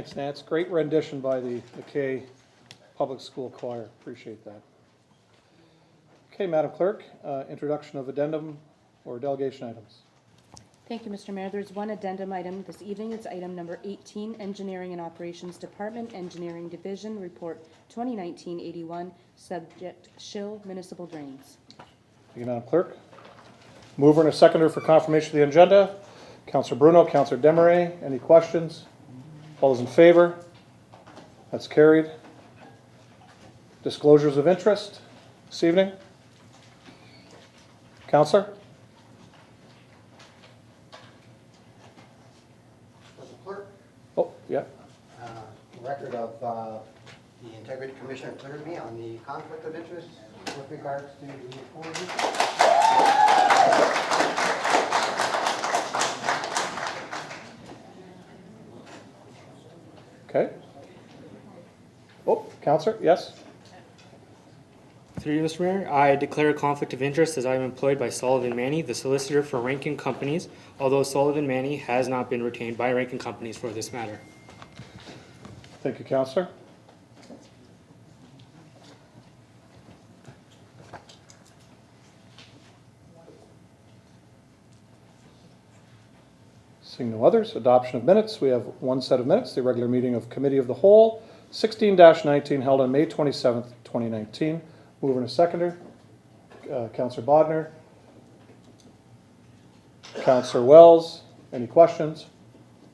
Thanks, Nance. Great rendition by the Kay Public School Choir. Appreciate that. Okay, Madam Clerk, introduction of addendum or delegation items. Thank you, Mr. Mayor. There's one addendum item this evening. It's item number 18, Engineering and Operations Department, Engineering Division, Report 2019-81, subject Shill Municipal Drains. Thank you, Madam Clerk. Mover and a seconder for confirmation of the agenda. Councillor Bruno, Councillor Desmarais. Any questions? All those in favor? That's carried. Disclosures of interest this evening. Councillor? Mr. Clerk, Oh, yeah. record of the Integrity Commissioner cleared me on the conflict of interest with regards to the employee. Okay. Oh, Councillor, yes? Through you, Mr. Mayor, I declare a conflict of interest as I am employed by Sullivan Manny, the solicitor for Rankin Companies, although Sullivan Manny has not been retained by Rankin Companies for this matter. Thank you, Councillor. Seeing no others, adoption of minutes. We have one set of minutes, the regular meeting of Committee of the Whole, 16-19, held on May 27th, 2019. Mover and a seconder. Councillor Bodnar. Councillor Wells. Any questions?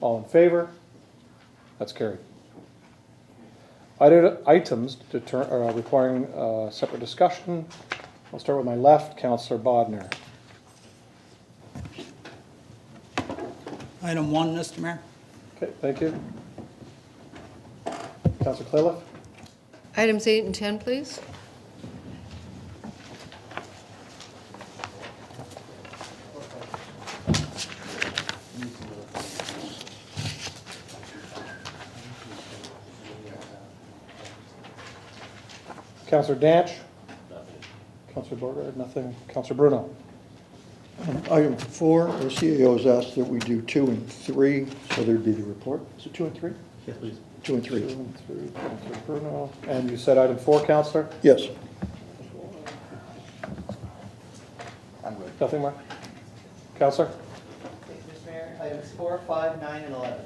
All in favor? That's carried. Items requiring separate discussion. I'll start with my left, Councillor Bodnar. Item 1, Mr. Mayor. Okay, thank you. Councillor Clayliff. Items 8 and 10, please. Councillor Danch. Councillor Borgard, nothing. Councillor Bruno. Item 4, the CAO has asked that we do 2 and 3, so there'd be the report. Is it 2 and 3? Yes, please. 2 and 3. 2 and 3, Councillor Bruno. And you said item 4, Councillor? Yes. Nothing more? Councillor? Mr. Mayor, items 4, 5, 9, and 11.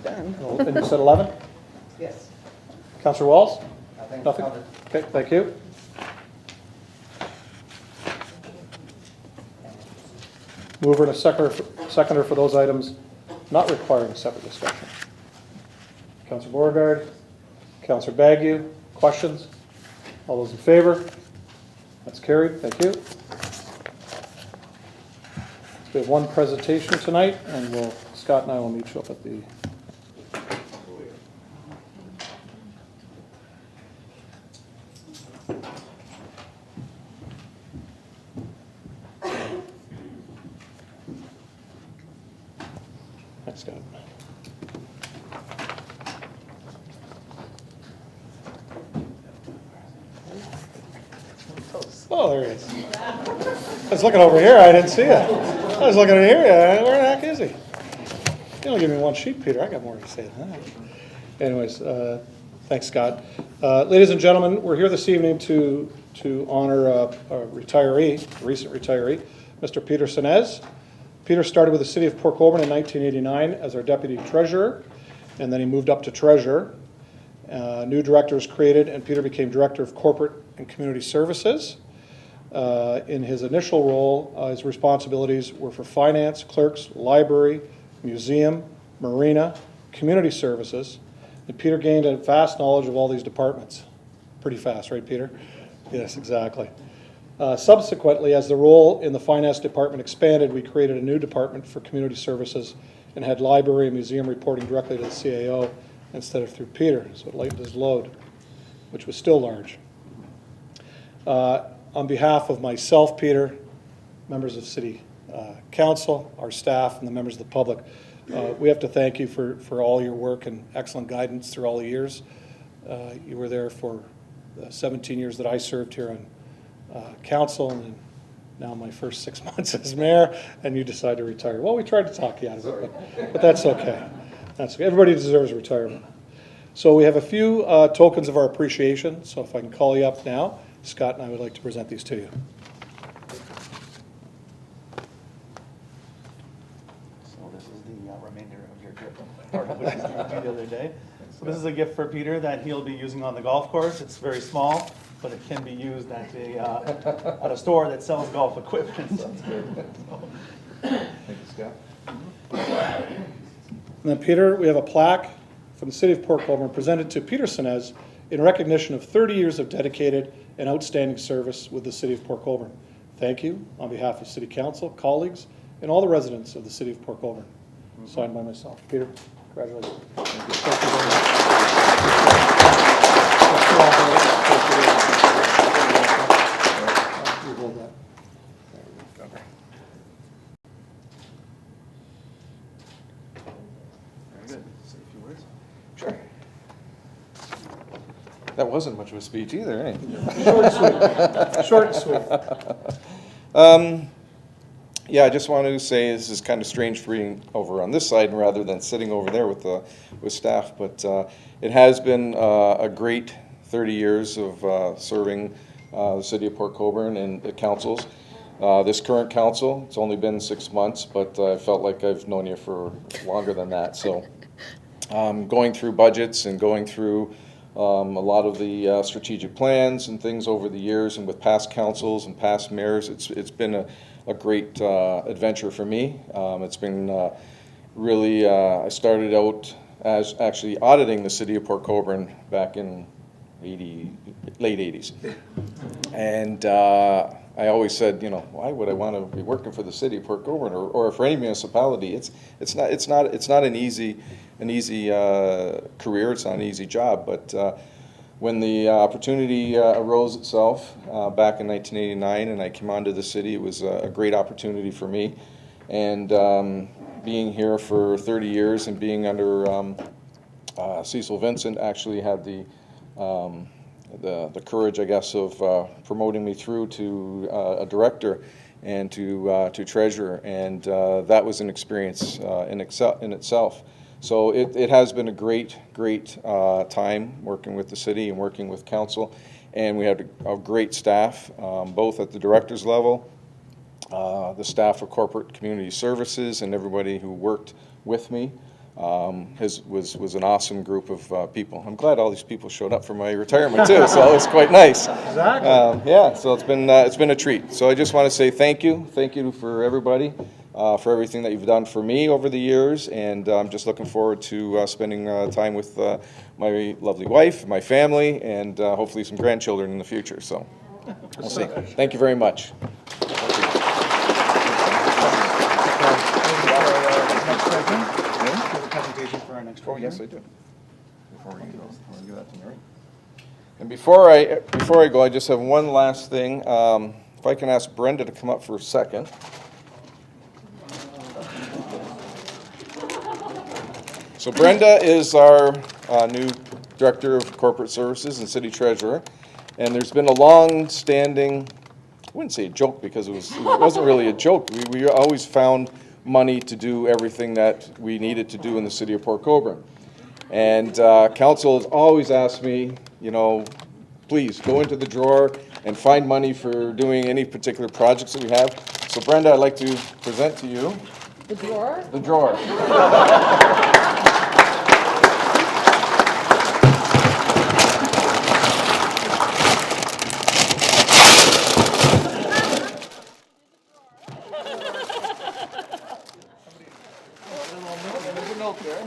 And you said 11? Yes. Councillor Walls? Nothing Nothing? covered. Okay, thank you. Mover and a seconder for those items not requiring a separate discussion. Councillor Beauregard, Councillor Bagu, questions? All those in favor? That's carried, thank you. We have one presentation tonight, and Scott and I will meet you up at the Thanks, Scott. Oh, there he is. I was looking over here. I didn't see it. I was looking over here. Where the heck is he? You only give me one sheet, Peter. I got more to say than that. Anyways, thanks, Scott. Ladies and gentlemen, we're here this evening to honor a retiree, a recent retiree, Mr. Peter Senez. Peter started with the City of Port Colborne in 1989 as our deputy treasurer, and then he moved up to treasurer. New director was created, and Peter became director of corporate and community services. In his initial role, his responsibilities were for finance, clerks, library, museum, marina, community services, and Peter gained a vast knowledge of all these departments. Pretty fast, right, Peter? Yes, exactly. Subsequently, as the role in the finance department expanded, we created a new department for community services and had library and museum reporting directly to the CAO instead of through Peter, so it lightened his load, which was still large. On behalf of myself, Peter, members of City Council, our staff, and the members of the public, we have to thank you for all your work and excellent guidance through all the years. You were there for the 17 years that I served here on council, and then now my first 6 months as mayor, and you decide to retire. Well, we tried to talk you out of it, but that's okay. That's okay. Everybody deserves retirement. So we have a few tokens of our appreciation. So if I can call you up now, Scott and I would like to present these to you. So this is the remainder of your gift, part of which was given to you the other day. So this is a gift for Peter that he'll be using on the golf course. It's very small, but it can be used at a store that sells golf equipment. Thank you, Scott. And then, Peter, we have a plaque from the City of Port Colborne presented to Peter Senez in recognition of 30 years of dedicated and outstanding service with the City of Port Colborne. Thank you on behalf of City Council, colleagues, and all the residents of the City of Port Colborne. Signed by myself. Peter, congratulations. You hold that. There we go. Very good. Say a few words. Sure. That wasn't much of a speech either, eh? Short and sweet. Short and sweet. Yeah, I just want to say this is kind of strange for being over on this side rather than sitting over there with staff, but it has been a great 30 years of serving the City of Port Colborne and the councils. This current council, it's only been 6 months, but I felt like I've known you for longer than that. So going through budgets and going through a lot of the strategic plans and things over the years, and with past councils and past mayors, it's been a great adventure for me. It's been really, I started out as actually auditing the City of Port Colborne back in late 80s. And I always said, you know, why would I want to be working for the City of Port Colborne or for any municipality? It's not an easy career. It's not an easy job. But when the opportunity arose itself back in 1989, and I came onto the city, it was a great opportunity for me. And being here for 30 years and being under Cecil Vincent actually had the courage, I guess, of promoting me through to a director and to treasurer, and that was an experience in itself. So it has been a great time working with the city and working with council, and we had a great staff, both at the director's level, the staff of corporate community services, and everybody who worked with me. Was an awesome group of people. I'm glad all these people showed up for my retirement too, so it was quite nice. Exactly. Yeah, so it's been a treat. So I just want to say thank you for everybody, for everything that you've done for me over the years, and I'm just looking forward to spending time with my lovely wife, my family, and hopefully some grandchildren in the future. So we'll see. Thank you very much. Presentation for our next Oh, one. yes, I do. Before we go, I give that to Mary. And before I go, I just have one last thing. If I can ask Brenda to come up for a second. So Brenda is our new Director of Corporate Services and City Treasurer. And there's been a long-standing, I wouldn't say a joke because it wasn't really a joke. We always found money to do everything that we needed to do in the City of Port Colborne. And council has always asked me, you know, please go into the drawer and find money for doing any particular projects that we have. So Brenda, I'd like to present to you. The drawer? The drawer.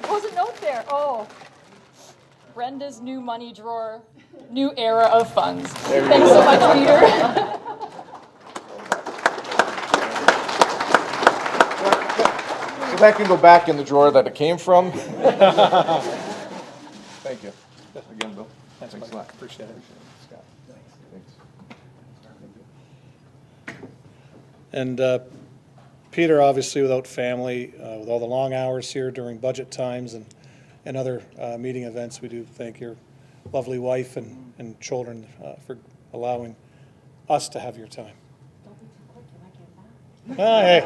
Oh, there's a note there. Oh. Brenda's new money drawer, new era of funds. Thanks so much, Peter. So that can go back in the drawer that it came from. Thank you. Again, Bill. Thanks a lot. Appreciate it. Scott. Thanks. And Peter, obviously without family, with all the long hours here during budget times and other meeting events, we do thank your lovely wife and and children for allowing us to have your time. Hey,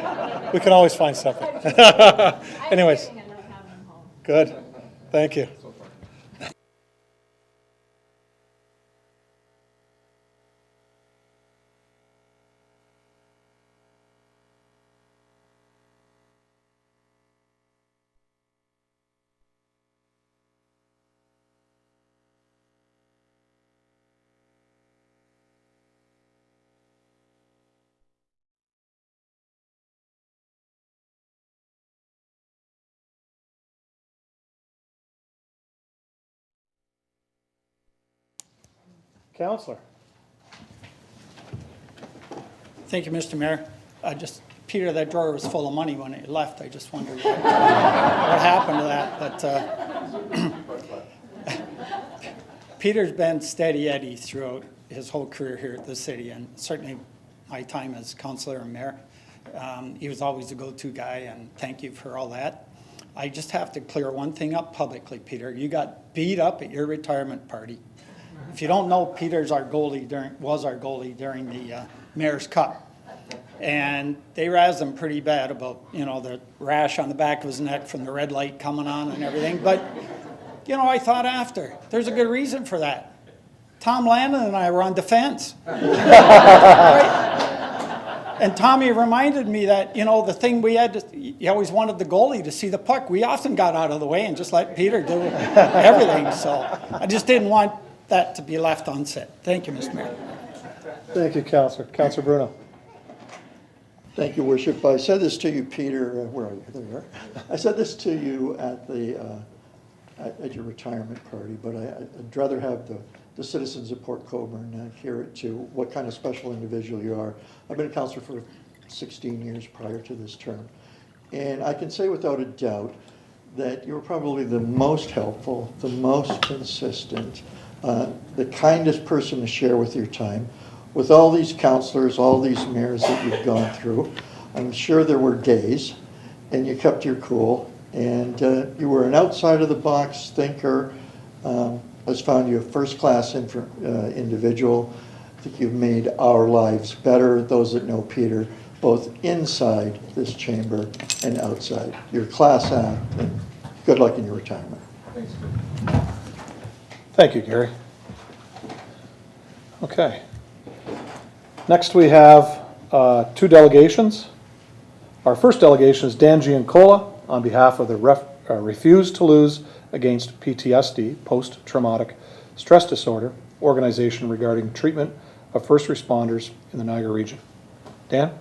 we can always find something. Anyways, good. Thank you. Counselor. Thank you, Mr. Mayor. Peter, that drawer was full of money when it left. I just wondered what happened to that. But Peter's been steady Eddie throughout his whole career here at the city, and certainly my time as councillor and mayor. He was always a go-to guy, and thank you for all that. I just have to clear one thing up publicly, Peter. You got beat up at your retirement party. If you don't know, Peter's was our goalie during the Mayor's Cup. And they razzed him pretty bad about, the rash on the back of his neck from the red light coming on and everything. But, I thought after, there's a good reason for that. Tom Landon and I were on defense. Right? And Tommy reminded me that, the thing we had you always wanted the goalie to see the puck. We often got out of the way and just let Peter do everything. So I just didn't want that to be left unsaid. Thank you, Mr. Mayor. Thank you, Counselor. Counselor Bruno. Thank you, Worship. I said this to you, Peter, where are you? There you are. I said this to you at at your retirement party, but I'd rather have the citizens of Port Colborne hear it too, what kind of special individual you are. I've been a counselor for 16 years prior to this term, and I can say without a doubt that you were probably the most helpful, the most consistent, the kindest person to share with your time. With all these counselors, all these mayors that you've gone through, I'm sure there were days, and you kept your cool, and you were an outside-of-the-box thinker. I've found you a first-class individual. I think you've made our lives better, those that know Peter, both inside this chamber and outside. You're class act, and good luck in your retirement. Thanks. Thank you, Gary. Okay. Next, we have two delegations. Our first delegation is Dan Giancola on behalf of the Refuse to Lose Against PTSD, Post-Traumatic Stress Disorder, organization regarding treatment of first responders in the Niagara region. Dan?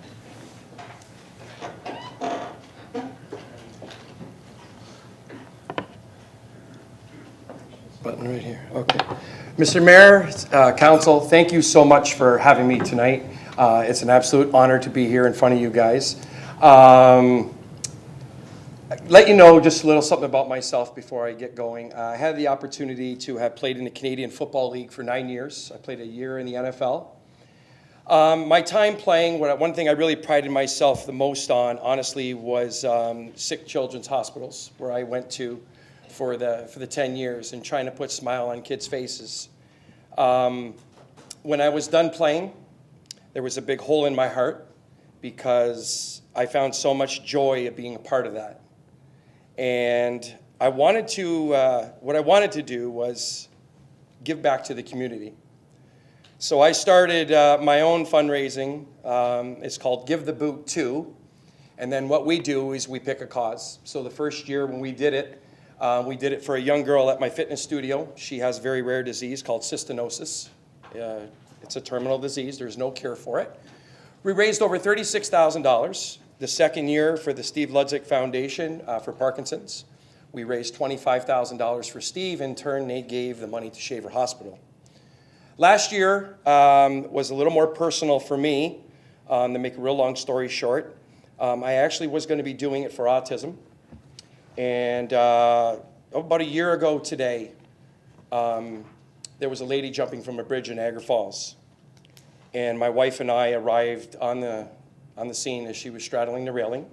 Button right here, okay. Mr. Mayor, Council, thank you so much for having me tonight. It's an absolute honor to be here in front of you guys. Let you know just a little something about myself before I get going. I had the opportunity to have played in the Canadian Football League for 9 years. I played a year in the NFL. My time playing, one thing I really prided myself the most on, honestly, was sick children's hospitals, where I went to for the 10 years and trying to put a smile on kids' faces. When I was done playing, there was a big hole in my heart because I found so much joy of being a part of that. And I wanted to, what I wanted to do was give back to the community. So I started my own fundraising. It's called Give the Boot 2. And then what we do is we pick a cause. So the first year when we did it for a young girl at my fitness studio. She has a very rare disease called cystinosis. It's a terminal disease. There's no cure for it. We raised over $36,000. The second year for the Steve Ludzik Foundation for Parkinson's. We raised $25,000 for Steve. In turn, they gave the money to Shaver Hospital. Last year was a little more personal for me. To make a real long story short, I actually was going to be doing it for autism. And about a year ago today, there was a lady jumping from a bridge in Niagara Falls. And my wife and I arrived on the scene as she was straddling the railing.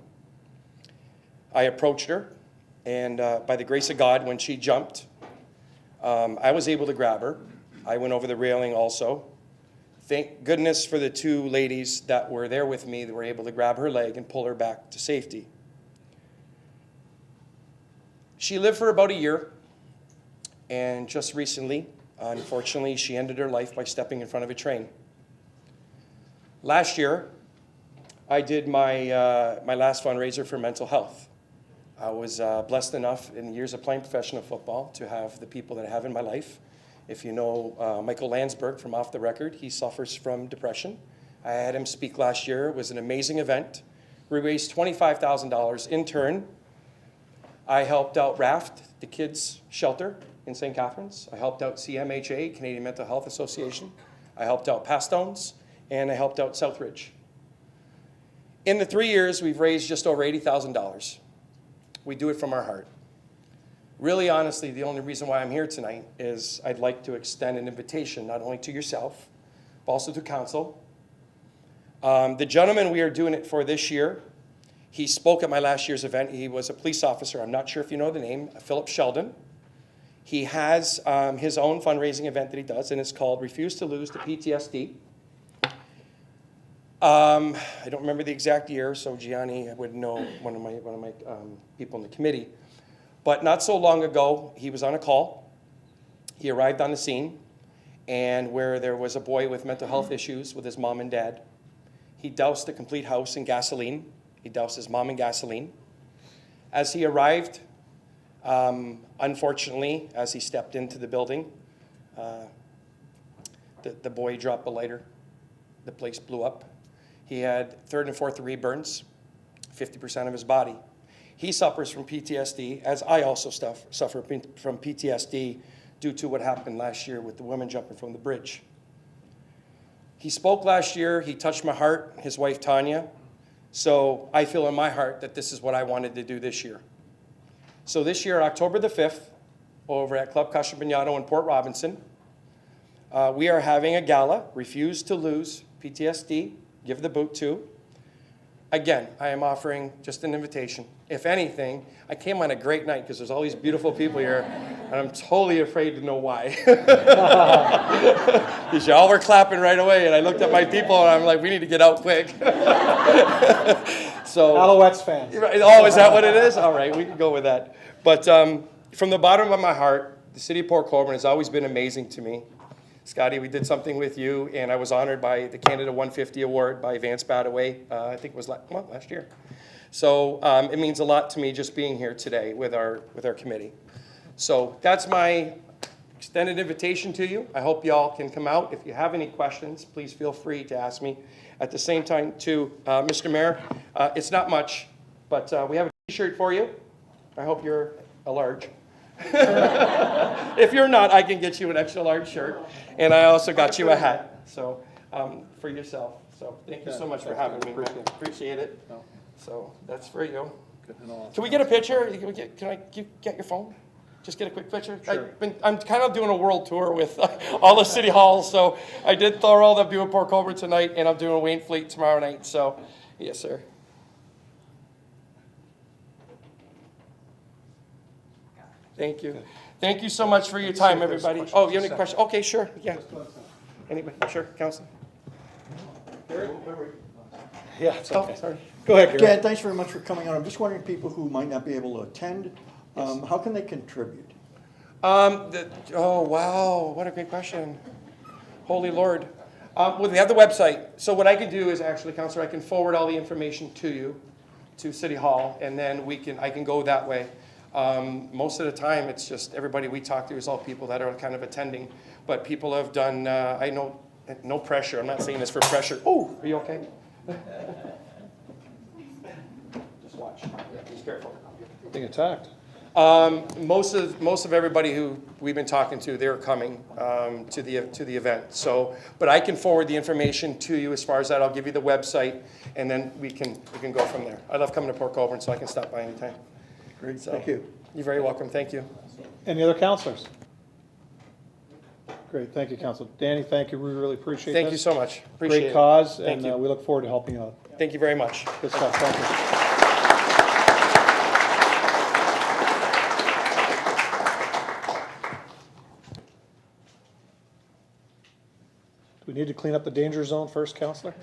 I approached her, and by the grace of God, when she jumped, I was able to grab her. I went over the railing also. Thank goodness for the two ladies that were there with me that were able to grab her leg and pull her back to safety. She lived for about a year, and just recently, unfortunately, she ended her life by stepping in front of a train. Last year, I did my last fundraiser for mental health. I was blessed enough in the years of playing professional football to have the people that I have in my life. If you know Michael Landsberg from Off the Record, he suffers from depression. I had him speak last year. It was an amazing event. We raised $25,000. In turn, I helped out RAFT, the kids' shelter in St. Catharines. I helped out CMHA, Canadian Mental Health Association. I helped out Pastones, and I helped out Southridge. In the 3 years, we've raised just over $80,000. We do it from our heart. Really, honestly, the only reason why I'm here tonight is I'd like to extend an invitation not only to yourself, but also to council. The gentleman we are doing it for this year, he spoke at my last year's event. He was a police officer. I'm not sure if you know the name, Philip Sheldon. He has his own fundraising event that he does, and it's called Refuse to Lose to PTSD. I don't remember the exact year, so Gianni would know, one of my people in the committee. But not so long ago, he was on a call. He arrived on the scene, and where there was a boy with mental health issues with his mom and dad, he doused the complete house in gasoline. He doused his mom in gasoline. As he arrived, unfortunately, as he stepped into the building, the boy dropped the lighter. The place blew up. He had third and fourth degree burns, 50% of his body. He suffers from PTSD, as I also suffer from PTSD due to what happened last year with the women jumping from the bridge. He spoke last year. He touched my heart, his wife Tanya. So I feel in my heart that this is what I wanted to do this year. So this year, October the 5th, over at Club Casabignano in Port Robinson, we are having a gala, Refuse to Lose, PTSD, Give the Boot to. Again, I am offering just an invitation. If anything, I came on a great night because there's all these beautiful people here, and I'm totally afraid to know why. Because y'all were clapping right away, and I looked at my people, and I'm like, we need to get out quick. So, Alouettes fans. oh, is that what it is? All right, we can go with that. But from the bottom of my heart, the city of Port Colborne has always been amazing to me. Scotty, we did something with you, and I was honored by the Canada 150 Award by Vance Badaway, I think it was last year. So it means a lot to me just being here today with our committee. So that's my extended invitation to you. I hope y'all can come out. If you have any questions, please feel free to ask me. At the same time, too, Mr. Mayor, it's not much, but we have a t-shirt for you. I hope you're a large. If you're not, I can get you an extra large shirt. And I also got you a hat, so for yourself. So thank you so much for having me. Appreciate it. So that's for you. Can we get a picture? Can I get your phone? Just get a quick picture. Sure. I'm kind of doing a world tour with all the city halls. So I did Thorold, I'm doing Port Colborne tonight, and I'm doing Wainfleet tomorrow night. So yes, sir. Thank you. Thank you so much for your time, everybody. Oh, you have any questions? Okay, sure. Yeah. Anybody? Sure, Council. Yeah, it's okay. Sorry. Go ahead, Gary. Dan, thanks very much for coming on. I'm just wondering, people who might not be able to attend, how can they contribute? Oh, wow. What a great question. Holy Lord. Well, we have the website. So what I can do is actually, Councilor, I can forward all the information to you, to City Hall, and then I can go that way. Most of the time, it's just everybody we talk to is all people that are kind of attending. But people have done, I know, no pressure. I'm not saying this for pressure. Oh, are you okay? Just watch. Just careful. Being attacked. Most of everybody who we've been talking to, they're coming to the event. So, but I can forward the information to you as far as that. I'll give you the website, and then we can go from there. I love coming to Port Colborne, so I can stop by anytime. Great, So, thank you. You're very welcome. Thank you. Any other counselors? Great, thank you, Council. Danny, thank you. We really appreciate this. Thank you so much. Appreciate Great it. cause, Thank and you. we look forward to helping you out. Thank you very much. Good stuff. Thank you. need to clean up the danger zone first, Counselor?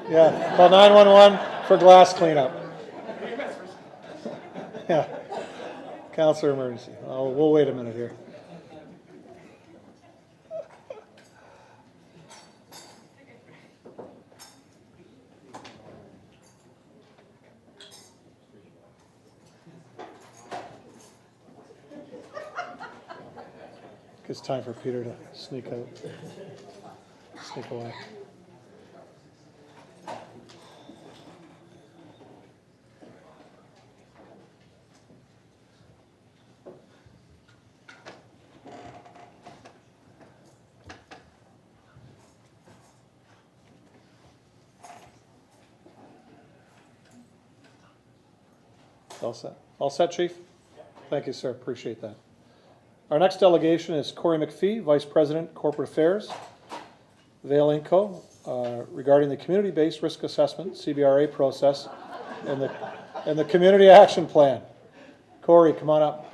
Yeah, call 911 for glass cleanup. Yeah, Counselor emergency. Oh, we'll wait a minute here. It's time for Peter to sneak out, sneak away. All set. All set, Chief? Thank you, sir. Appreciate that. Our next delegation is Corey McPhee, Vice President, Corporate Affairs, Vale Inco, regarding the Community-Based Risk Assessment, CBRA process, and the Community Action Plan. Corey, come on up.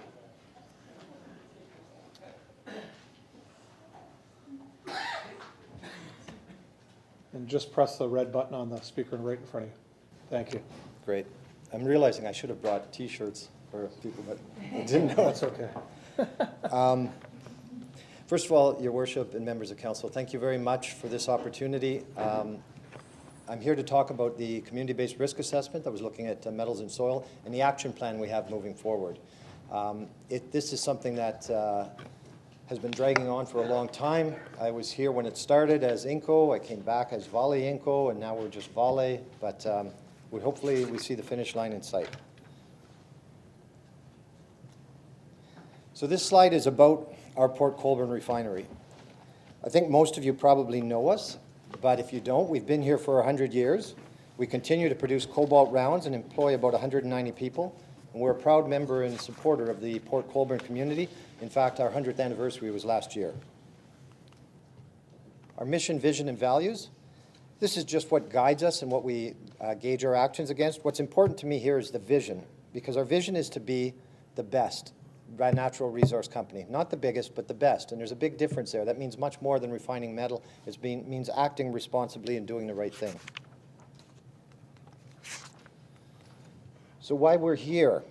And just press the red button on the speaker right in front of you. Thank you. Great. I'm realizing I should have brought T-shirts for people that didn't know. That's okay. First of all, Your Worship and members of Council, thank you very much for this opportunity. I'm here to talk about the community-based risk assessment that was looking at metals and soil and the action plan we have moving forward. This is something that has been dragging on for a long time. I was here when it started as INCO. I came back as Vale INCO, and now we're just Vale. But hopefully we see the finish line in sight. So this slide is about our Port Colborne refinery. I think most of you probably know us, but if you don't, we've been here for 100 years. We continue to produce cobalt rounds and employ about 190 people. And we're a proud member and supporter of the Port Colborne community. In fact, our 100th anniversary was last year. Our mission, vision, and values. This is just what guides us and what we gauge our actions against. What's important to me here is the vision, because our vision is to be the best natural resource company. Not the biggest, but the best. And there's a big difference there. That means much more than refining metal. It means acting responsibly and doing the right thing. So why we're here.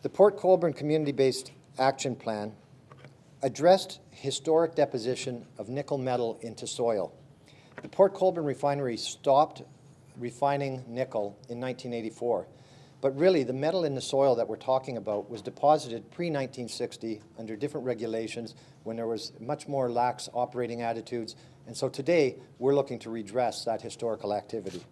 The Port Colborne Community-Based Action Plan addressed historic deposition of nickel metal into soil. The Port Colborne refinery stopped refining nickel in 1984. But really, the metal in the soil that we're talking about was deposited pre-1960 under different regulations when there was much more lax operating attitudes. And so today, we're looking to redress that historical activity.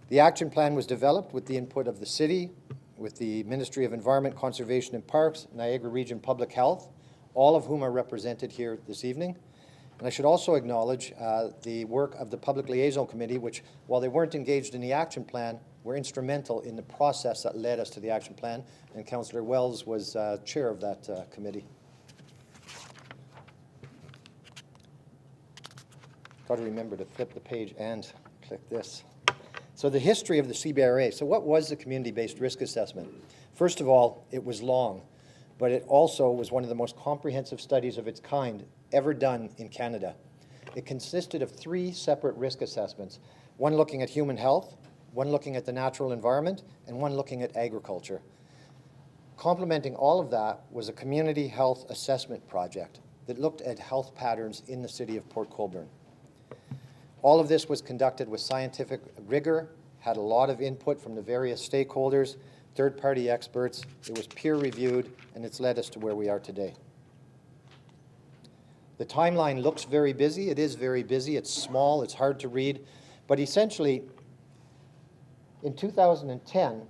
The action plan was developed with the input of the city, with the Ministry of Environment, Conservation and Parks, Niagara Region Public Health, all of whom are represented here this evening. And I should also acknowledge the work of the Public Liaison Committee, which, while they weren't engaged in the action plan, were instrumental in the process that led us to the action plan, and Councillor Wells was chair of that committee. Got to remember to flip the page and click this. So the history of the CBRA. So what was the community-based risk assessment? First of all, it was long, but it also was one of the most comprehensive studies of its kind ever done in Canada. It consisted of 3 separate risk assessments, one looking at human health, one looking at the natural environment, and one looking at agriculture. Complementing all of that was a community health assessment project that looked at health patterns in the city of Port Colborne. All of this was conducted with scientific rigor, had a lot of input from the various stakeholders, third-party experts. It was peer-reviewed, and it's led us to where we are today. The timeline looks very busy. It is very busy. It's small. It's hard to read. But essentially, in 2010,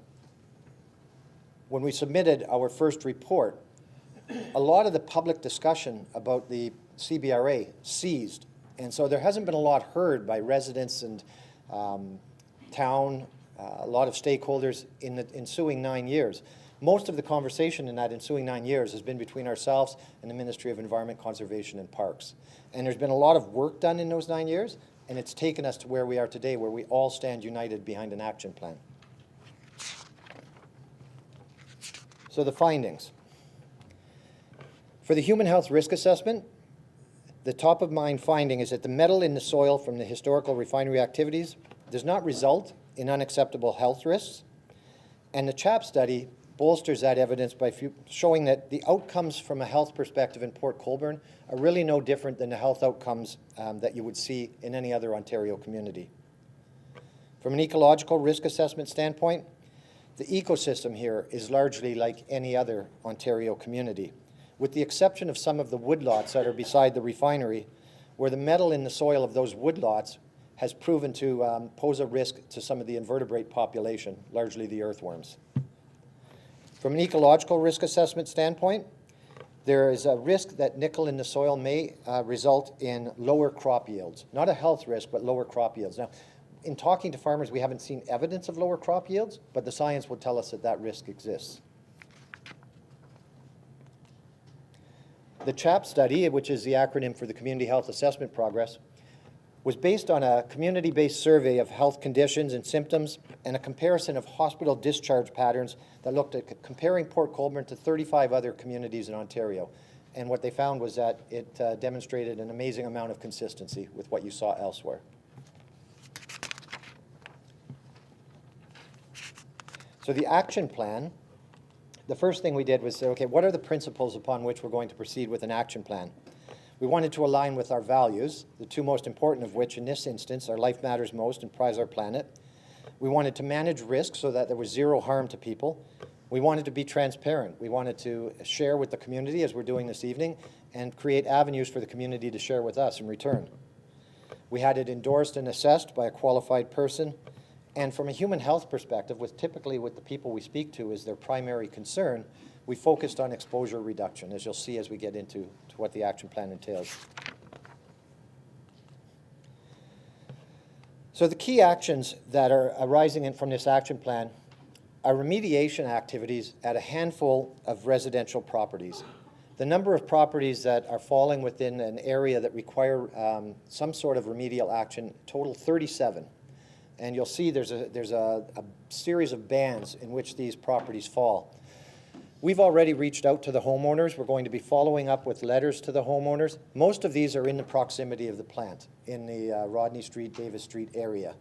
when we submitted our first report, a lot of the public discussion about the CBRA ceased. And so there hasn't been a lot heard by residents and town, a lot of stakeholders in the ensuing 9 years. Most of the conversation in that ensuing 9 years has been between ourselves and the Ministry of Environment, Conservation and Parks. And there's been a lot of work done in those 9 years, and it's taken us to where we are today, where we all stand united behind an action plan. So the findings. For the human health risk assessment, the top of mind finding is that the metal in the soil from the historical refinery activities does not result in unacceptable health risks. And the CHAP study bolsters that evidence by showing that the outcomes from a health perspective in Port Colborne are really no different than the health outcomes that you would see in any other Ontario community. From an ecological risk assessment standpoint, the ecosystem here is largely like any other Ontario community, with the exception of some of the woodlots that are beside the refinery, where the metal in the soil of those woodlots has proven to pose a risk to some of the invertebrate population, largely the earthworms. From an ecological risk assessment standpoint, there is a risk that nickel in the soil may result in lower crop yields. Not a health risk, but lower crop yields. Now, in talking to farmers, we haven't seen evidence of lower crop yields, but the science would tell us that that risk exists. The CHAP study, which is the acronym for the Community Health Assessment Progress, was based on a community-based survey of health conditions and symptoms and a comparison of hospital discharge patterns that looked at comparing Port Colborne to 35 other communities in Ontario. And what they found was that it demonstrated an amazing amount of consistency with what you saw elsewhere. So the action plan, the first thing we did was say, okay, what are the principles upon which we're going to proceed with an action plan? We wanted to align with our values, the two most important of which in this instance are life matters most and prize our planet. We wanted to manage risk so that there was zero harm to people. We wanted to be transparent. We wanted to share with the community, as we're doing this evening, and create avenues for the community to share with us in return. We had it endorsed and assessed by a qualified person. And from a human health perspective, typically with the people we speak to is their primary concern, we focused on exposure reduction, as you'll see as we get into what the action plan entails. So the key actions that are arising from this action plan are remediation activities at a handful of residential properties. The number of properties that are falling within an area that require some sort of remedial action total 37. And you'll see there's a series of bands in which these properties fall. We've already reached out to the homeowners. We're going to be following up with letters to the homeowners. Most of these are in the proximity of the plant, in the Rodney Street, Davis Street area.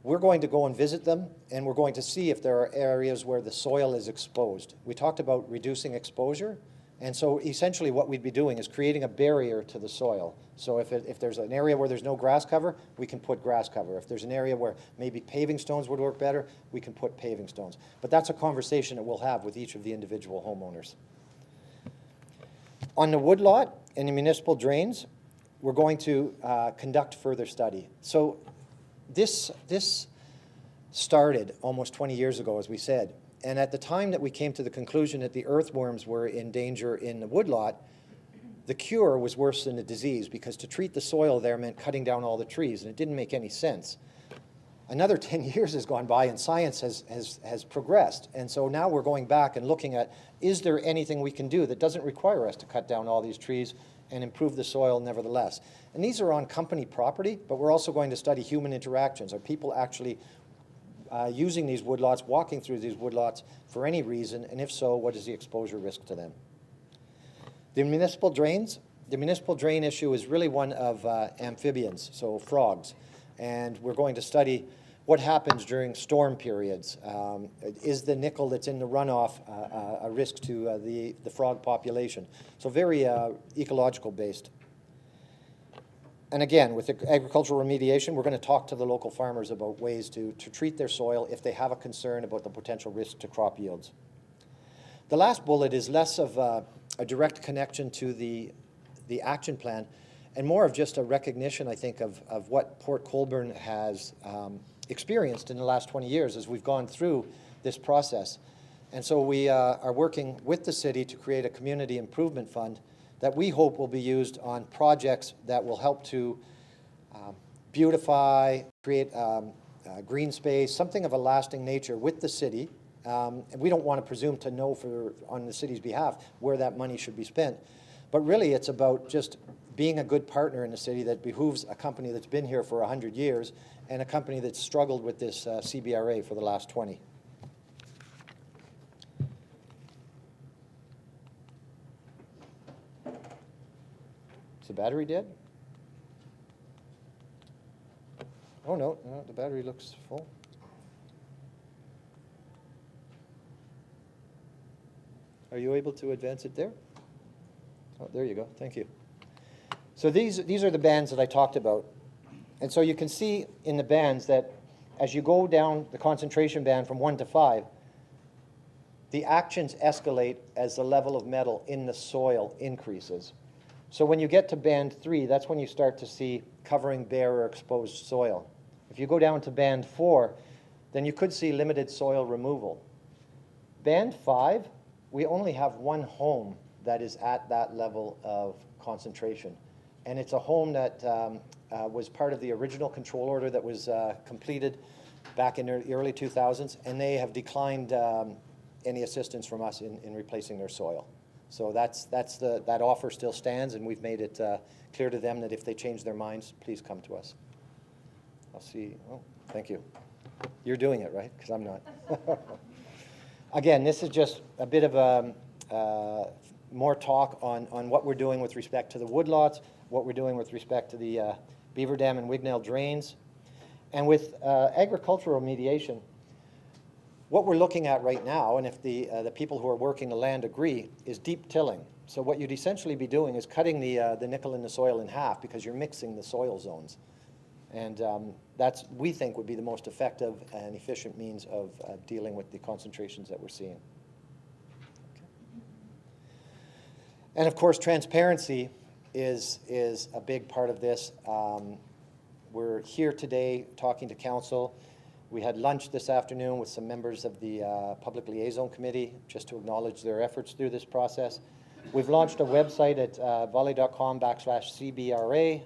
We're going to go and visit them, and we're going to see if there are areas where the soil is exposed. We talked about reducing exposure, and so essentially what we'd be doing is creating a barrier to the soil. So if there's an area where there's no grass cover, we can put grass cover. If there's an area where maybe paving stones would work better, we can put paving stones. But that's a conversation that we'll have with each of the individual homeowners. On the woodlot and the municipal drains, we're going to conduct further study. So this started almost 20 years ago, as we said. And at the time that we came to the conclusion that the earthworms were in danger in the woodlot, the cure was worse than the disease, because to treat the soil there meant cutting down all the trees, and it didn't make any sense. Another 10 years has gone by and science has progressed. And so now we're going back and looking at, is there anything we can do that doesn't require us to cut down all these trees and improve the soil nevertheless? And these are on company property, but we're also going to study human interactions. Are people actually using these woodlots, walking through these woodlots for any reason, and if so, what is the exposure risk to them? The municipal drains, the municipal drain issue is really one of amphibians, so frogs, and we're going to study what happens during storm periods. Is the nickel that's in the runoff a risk to the frog population? So very ecological based. And again, with the agricultural remediation, we're going to talk to the local farmers about ways to treat their soil if they have a concern about the potential risk to crop yields. The last bullet is less of a direct connection to the action plan and more of just a recognition, I think, of what Port Colborne has experienced in the last 20 years as we've gone through this process. And so we are working with the city to create a community improvement fund that we hope will be used on projects that will help to beautify, create green space, something of a lasting nature with the city. And we don't want to presume to know on the city's behalf where that money should be spent. But really it's about just being a good partner in the city that behooves a company that's been here for 100 years and a company that's struggled with this CBRA for the last 20. battery dead? Oh, no, no, the battery looks full. Are you able to advance it there? Oh, there you go, thank you. So these are the bands that I talked about. And so you can see in the bands that as you go down the concentration band from 1 to 5, the actions escalate as the level of metal in the soil increases. So when you get to band 3, that's when you start to see covering bare or exposed soil. If you go down to band 4, then you could see limited soil removal. Band 5, we only have one home that is at that level of concentration. And it's a home that was part of the original control order that was completed back in the early 2000s, and they have declined any assistance from us in replacing their soil. So that offer still stands, and we've made it clear to them that if they change their minds, please come to us. I'll see. Oh, thank you. You're doing it, right? Because I'm not. Again, this is just a bit of more talk on what we're doing with respect to the woodlots, what we're doing with respect to the Beaver Dam and Wignell drains. And with agricultural mediation, what we're looking at right now, and if the people who are working the land agree, is deep tilling. So what you'd essentially be doing is cutting the nickel in the soil in half because you're mixing the soil zones. And that's, we think, would be the most effective and efficient means of dealing with the concentrations that we're seeing. Okay. And of course, transparency is a big part of this. We're here today talking to council. We had lunch this afternoon with some members of the Public Liaison Committee just to acknowledge their efforts through this process. We've launched a website at valley.com/CBRA.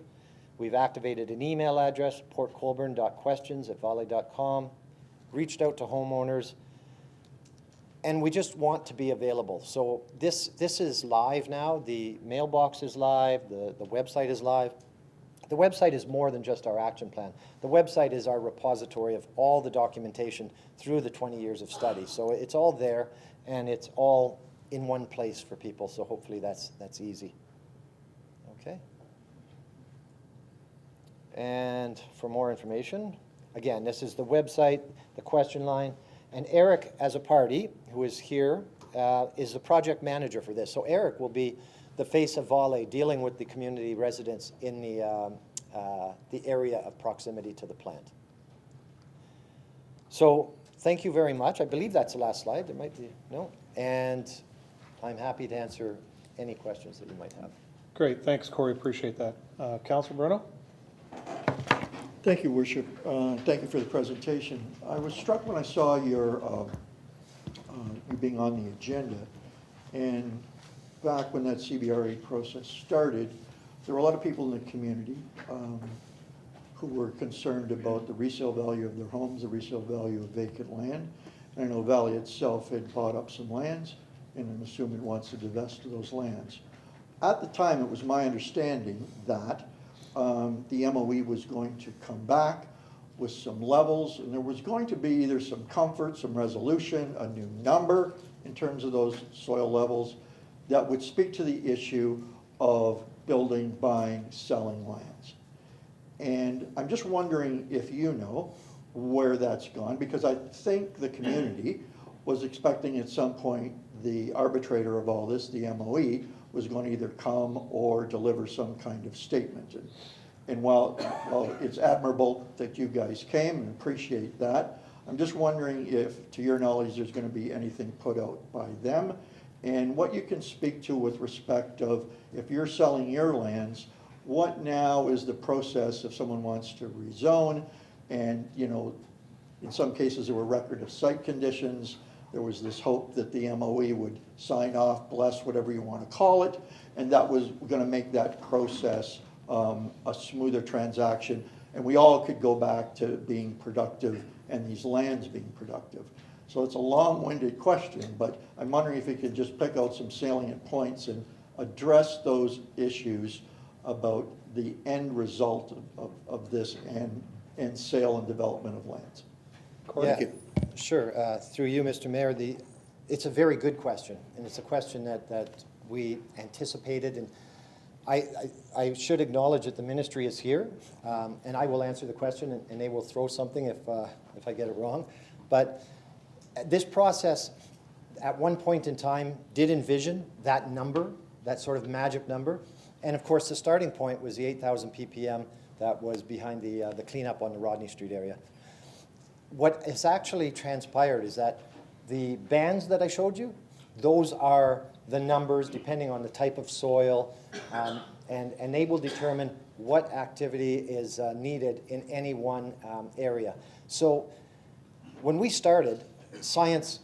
We've activated an email address, portcolborn.questions@valley.com, reached out to homeowners, and we just want to be available. So this is live now. The mailbox is live. The website is live. The website is more than just our action plan. The website is our repository of all the documentation through the 20 years of study. So it's all there, and it's all in one place for people, so hopefully that's easy. Okay. And for more information, again, this is the website, the question line, and Eric, as a party, who is here, is the project manager for this. So Eric will be the face of Vale dealing with the community residents in the area of proximity to the plant. So thank you very much. I believe that's the last slide. There might be, no? And I'm happy to answer any questions that you might have. Great, thanks, Corey, appreciate that. Councilor Bruno? Thank you, Worship. Thank you for the presentation. I was struck when I saw you being on the agenda, and back when that CBRA process started, there were a lot of people in the community who were concerned about the resale value of their homes, the resale value of vacant land. And I know Valley itself had bought up some lands, and I'm assuming it wants to divest of those lands. At the time, it was my understanding that the MOE was going to come back with some levels, and there was going to be either some comfort, some resolution, a new number in terms of those soil levels that would speak to the issue of building, buying, selling lands. And I'm just wondering if you know where that's gone, because I think the community was expecting at some point the arbitrator of all this, the MOE, was going to either come or deliver some kind of statement. And while it's admirable that you guys came and appreciate that, I'm just wondering if, to your knowledge, there's going to be anything put out by them, and what you can speak to with respect of if you're selling your lands, what now is the process if someone wants to rezone? And, you know, in some cases there were record of site conditions. There was this hope that the MOE would sign off, bless, whatever you want to call it, and that was going to make that process a smoother transaction, and we all could go back to being productive and these lands being productive. So it's a long-winded question, but I'm wondering if you could just pick out some salient points and address those issues about the end result of this and sale and development of lands. Yeah, sure. Through you, Mr. Mayor, it's a very good question, and it's a question that we anticipated. And I should acknowledge that the ministry is here, and I will answer the question, and they will throw something if I get it wrong. But this process, at one point in time, did envision that number, that sort of magic number. And of course, the starting point was the 8,000 ppm that was behind the cleanup on the Rodney Street area. What has actually transpired is that the bands that I showed you, those are the numbers depending on the type of soil, and they will determine what activity is needed in any one area. So when we started, science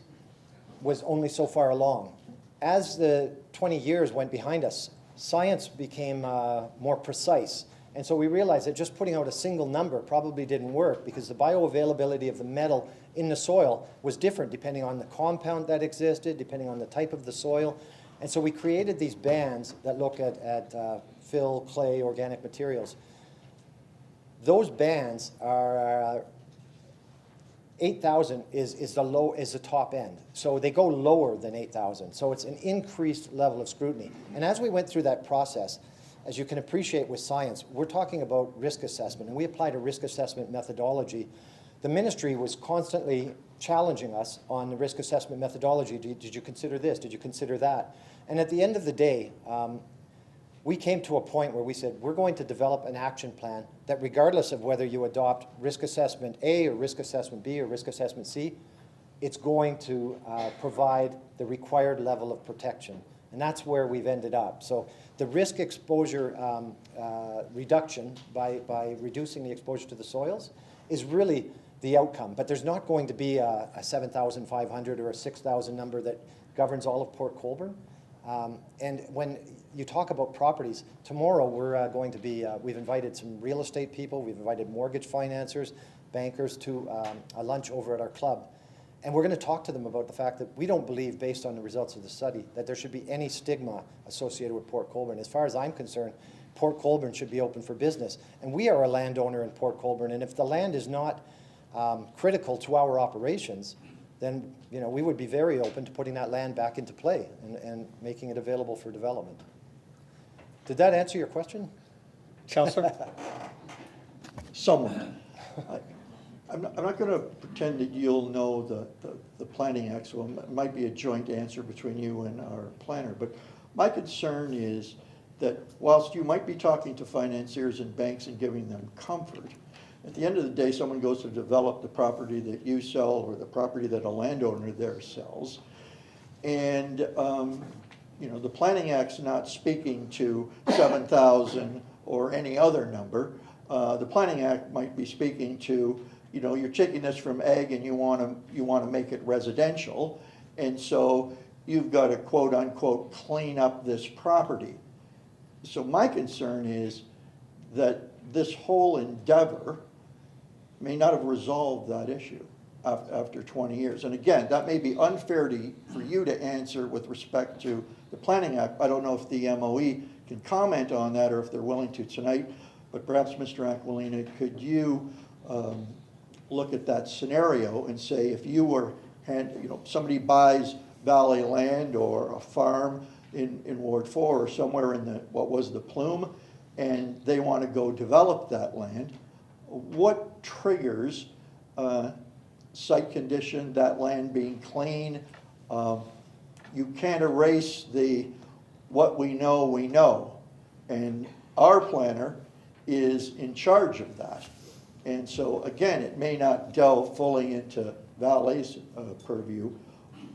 was only so far along. As the 20 years went behind us, science became more precise. And so we realized that just putting out a single number probably didn't work, because the bioavailability of the metal in the soil was different depending on the compound that existed, depending on the type of the soil. And so we created these bands that look at fill, clay, organic materials. Those bands are 8,000 is the top end. So they go lower than 8,000. So it's an increased level of scrutiny. And as we went through that process, as you can appreciate with science, we're talking about risk assessment, and we applied a risk assessment methodology. The ministry was constantly challenging us on the risk assessment methodology. Did you consider this? Did you consider that? And at the end of the day, we came to a point where we said, we're going to develop an action plan that, regardless of whether you adopt risk assessment A or risk assessment B or risk assessment C, it's going to provide the required level of protection. And that's where we've ended up. So the risk exposure reduction by reducing the exposure to the soils is really the outcome. But there's not going to be a 7,500 or a 6,000 number that governs all of Port Colborne. And when you talk about properties, tomorrow we're going to be, we've invited some real estate people, we've invited mortgage financiers, bankers to a lunch over at our club. And we're going to talk to them about the fact that we don't believe, based on the results of the study, that there should be any stigma associated with Port Colborne. As far as I'm concerned, Port Colborne should be open for business. And we are a landowner in Port Colborne, and if the land is not critical to our operations, then we would be very open to putting that land back into play and making it available for development. Did that answer your question? Counselor? Somewhat. I'm not going to pretend that you'll know the Planning Act, so it might be a joint answer between you and our planner. But my concern is that whilst you might be talking to financiers and banks and giving them comfort, at the end of the day, someone goes to develop the property that you sell or the property that a landowner there sells. And the Planning Act's not speaking to 7,000 or any other number. The Planning Act might be speaking to, you're taking this from ag and you want to make it residential, and so you've got to quote unquote clean up this property. So my concern is that this whole endeavor may not have resolved that issue after 20 years. And again, that may be unfair for you to answer with respect to the Planning Act. I don't know if the MOE can comment on that or if they're willing to tonight, but perhaps Mr. Aquilina, could you look at that scenario and say, if you were, somebody buys valley land or a farm in Ward 4 or somewhere in what was the Plume, and they want to go develop that land, what triggers site condition, that land being clean? You can't erase what we know, and our planner is in charge of that. And so again, it may not delve fully into Valley's purview,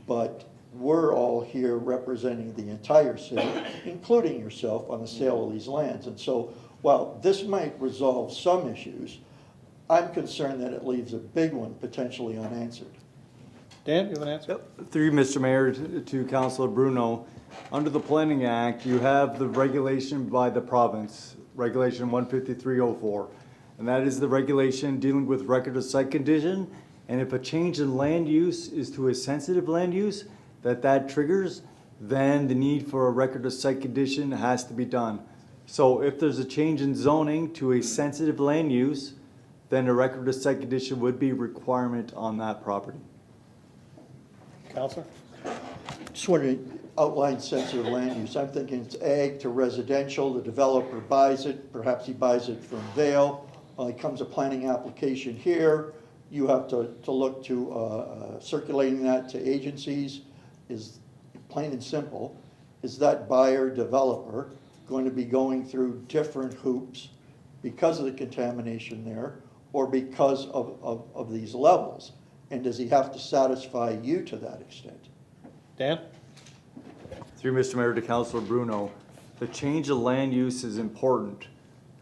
but we're all here representing the entire city, including yourself, on the sale of these lands. And so while this might resolve some issues, I'm concerned that it leaves a big one potentially unanswered. Dan, you have an answer? Yep. Through you, Mr. Mayor, to Councilor Bruno. Under the Planning Act, you have the regulation by the province, Regulation 15304. And that is the regulation dealing with record of site condition. And if a change in land use is to a sensitive land use that triggers, then the need for a record of site condition has to be done. So if there's a change in zoning to a sensitive land use, then a record of site condition would be a requirement on that property. Counselor? Just wondering, outline sensitive land use. I'm thinking it's ag to residential, the developer buys it, perhaps he buys it from Vail. It comes a planning application here, you have to look to circulating that to agencies. Is plain and simple, is that buyer developer going to be going through different hoops because of the contamination there or because of these levels? And does he have to satisfy you to that extent? Dan? Through Mr. Mayor to Councilor Bruno, the change of land use is important.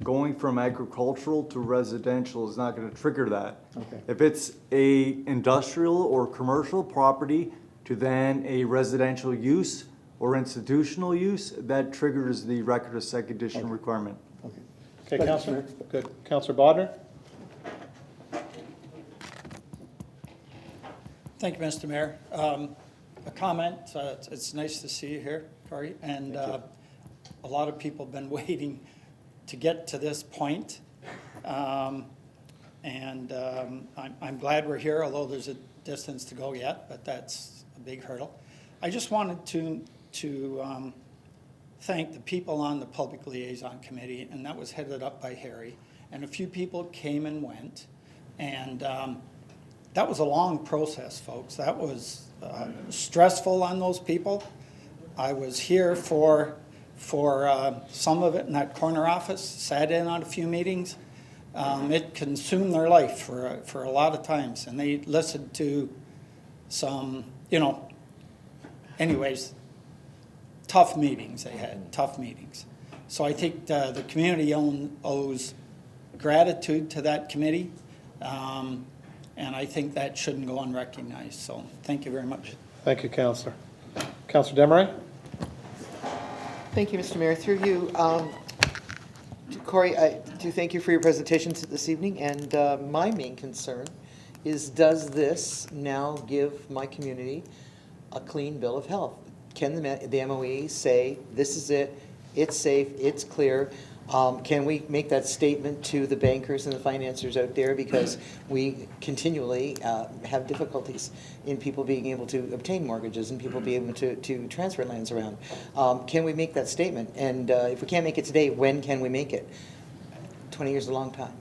Going from agricultural to residential is not going to trigger that. Okay. If it's a industrial or commercial property to then a residential use or institutional use, that triggers the record of second edition requirement. Okay. Okay, Thank you, Councilor. Mayor. Good. Councilor Bodnar? Thank you, Mr. Mayor. A comment, it's nice to see you here, Corey, and a lot of people have been waiting to get to this point. I'm glad we're here, although there's a distance to go yet, but that's a big hurdle. I just wanted to thank the people on the Public Liaison Committee, and that was headed up by Harry, and a few people came and went, and that was a long process, folks. That was stressful on those people. I was here for some of it in that corner office, sat in on a few meetings. It consumed their life for a lot of times, and they listened to some, anyways, tough meetings they had, tough meetings. So I think the community owes gratitude to that committee, and I think that shouldn't go unrecognized. So thank you very much. Thank you, Councilor. Councilor Desmarais? Thank you, Mr. Mayor. Through you, Corey, I do thank you for your presentations this evening. And my main concern is, does this now give my community a clean bill of health? Can the MOE say, this is it, it's safe, it's clear? Can we make that statement to the bankers and the financiers out there, because we continually have difficulties in people being able to obtain mortgages and people being able to transfer lands around? Can we make that statement? And if we can't make it today, when can we make it? 20 years is a long time.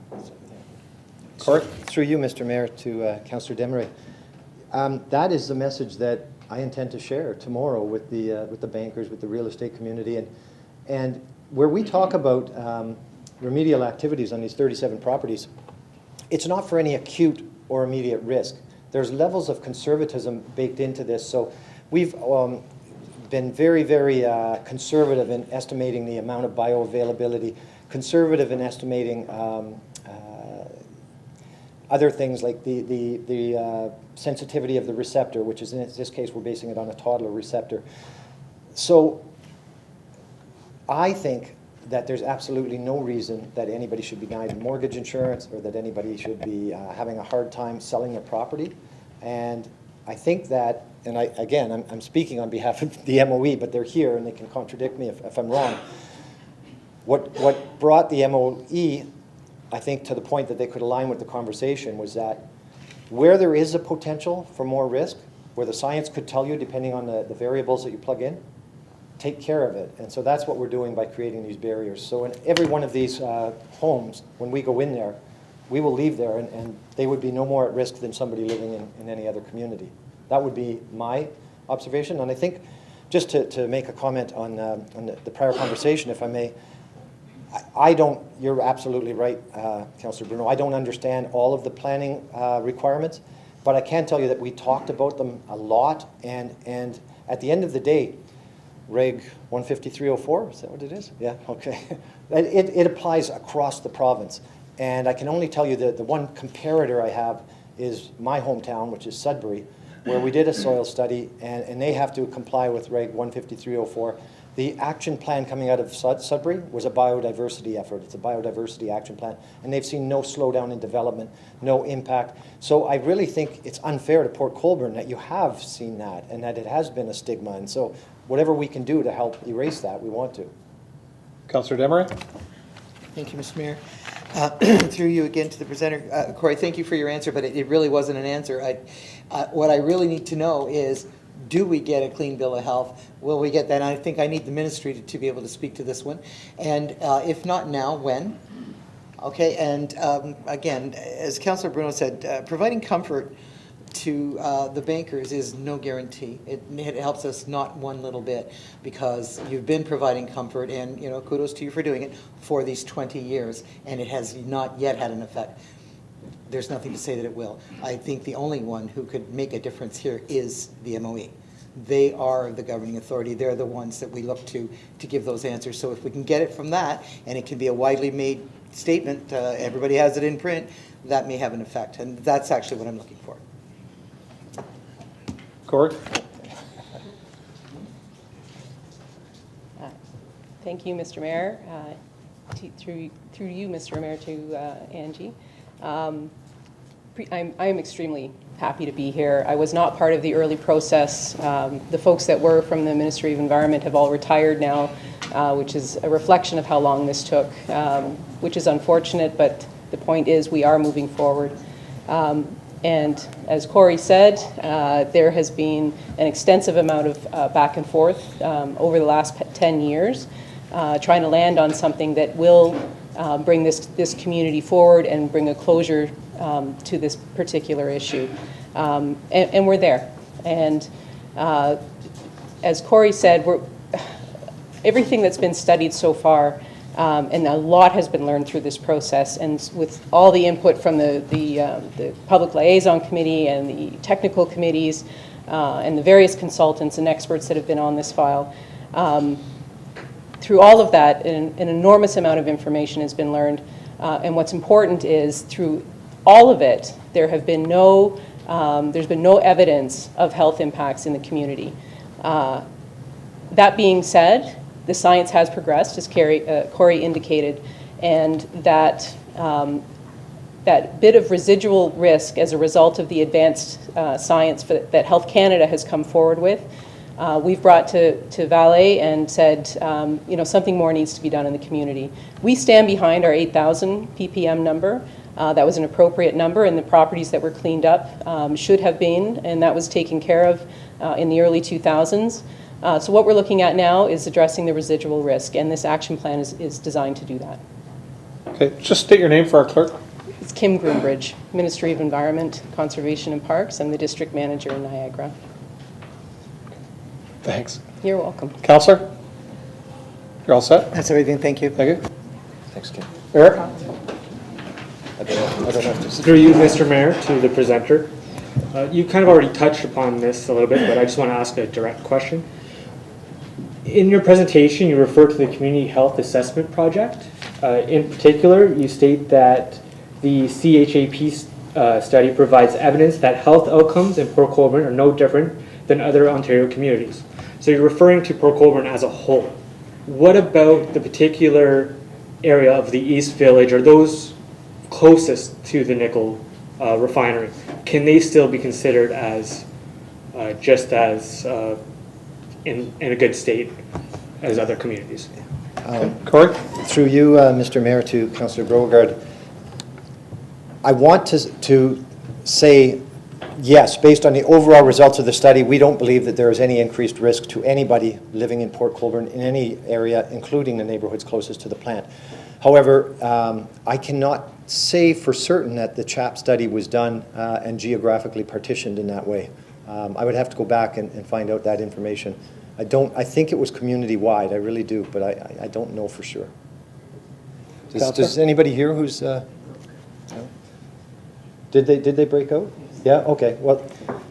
So, through you, Mr. Mayor, to Councillor Desmarais. That is the message that I intend to share tomorrow with the bankers, with the real estate community, and where we talk about remedial activities on these 37 properties, it's not for any acute or immediate risk. There's levels of conservatism baked into this. So we've been very, very conservative in estimating the amount of bioavailability, conservative in estimating other things like the sensitivity of the receptor, which is, in this case, we're basing it on a toddler receptor. So I think that there's absolutely no reason that anybody should be denied mortgage insurance or that anybody should be having a hard time selling their property. And I think that, and I'm speaking on behalf of the MOE, but they're here and they can contradict me if I'm wrong. What brought the MOE, I think, to the point that they could align with the conversation was that where there is a potential for more risk, where the science could tell you, depending on the variables that you plug in, take care of it. And so that's what we're doing by creating these barriers. So in every one of these homes, when we go in there, we will leave there and they would be no more at risk than somebody living in any other community. That would be my observation. And I think, just to make a comment on the prior conversation, if I may, I don't, you're absolutely right, Councillor Bruno, I don't understand all of the planning requirements, but I can tell you that we talked about them a lot, and at the end of the day, Reg 15304, is that what it is? Yeah, okay. It applies across the province. And I can only tell you that the one comparator I have is my hometown, which is Sudbury, where we did a soil study, and they have to comply with Reg 15304. The action plan coming out of Sudbury was a biodiversity effort. It's a biodiversity action plan. And they've seen no slowdown in development, no impact. So I really think it's unfair to Port Colborne that you have seen that and that it has been a stigma. And so whatever we can do to help erase that, we want to. Councillor Desmarais? Thank you, Mr. Mayor. Through you again to the presenter. Corey, thank you for your answer, but it really wasn't an answer. What I really need to know is, Do we get a clean bill of health? Will we get that? And I think I need the ministry to be able to speak to this one. And if not now, when? Okay, and again, as Councillor Bruno said, providing comfort to the bankers is no guarantee. It helps us not one little bit, because you've been providing comfort, and you know, kudos to you for doing it for these 20 years, and it has not yet had an effect. There's nothing to say that it will. I think the only one who could make a difference here is the MOE. They are the governing authority. They're the ones that we look to give those answers. So if we can get it from that, and it can be a widely made statement, everybody has it in print, that may have an effect. And that's actually what I'm looking for. Corey? Thank you, Mr. Mayor. Through you, Mr. Mayor, to Angie. I'm extremely happy to be here. I was not part of the early process. The folks that were from the Ministry of Environment have all retired now, which is a reflection of how long this took, which is unfortunate, but the point is we are moving forward. And as Corey said, there has been an extensive amount of back and forth over the last 10 years, trying to land on something that will bring this community forward and bring a closure to this particular issue. And we're there. And as Corey said, everything that's been studied so far, and a lot has been learned through this process, and with all the input from the Public Liaison Committee and the technical committees and the various consultants and experts that have been on this file, through all of that, an enormous amount of information has been learned. And what's important is through all of it, there's been no evidence of health impacts in the community. That being said, the science has progressed, as Corey indicated, and that bit of residual risk as a result of the advanced science that Health Canada has come forward with, we've brought to Vale and said, something more needs to be done in the community. We stand behind our 8,000 ppm number. That was an appropriate number, and the properties that were cleaned up should have been, and that was taken care of in the early 2000s. So what we're looking at now is addressing the residual risk, and this action plan is designed to do that. Okay, just state your name for our clerk. It's Kim Groombridge, Ministry of Environment, Conservation and Parks. I'm the district manager in Niagara. Thanks. You're welcome. Counselor? You're all set? That's everything. Thank you. Thank you. Thanks, Kim. Eric? I don't have to. Through you, Mr. Mayor, to the presenter. You kind of already touched upon this a little bit, but I just want to ask a direct question. In your presentation, you refer to the Community Health Assessment Project. In particular, you state that the CHAP study provides evidence that health outcomes in Port Colborne are no different than other Ontario communities. So you're referring to Port Colborne as a whole. What about the particular area of the East Village, or those closest to the nickel refinery? Can they still be considered as just as in a good state as other communities? Corey? Through you, Mr. Mayor, to Councillor Beauregard, I want to say yes, based on the overall results of the study, we don't believe that there is any increased risk to anybody living in Port Colborne in any area, including the neighborhoods closest to the plant. However, I cannot say for certain that the CHAP study was done and geographically partitioned in that way. I would have to go back and find out that information. I think it was community-wide, I really do, but I don't know for sure. Does anybody here who's, no? Did they break out? Yeah, okay. Well,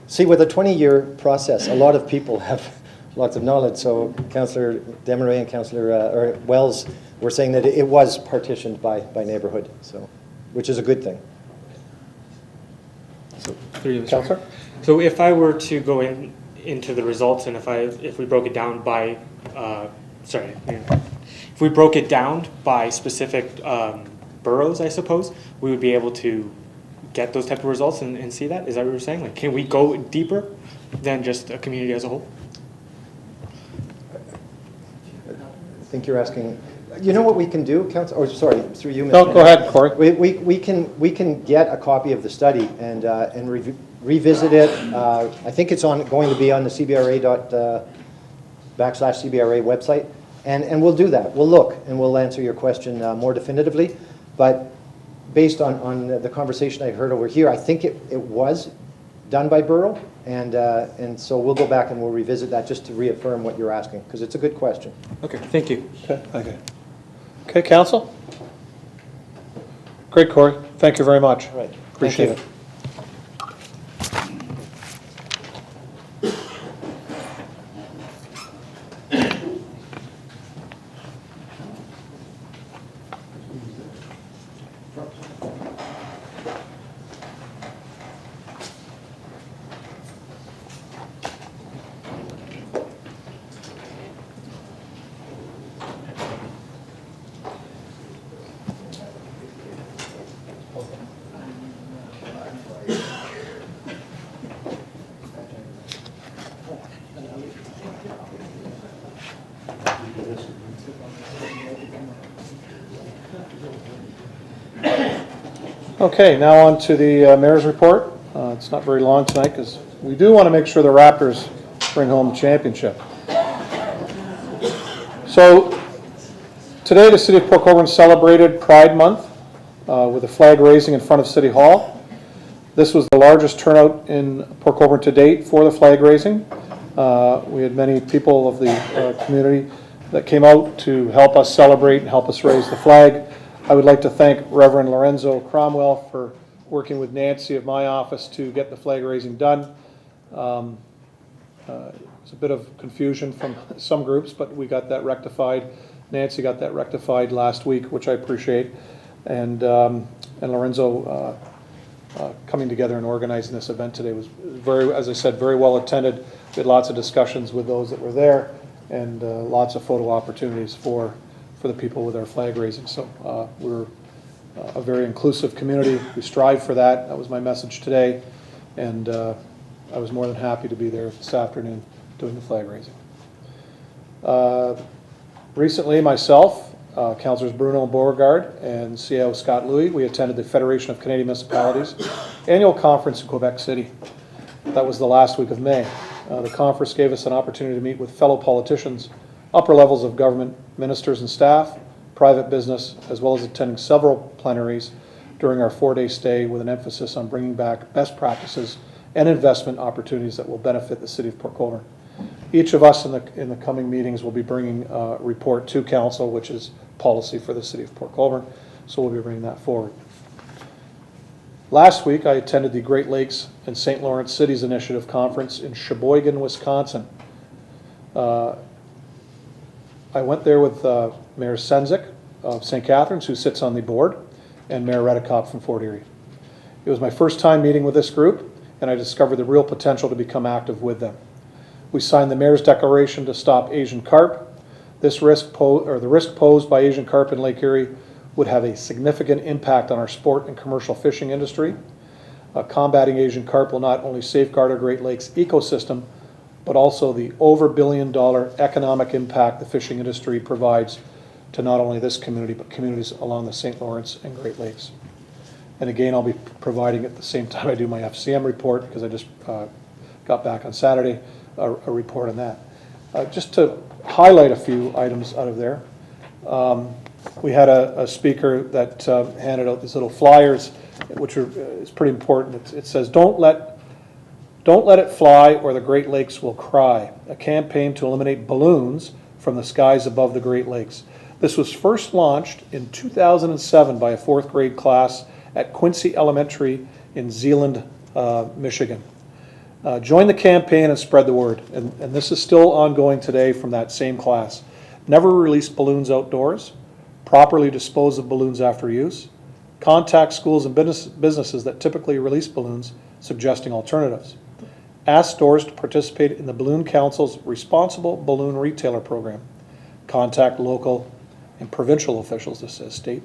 see, with a 20-year process, a lot of people have lots of knowledge. So Councillor Desmarais and Councillor Wells were saying that it was partitioned by neighborhood, so which is a good thing. Councillor? So if I were to go into the results, and if we broke it down by, if we broke it down by specific boroughs, I suppose, we would be able to get those type of results and see that? Is that what you're saying? Like, can we go deeper than just a community as a whole? I think you're asking, you know what we can do, Councillor? Oh, sorry, through you, Mr. No, go ahead, Corey. We can get a copy of the study and revisit it. I think it's going to be on the CBRA./CBRA website, and we'll do that. We'll look, and we'll answer your question more definitively. But based on the conversation I heard over here, I think it was done by Borough, and so we'll go back and we'll revisit that just to reaffirm what you're asking, because it's a good question. Okay, thank you. Okay. Okay, council? Great, Corey. Thank you very much. All right. Appreciate it. Okay, now on to the mayor's report. It's not very long tonight because we do want to make sure the Raptors bring home the championship. So today the City of Port Colborne celebrated Pride Month with a flag raising in front of City Hall. This was the largest turnout in Port Colborne to date for the flag raising. We had many people of the community that came out to help us celebrate and help us raise the flag. I would like to thank Reverend Lorenzo Cromwell for working with Nancy of my office to get the flag raising done. It's a bit of confusion from some groups, but we got that rectified. Nancy got that rectified last week, which I appreciate. And Lorenzo coming together and organizing this event today was very, as I said, very well attended. We had lots of discussions with those that were there, and lots of photo opportunities for the people with our flag raising. So we're a very inclusive community. We strive for that. That was my message today. And I was more than happy to be there this afternoon doing the flag raising. Recently, myself, Councillors Bruno Beauregard and CAO Scott Louis, we attended the Federation of Canadian Municipalities annual conference in Quebec City. That was the last week of May. The conference gave us an opportunity to meet with fellow politicians, upper levels of government, ministers and staff, private business, as well as attending several plenaries during our 4-day stay with an emphasis on bringing back best practices and investment opportunities that will benefit the City of Port Colborne. Each of us in the coming meetings will be bringing a report to Council, which is policy for the City of Port Colborne, so we'll be bringing that forward. Last week, I attended the Great Lakes and St. Lawrence Cities Initiative Conference in Sheboygan, Wisconsin. I went there with Mayor Senzik of St. Catharines, who sits on the board, and Mayor Redekop from Fort Erie. It was my first time meeting with this group, and I discovered the real potential to become active with them. We signed the Mayor's Declaration to stop Asian carp. The risk posed by Asian carp in Lake Erie would have a significant impact on our sport and commercial fishing industry. Combating Asian carp will not only safeguard our Great Lakes ecosystem, but also the over $1 billion economic impact the fishing industry provides to not only this community, but communities along the St. Lawrence and Great Lakes. And again, I'll be providing at the same time I do my FCM report, because I just got back on Saturday, a report on that. Just to highlight a few items out of there. We had a speaker that handed out these little flyers, which is pretty important. It says, Don't let it fly or the Great Lakes will cry, a campaign to eliminate balloons from the skies above the Great Lakes. This was first launched in 2007 by a 4th grade class at Quincy Elementary in Zeeland, Michigan. Join the campaign and spread the word. And this is still ongoing today from that same class. Never release balloons outdoors. Properly dispose of balloons after use. Contact schools and businesses that typically release balloons, suggesting alternatives. Ask stores to participate in the Balloon Council's Responsible Balloon Retailer Program. Contact local and provincial officials, this says state,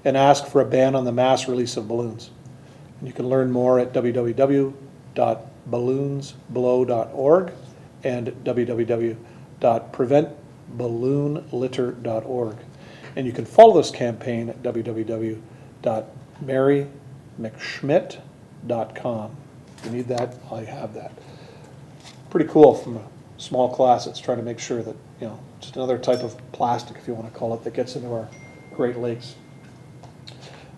and ask for a ban on the mass release of balloons. And you can learn more at www.balloonsblow.org and www.preventballoonlitter.org. And you can follow this campaign at www.marymcschmidt.com. If you need that, I have that. Pretty cool from a small class that's trying to make sure that, you know, just another type of plastic, if you want to call it, that gets into our Great Lakes.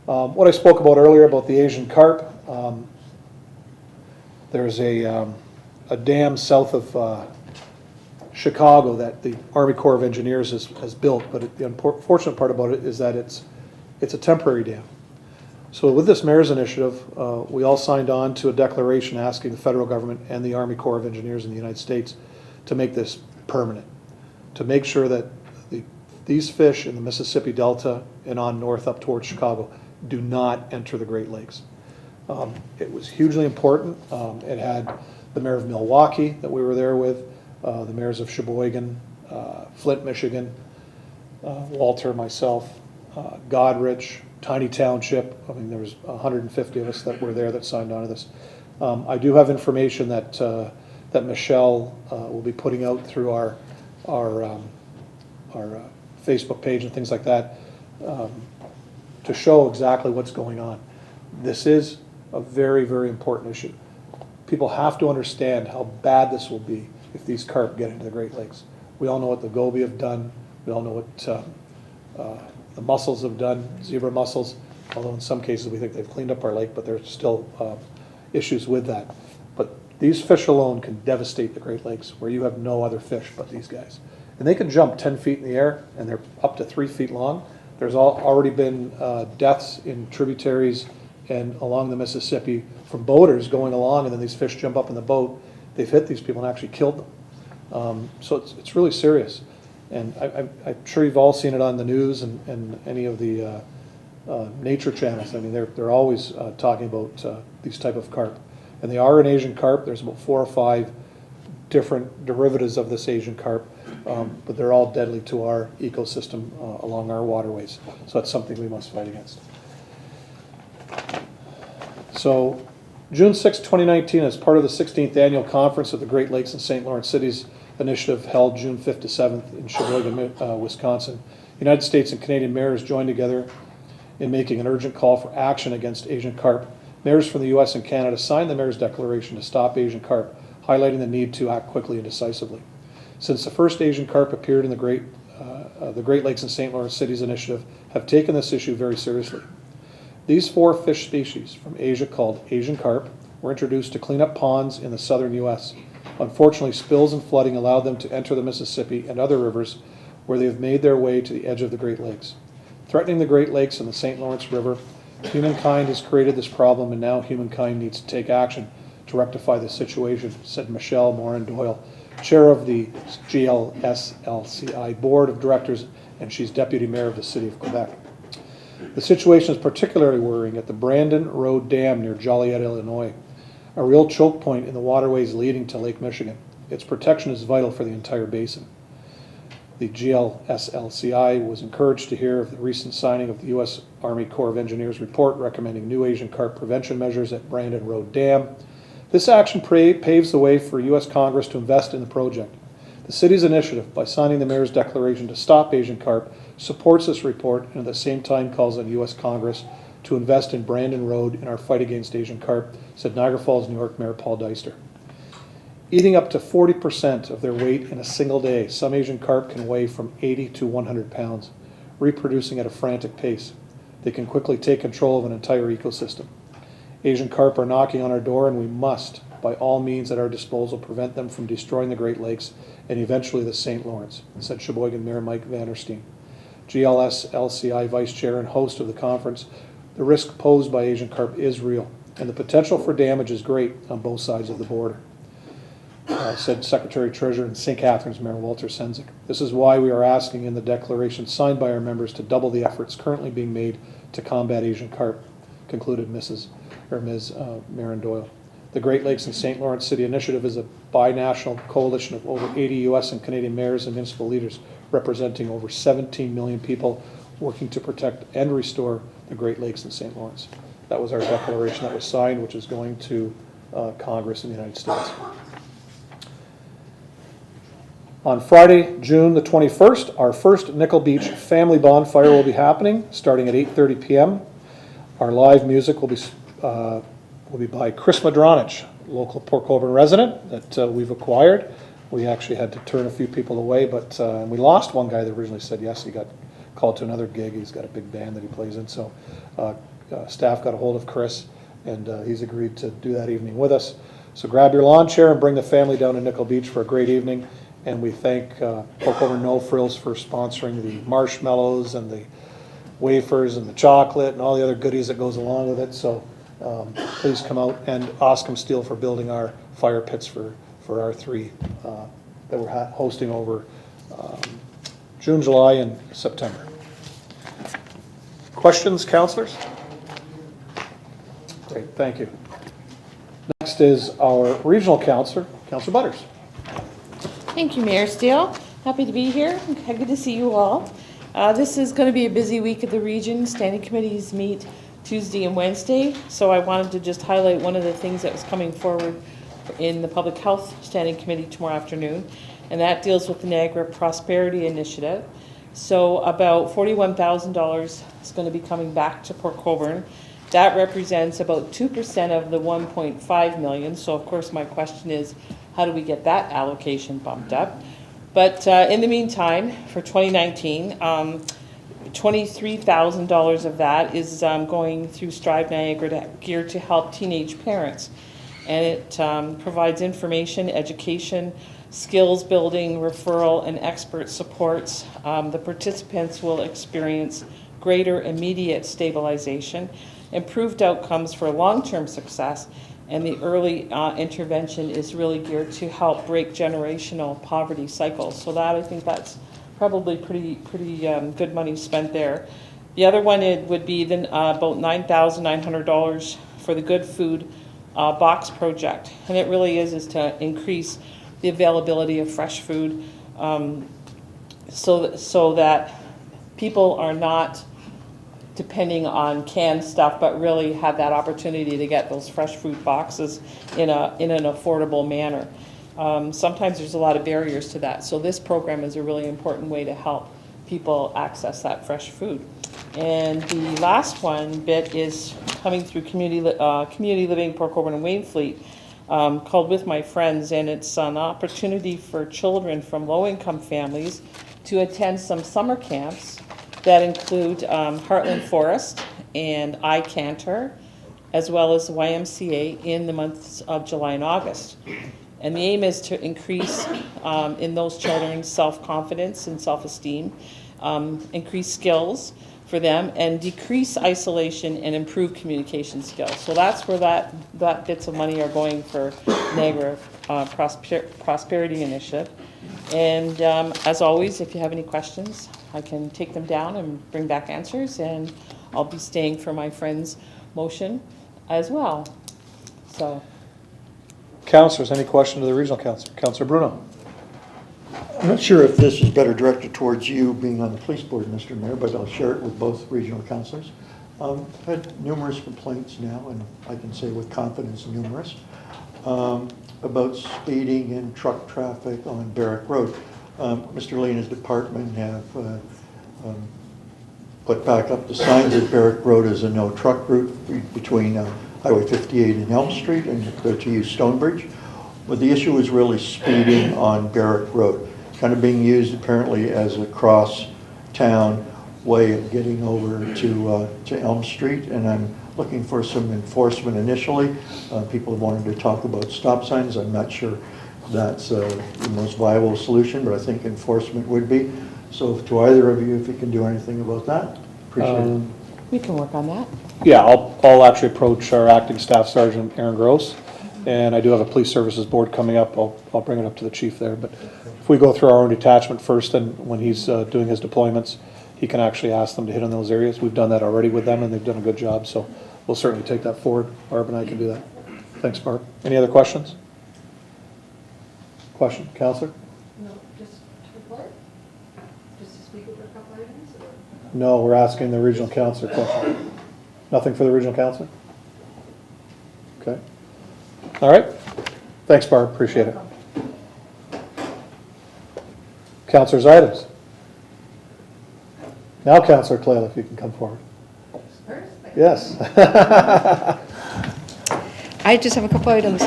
What I spoke about earlier about the Asian carp, there's a dam south of Chicago that the Army Corps of Engineers has built, but the unfortunate part about it is that it's a temporary dam. So with this Mayor's Initiative, we all signed on to a declaration asking the federal government and the Army Corps of Engineers in the United States to make this permanent, to make sure that these fish in the Mississippi Delta and on north up towards Chicago do not enter the Great Lakes. It was hugely important. It had the mayor of Milwaukee that we were there with, the mayors of Sheboygan, Flint, Michigan, Walter, myself, Goderich, Tiny Township. I mean, there was 150 of us that were there that signed on to this. I do have information that that Michelle will be putting out through our Facebook page and things like that to show exactly what's going on. This is a very, very important issue. People have to understand how bad this will be if these carp get into the Great Lakes. We all know what the goby have done. We all know what the mussels have done, zebra mussels, although in some cases we think they've cleaned up our lake, but there's still issues with that. But these fish alone can devastate the Great Lakes where you have no other fish but these guys. And they can jump 10 feet in the air and they're up to 3 feet long. There's already been deaths in tributaries and along the Mississippi from boaters going along, and then these fish jump up in the boat. They've hit these people and actually killed them. So it's really serious. And I'm sure you've all seen it on the news and any of the nature channels. I mean, they're always talking about these type of carp. And they are an Asian carp. There's about 4 or 5 different derivatives of this Asian carp, but they're all deadly to our ecosystem along our waterways. So that's something we must fight against. So June 6, 2019, as part of the 16th Annual Conference of the Great Lakes and St. Lawrence Cities Initiative held June 5th to 7th in Sheboygan, Wisconsin, United States and Canadian mayors joined together in making an urgent call for action against Asian carp. Mayors from the U.S. and Canada signed the Mayor's Declaration to stop Asian carp, highlighting the need to act quickly and decisively. Since the first Asian carp appeared in the Great Lakes and St. Lawrence Cities Initiative have taken this issue very seriously. These 4 fish species from Asia called Asian carp were introduced to clean up ponds in the southern U.S. Unfortunately, spills and flooding allowed them to enter the Mississippi and other rivers where they have made their way to the edge of the Great Lakes. Threatening the Great Lakes and the St. Lawrence River, humankind has created this problem, and now humankind needs to take action to rectify the situation, said Michelle Morin Doyle, chair of the GLSLCI Board of Directors, and she's deputy mayor of the city of Quebec. The situation is particularly worrying at the Brandon Road Dam near Joliet, Illinois, a real choke point in the waterways leading to Lake Michigan. Its protection is vital for the entire basin. The GLSLCI was encouraged to hear of the recent signing of the U.S. Army Corps of Engineers report recommending new Asian carp prevention measures at Brandon Road Dam. This action paves the way for U.S. Congress to invest in the project. The city's initiative, by signing the Mayor's Declaration to stop Asian carp, supports this report and at the same time calls on U.S. Congress to invest in Brandon Road in our fight against Asian carp, said Niagara Falls, New York Mayor Paul Deister. Eating up to 40% of their weight in a single day, some Asian carp can weigh from 80 to 100 pounds, reproducing at a frantic pace. They can quickly take control of an entire ecosystem. Asian carp are knocking on our door, and we must, by all means at our disposal, prevent them from destroying the Great Lakes and eventually the St. Lawrence, said Sheboygan Mayor Mike Vandersteen. GLSLCI Vice Chair and host of the conference, the risk posed by Asian carp is real, and the potential for damage is great on both sides of the border, said Secretary Treasurer and St. Catharines Mayor Walter Sendzik. This is why we are asking in the declaration signed by our members to double the efforts currently being made to combat Asian carp, concluded Ms. Marin Doyle. The Great Lakes and St. Lawrence City Initiative is a binational coalition of over 80 U.S. and Canadian mayors and municipal leaders representing over 17 million people working to protect and restore the Great Lakes and St. Lawrence. That was our declaration that was signed, which is going to Congress in the United States. On Friday, June the 21st, our first Nickel Beach family bonfire will be happening, starting at 8:30 p.m. Our live music will be by Chris Madronich, local Port Colborne resident that we've acquired. We actually had to turn a few people away, but and we lost one guy that originally said yes. He got called to another gig. He's got a big band that he plays in. So staff got a hold of Chris, and he's agreed to do that evening with us. So grab your lawn chair and bring the family down to Nickel Beach for a great evening. And we thank Port Colborne No Frills for sponsoring the marshmallows and the wafers and the chocolate and all the other goodies that goes along with it. So please come out, and Oscom Steel for building our fire pits for our three that we're hosting over June, July, and September. Questions, councillors? Great, thank you. Next is our regional councillor, Councillor Butters. Thank you, Mayor Steele. Happy to be here. Good to see you all. This is going to be a busy week at the region. Standing committees meet Tuesday and Wednesday, so I wanted to just highlight one of the things that was coming forward in the Public Health Standing Committee tomorrow afternoon, and that deals with the Niagara Prosperity Initiative. So about $41,000 is going to be coming back to Port Colborne. That represents about 2% of the 1.5 million. So of course my question is, how do we get that allocation bumped up? But in the meantime, for 2019, $23,000 of that is going through Strive Niagara geared to help teenage parents. And it provides information, education, skills building, referral, and expert supports. The participants will experience greater immediate stabilization, improved outcomes for long-term success, and the early intervention is really geared to help break generational poverty cycles. So that, I think that's probably pretty good money spent there. The other one, it would be then about $9,900 for the Good Food Box Project, and it really is to increase the availability of fresh food, so that people are not depending on canned stuff, but really have that opportunity to get those fresh food boxes in an affordable manner. Sometimes there's a lot of barriers to that, so this program is a really important way to help people access that fresh food. And the last one bit is coming through Community Living Port Colborne and Wainfleet, called With My Friends, and it's an opportunity for children from low-income families to attend some summer camps that include Heartland Forest and iCanter, as well as the YMCA in the months of July and August. And the aim is to increase in those children's self-confidence and self-esteem, increase skills for them, and decrease isolation and improve communication skills. So that's where that bits of money are going for Niagara Prosperity Initiative. And as always, if you have any questions, I can take them down and bring back answers, and I'll be staying for my friend's motion as well. So, Councillors, any question to the regional councillor? Councillor Bruno. I'm not sure if this is better directed towards you being on the police board, Mr. Mayor, but I'll share it with both regional councillors. I've had numerous complaints now, and I can say with confidence numerous, about speeding and truck traffic on Barrack Road. Mr. Lee and his department have put back up the signs at Barrack Road as a no truck route between Highway 58 and Elm Street, and to use Stonebridge. But the issue is really speeding on Barrack Road, kind of being used apparently as a cross-town way of getting over to Elm Street, and I'm looking for some enforcement initially. People have wanted to talk about stop signs. I'm not sure that's the most viable solution, but I think enforcement would be. So to either of you, if you can do anything about that, appreciate it. we can work on that. Yeah, I'll actually approach our acting staff sergeant, Aaron Gross, and I do have a police services board coming up. I'll bring it up to the chief there. But if we go through our own detachment first, and when he's doing his deployments, he can actually ask them to hit on those areas. We've done that already with them, and they've done a good job. So we'll certainly take that forward. Barb and I can do that. Thanks, Barb. Any other questions? Question, Councillor? No, just to report? Just to speak over a couple items? Or? No, we're asking the regional councillor question. Nothing for the regional councillor? Okay. All right. Thanks, Barb. Appreciate it. Councillor's items. Now, Councillor Clayle, if you can come forward. Yes. I just have a couple items.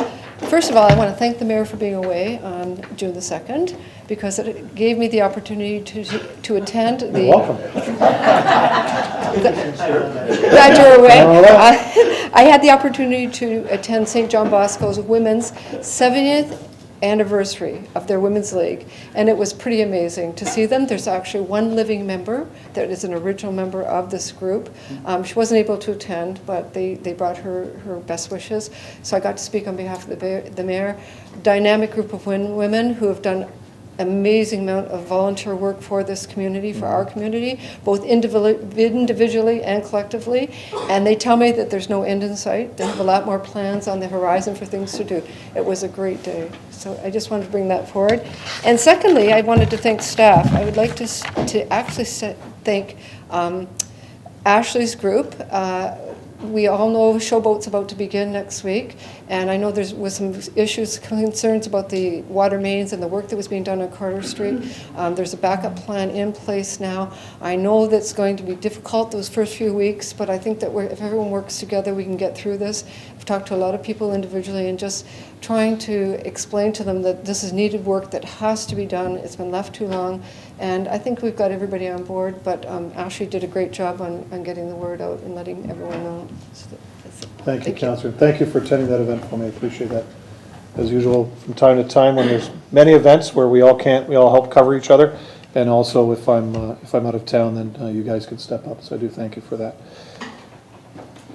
First of all, I want to thank the mayor for being away on June the 2nd, because it gave me the opportunity to attend the... You're welcome. Glad you're away. I had the opportunity to attend St. John Bosco's women's 70th anniversary of their women's league, and it was pretty amazing to see them. There's actually one living member that is an original member of this group. She wasn't able to attend, but they brought her best wishes, so I got to speak on behalf of the mayor. Dynamic group of women who have done amazing amount of volunteer work for this community, for our community, both individually and collectively. And they tell me that there's no end in sight. They have a lot more plans on the horizon for things to do. It was a great day. So I just wanted to bring that forward. And secondly, I wanted to thank staff. I would like to actually thank Ashley's group. We all know Showboat's about to begin next week, and I know there was some issues, concerns about the water mains and the work that was being done on Carter Street. There's a backup plan in place now. I know that's going to be difficult those first few weeks, but I think that if everyone works together, we can get through this. I've talked to a lot of people individually and just trying to explain to them that this is needed work that has to be done. It's been left too long, and I think we've got everybody on board, but Ashley did a great job on getting the word out and letting everyone know. So that's it. Thank you, Councillor. Thank you for attending that event for me. I appreciate that. As usual, from time to time, when there's many events where we all help cover each other, and also if I'm out of town, then you guys can step up. So I do thank you for that.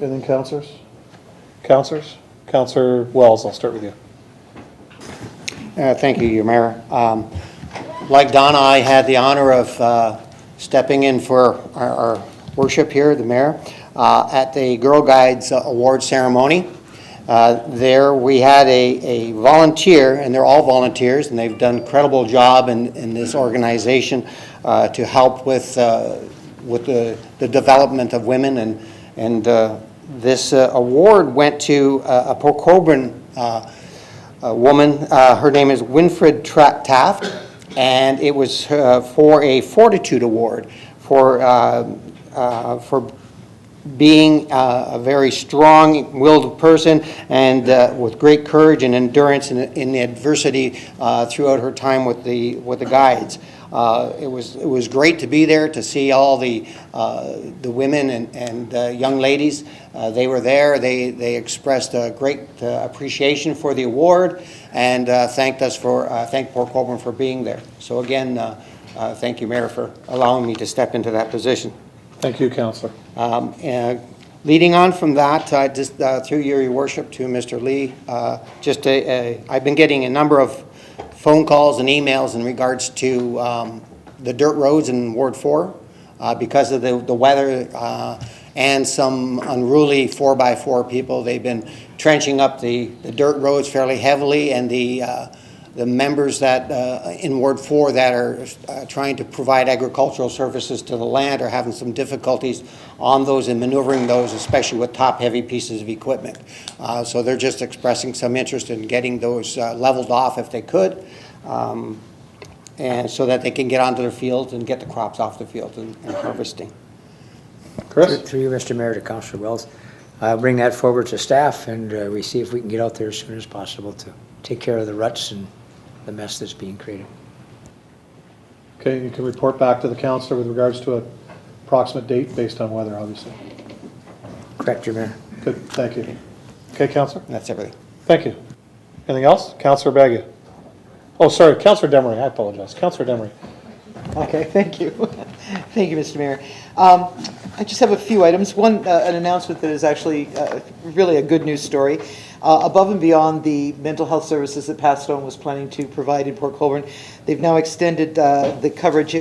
Anything, councillors? Councillors? Councillor Wells, I'll start with you. Thank you, Your Mayor. Like Donna, I had the honor of stepping in for our worship here, the mayor, at the Girl Guides Award ceremony. There we had a volunteer, and they're all volunteers, and they've done an incredible job in this organization to help with the development of women. And this award went to a Port Colborne woman. Her name is Winfred Taft, and it was for a Fortitude Award for being a very strong-willed person and with great courage and endurance in the adversity throughout her time with the guides. It was great to be there to see all the women and young ladies. They were there. They expressed a great appreciation for the award and thanked Port Colborne for being there. So again, thank you, Mayor, for allowing me to step into that position. Thank you, Councillor. Leading on from that, just through your worship to Mr. Lee, I've been getting a number of phone calls and emails in regards to the dirt roads in Ward 4 because of the weather and some unruly 4x4 people. They've been trenching up the dirt roads fairly heavily, and the members that in Ward 4 that are trying to provide agricultural services to the land are having some difficulties on those and maneuvering those, especially with top-heavy pieces of equipment. So they're just expressing some interest in getting those leveled off if they could, and so that they can get onto their fields and get the crops off the field and harvesting. Chris? Through you, Mr. Mayor, to Councillor Wells. I'll bring that forward to staff, and we see if we can get out there as soon as possible to take care of the ruts and the mess that's being created. Okay, you can report back to the councillor with regards to an approximate date based on weather, obviously. Correct, Your Mayor. Good, thank you. Okay, councillor? That's everything. Thank you. Anything else? Councillor Bagu. Oh, sorry, Councillor Demery, I apologize. Councillor Demery. Okay, thank you. Thank you, Mr. Mayor. I just have a few items. One, an announcement that is actually really a good news story. Above and beyond the mental health services that Pat Stone was planning to provide in Port Colborne, they've now extended the coverage.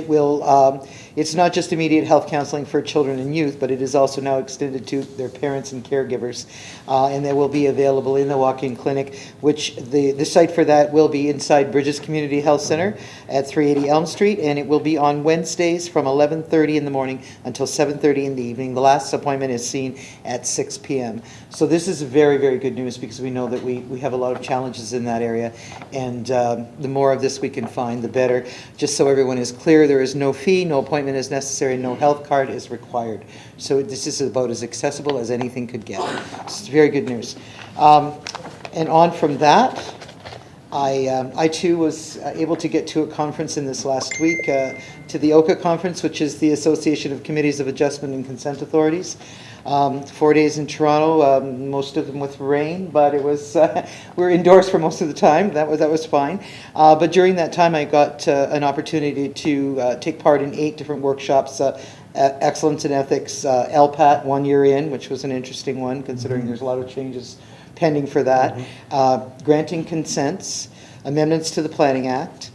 It's not just immediate health counseling for children and youth, but it is also now extended to their parents and caregivers. And they will be available in the walk-in clinic, which the site for that will be inside Bridges Community Health Center at 380 Elm Street, and it will be on Wednesdays from 11:30 in the morning until 7:30 in the evening. The last appointment is seen at 6 p.m. So this is very, very good news because we know that we have a lot of challenges in that area, and the more of this we can find, the better. Just so everyone is clear, there is no fee, no appointment is necessary, no health card is required. So this is about as accessible as anything could get. It's very good news. And on from that, I too was able to get to a conference in this last week, to the OCA conference, which is the Association of Committees of Adjustment and Consent Authorities. 4 days in Toronto, most of them with rain, but it was we were indoors for most of the time. That was fine. But during that time, I got an opportunity to take part in 8 different workshops. Excellence in Ethics, LPAT 1 year in, which was an interesting one, considering there's a lot of changes pending for that. Granting consents, amendments to the Planning Act,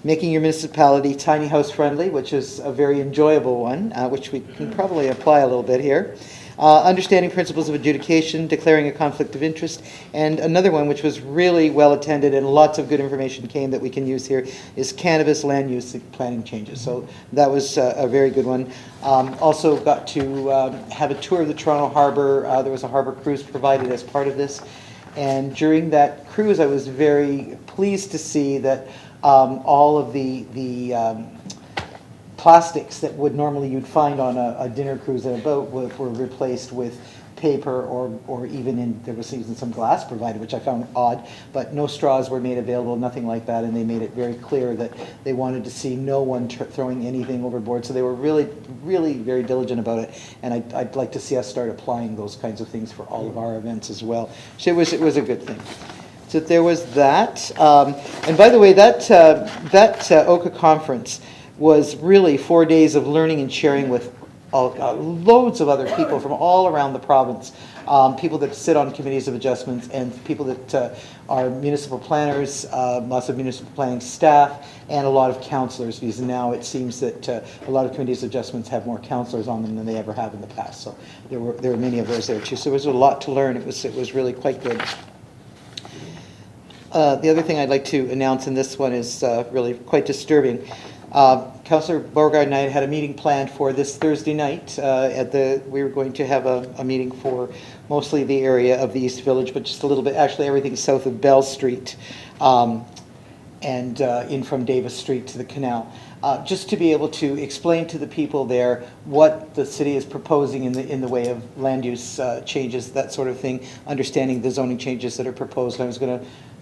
making your municipality tiny house friendly, which is a very enjoyable one, which we can probably apply a little bit here. Understanding principles of adjudication, declaring a conflict of interest, and another one which was really well attended and lots of good information came that we can use here is cannabis land use planning changes. So that was a very good one. Also got to have a tour of the Toronto Harbour. There was a harbour cruise provided as part of this. And during that cruise, I was very pleased to see that all of the plastics that would normally you'd find on a dinner cruise and a boat were replaced with paper or even there was even some glass provided, which I found odd, but no straws were made available, nothing like that, and they made it very clear that they wanted to see no one throwing anything overboard, so they were really, really very diligent about it, and I'd like to see us start applying those kinds of things for all of our events as well. So it was a good thing. So there was that, and by the way, that OCA conference was really 4 days of learning and sharing with loads of other people from all around the province, people that sit on committees of adjustments and people that are municipal planners, lots of municipal planning staff, and a lot of councillors, because now it seems that a lot of committees of adjustments have more councillors on them than they ever have in the past. So there were many of those there too. So there was a lot to learn. It was really quite good. The other thing I'd like to announce, and this one is really quite disturbing. Councillor Beauregard and I had a meeting planned for this Thursday night. We were going to have a meeting for mostly the area of the East Village, but just a little bit, actually everything south of Bell Street, and in from Davis Street to the canal. Just to be able to explain to the people there what the city is proposing in the way of land use changes, that sort of thing, understanding the zoning changes that are proposed.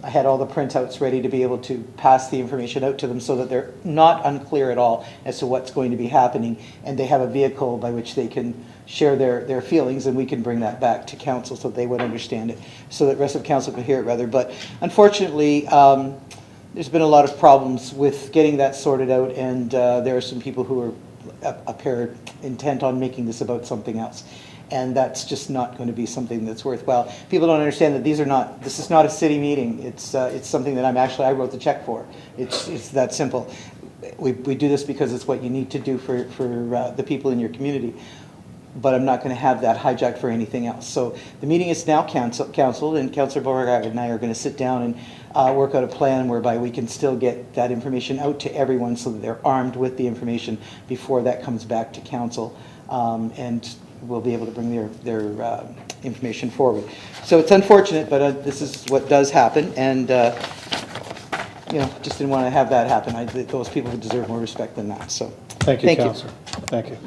I had all the printouts ready to be able to pass the information out to them so that they're not unclear at all as to what's going to be happening, and they have a vehicle by which they can share their feelings, and we can bring that back to council so they would understand it, so that the rest of council could hear it rather. But unfortunately, there's been a lot of problems with getting that sorted out, and there are some people who are intent on making this about something else. And that's just not going to be something that's worthwhile. People don't understand that this is not a city meeting. It's something that I wrote the check for. It's that simple. We do this because it's what you need to do for the people in your community. But I'm not going to have that hijacked for anything else. So the meeting is now canceled, and Councillor Beauregard and I are going to sit down and work out a plan whereby we can still get that information out to everyone so that they're armed with the information before that comes back to council. And will be able to bring their information forward. So it's unfortunate, but this is what does happen, and just didn't want to have that happen. Those people deserve more respect than that. So thank you, Councillor. Thank you.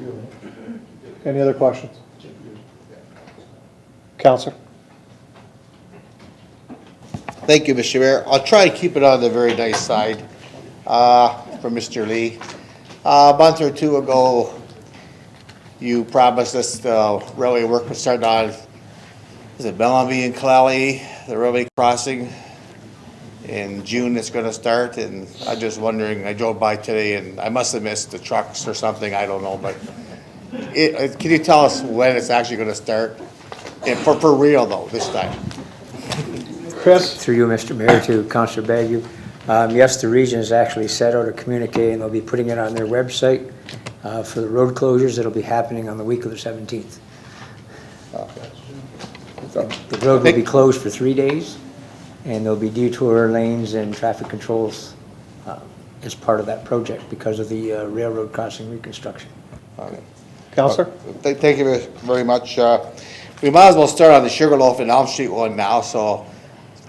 Any other questions? Councillor. Thank you, Mr. Mayor. I'll try and keep it on the very nice side for Mr. Lee. A month or two ago, you promised us the railway work would start on, is it Bellamy and Clally, the railway crossing? In June it's going to start, and I'm just wondering, I drove by today and I must have missed the trucks or something, I don't know, but can you tell us when it's actually going to start? And for real though, this time. Chris? Through you, Mr. Mayor, to Councillor Bagu. Yes, the region has actually set out a communique, and they'll be putting it on their website. For the road closures, it'll be happening on the week of the 17th. The road will be closed for 3 days, and there'll be detour lanes and traffic controls as part of that project because of the railroad crossing reconstruction. Councillor? Thank you very much. We might as well start on the Sugarloaf and Elm Street one now, so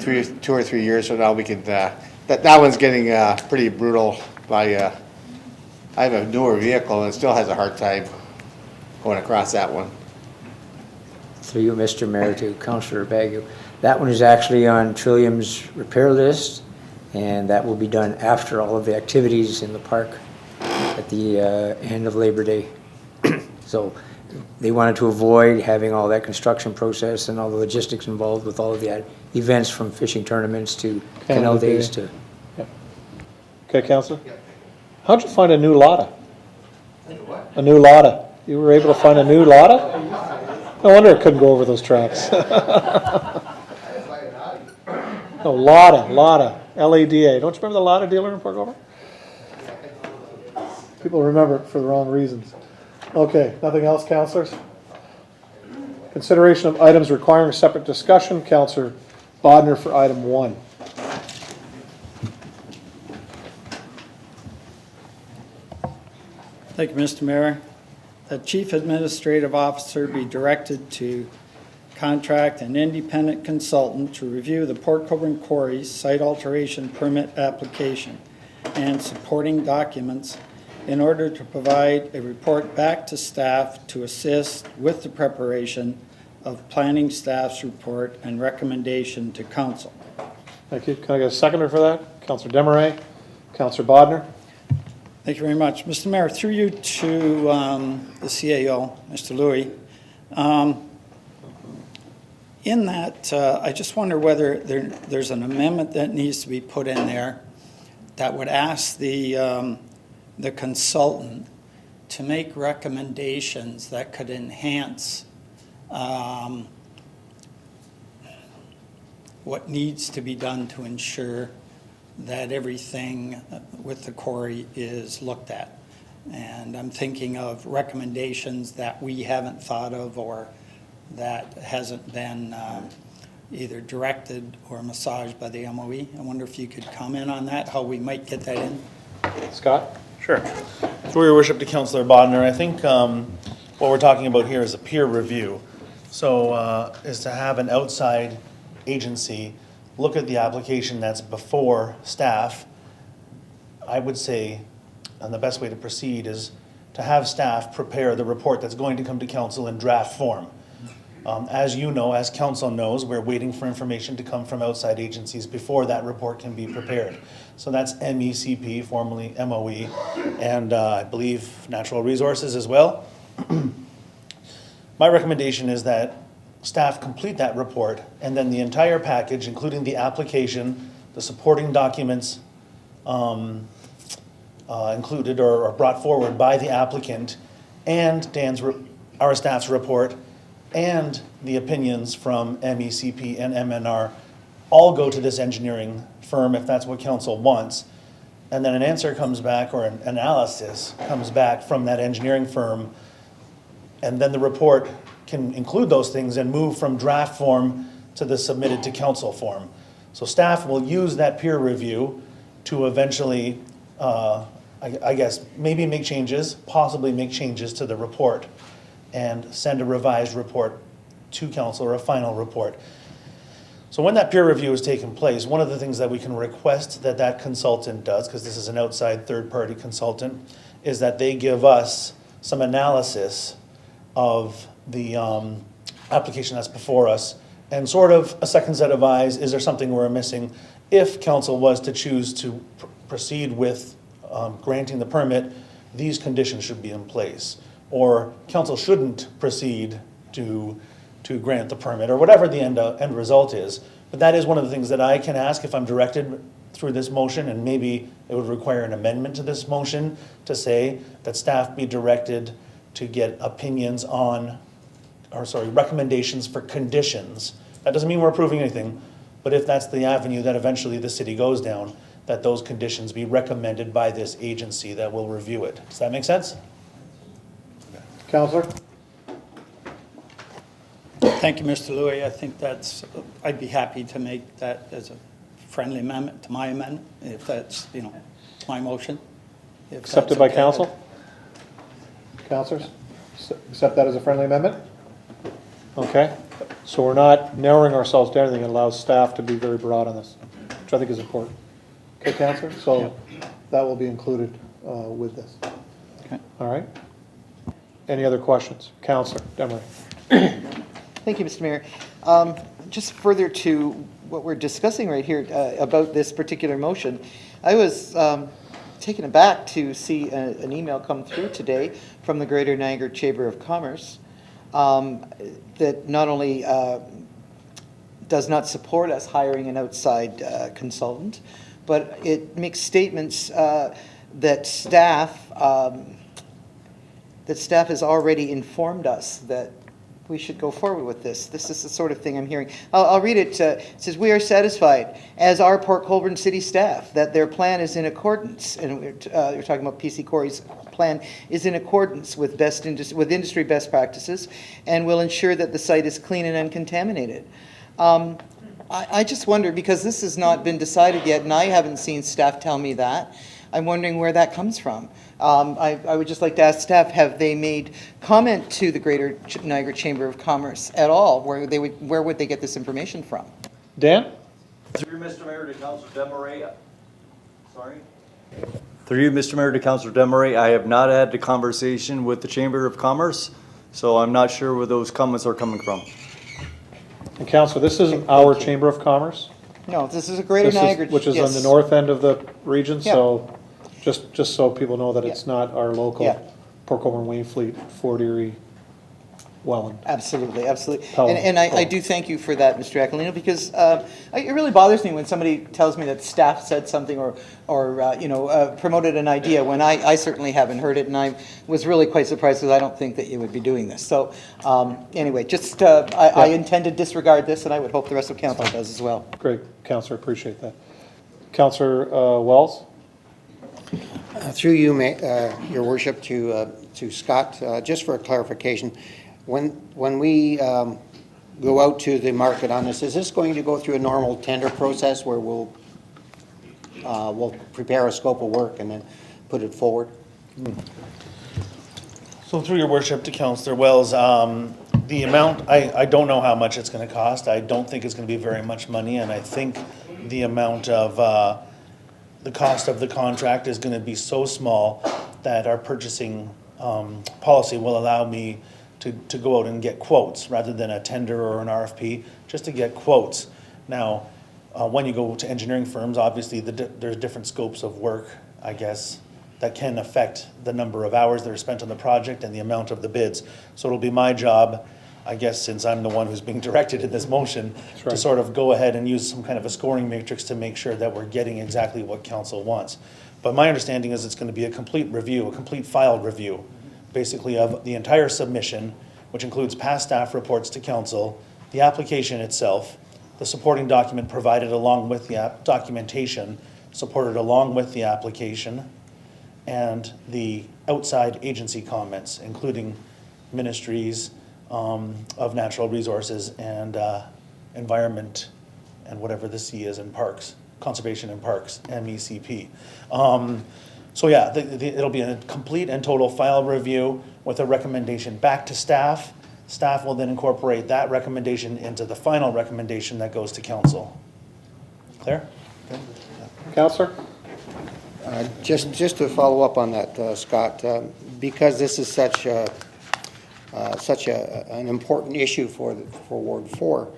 2 or 3 years from now we can, that one's getting pretty brutal. I have a newer vehicle and it still has a hard time going across that one. through you, Mr. Mayor, to Councillor Bagu. That one is actually on Trillium's repair list, and that will be done after all of the activities in the park at the end of Labor Day. So they wanted to avoid having all that construction process and all the logistics involved with all of the events, from fishing tournaments to canal days to... Okay, Councillor? How'd you find a new Lada? A new Lada. You were able to find a new Lada? No wonder it couldn't go over those tracks. No, Lada, L-A-D-A. Don't you remember the Lada dealer in Port Colborne? People remember it for the wrong reasons. Okay, nothing else, councillors? Consideration of items requiring separate discussion. Councillor Bodner for item 1. Thank you, Mr. Mayor. The Chief Administrative Officer be directed to contract an independent consultant to review the Port Colborne Quarries site alteration permit application and supporting documents in order to provide a report back to staff to assist with the preparation of planning staff's report and recommendation to council. Thank you. Can I get a seconder for that? Councillor Desmarais, Councillor Bodner. Thank you very much. Mr. Mayor, through you to the CAO, Mr. Louie. In that, I just wonder whether there's an amendment that needs to be put in there that would ask the consultant to make recommendations that could enhance what needs to be done to ensure that everything with the quarry is looked at. And I'm thinking of recommendations that we haven't thought of or that hasn't been either directed or massaged by the MOE. I wonder if you could comment on that, how we might get that in. Scott? Sure. Through your worship to Councillor Bodner, I think what we're talking about here is a peer review. So is to have an outside agency look at the application that's before staff. I would say, and the best way to proceed is to have staff prepare the report that's going to come to council in draft form. As you know, as council knows, we're waiting for information to come from outside agencies before that report can be prepared. So that's MECP, formerly MOE, and I believe Natural Resources as well. My recommendation is that staff complete that report, and then the entire package, including the application, the supporting documents included or brought forward by the applicant, and our staff's report, and the opinions from MECP and MNR all go to this engineering firm if that's what council wants. And then an answer comes back, or an analysis comes back from that engineering firm, and then the report can include those things and move from draft form to the submitted to council form. So staff will use that peer review to eventually, I guess, maybe make changes, possibly make changes to the report and send a revised report to council, or a final report. So when that peer review is taking place, one of the things that we can request that that consultant does, because this is an outside third-party consultant, is that they give us some analysis of the application that's before us, and sort of a second set of eyes, is there something we're missing? If council was to choose to proceed with granting the permit, these conditions should be in place. Or council shouldn't proceed to grant the permit, or whatever the end result is. But that is one of the things that I can ask if I'm directed through this motion, and maybe it would require an amendment to this motion to say that staff be directed to get opinions on, recommendations for conditions. That doesn't mean we're approving anything, but if that's the avenue that eventually the city goes down, that those conditions be recommended by this agency that will review it. Does that make sense? Councillor? Thank you, Mr. Louie. I think I'd be happy to make that as a friendly amendment to my amendment, if that's, my motion. If Accepted that's by okay. council? Councillors? Accept that as a friendly amendment? Okay. So we're not narrowing ourselves to anything. It allows staff to be very broad on this, which I think is important. Okay, councillor? So that will be included with this. Okay. All right. Any other questions? Councillor Desmarais. Thank Thank you, Mr. Mayor. Just further to what we're discussing right here about this particular motion, I was taken aback to see an email come through today from the Greater Niagara Chamber of Commerce that not only does not support us hiring an outside consultant, but it makes statements that staff has already informed us that we should go forward with this. This is the sort of thing I'm hearing. I'll read it. It says, "We are satisfied, as are Port Colborne City staff, that their plan is in accordance," and we're talking about PC Corey's plan, "is in accordance with industry best practices and will ensure that the site is clean and uncontaminated." I just wonder, because this has not been decided yet, and I haven't seen staff tell me that, I'm wondering where that comes from. I would just like to ask staff, have they made comment to the Greater Niagara Chamber of Commerce at all? Where would they get this information from? Dan? Through Mr. Mayor to Councilor Desmarais. Sorry? Through you, Mr. Mayor to Councilor Desmarais, I have not had the conversation with the Chamber of Commerce, so I'm not sure where those comments are coming from. And Councilor, this isn't our Chamber of Commerce? No, this is a Greater Niagara. Which is on the north end of the region, so just so people know that it's not our local Port Colborne, Wainfleet, Fort Erie, Welland. Absolutely, absolutely. Pelham. And I do thank you for that, Mr. Aquilino, because it really bothers me when somebody tells me that staff said something or promoted an idea when I certainly haven't heard it, and I was really quite surprised because I don't think that you would be doing this. So anyway, just I intend to disregard this, and I would hope the rest of council does as well. Great, Councilor, appreciate that. Councilor Wells? Through you, Your Worship, to Scott, just for a clarification, when we go out to the market on this, is this going to go through a normal tender process where we'll prepare a scope of work and then put it forward? So through your worship to Councillor Wells, the amount, I don't know how much it's going to cost. I don't think it's going to be very much money, and I think the amount of the cost of the contract is going to be so small that our purchasing policy will allow me to go out and get quotes rather than a tender or an RFP, just to get quotes. Now, when you go to engineering firms, obviously there's different scopes of work, I guess, that can affect the number of hours that are spent on the project and the amount of the bids. So it'll be my job, I guess, since I'm the one who's being directed in this motion, to sort of go ahead and use some kind of a scoring matrix to make sure that we're getting exactly what council wants. But my understanding is it's going to be a complete review, a complete filed review, basically of the entire submission, which includes past staff reports to council, the application itself, the supporting document provided along with the documentation supported along with the application, and the outside agency comments, including ministries of natural resources and environment and whatever the C is in parks, conservation and parks, MECP. So yeah, it'll be a complete and total file review with a recommendation back to staff. Staff will then incorporate that recommendation into the final recommendation that goes to council. Clear? Okay. Councillor? Just to follow up on that, Scott, because this is such an important issue for Ward 4,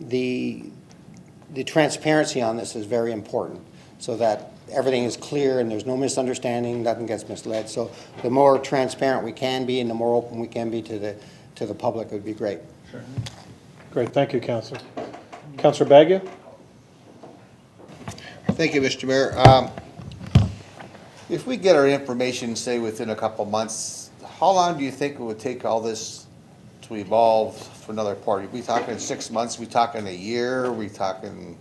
the transparency on this is very important, so that everything is clear and there's no misunderstanding, nothing gets misled. So the more transparent we can be and the more open we can be to the public would be great. Sure. Great, thank you, Councillor. Councillor Bagia? Thank you, Mr. Mayor. If we get our information, say, within a couple months, how long do you think it would take all this to evolve for another party? We talking 6 months? We talking a year? We talking...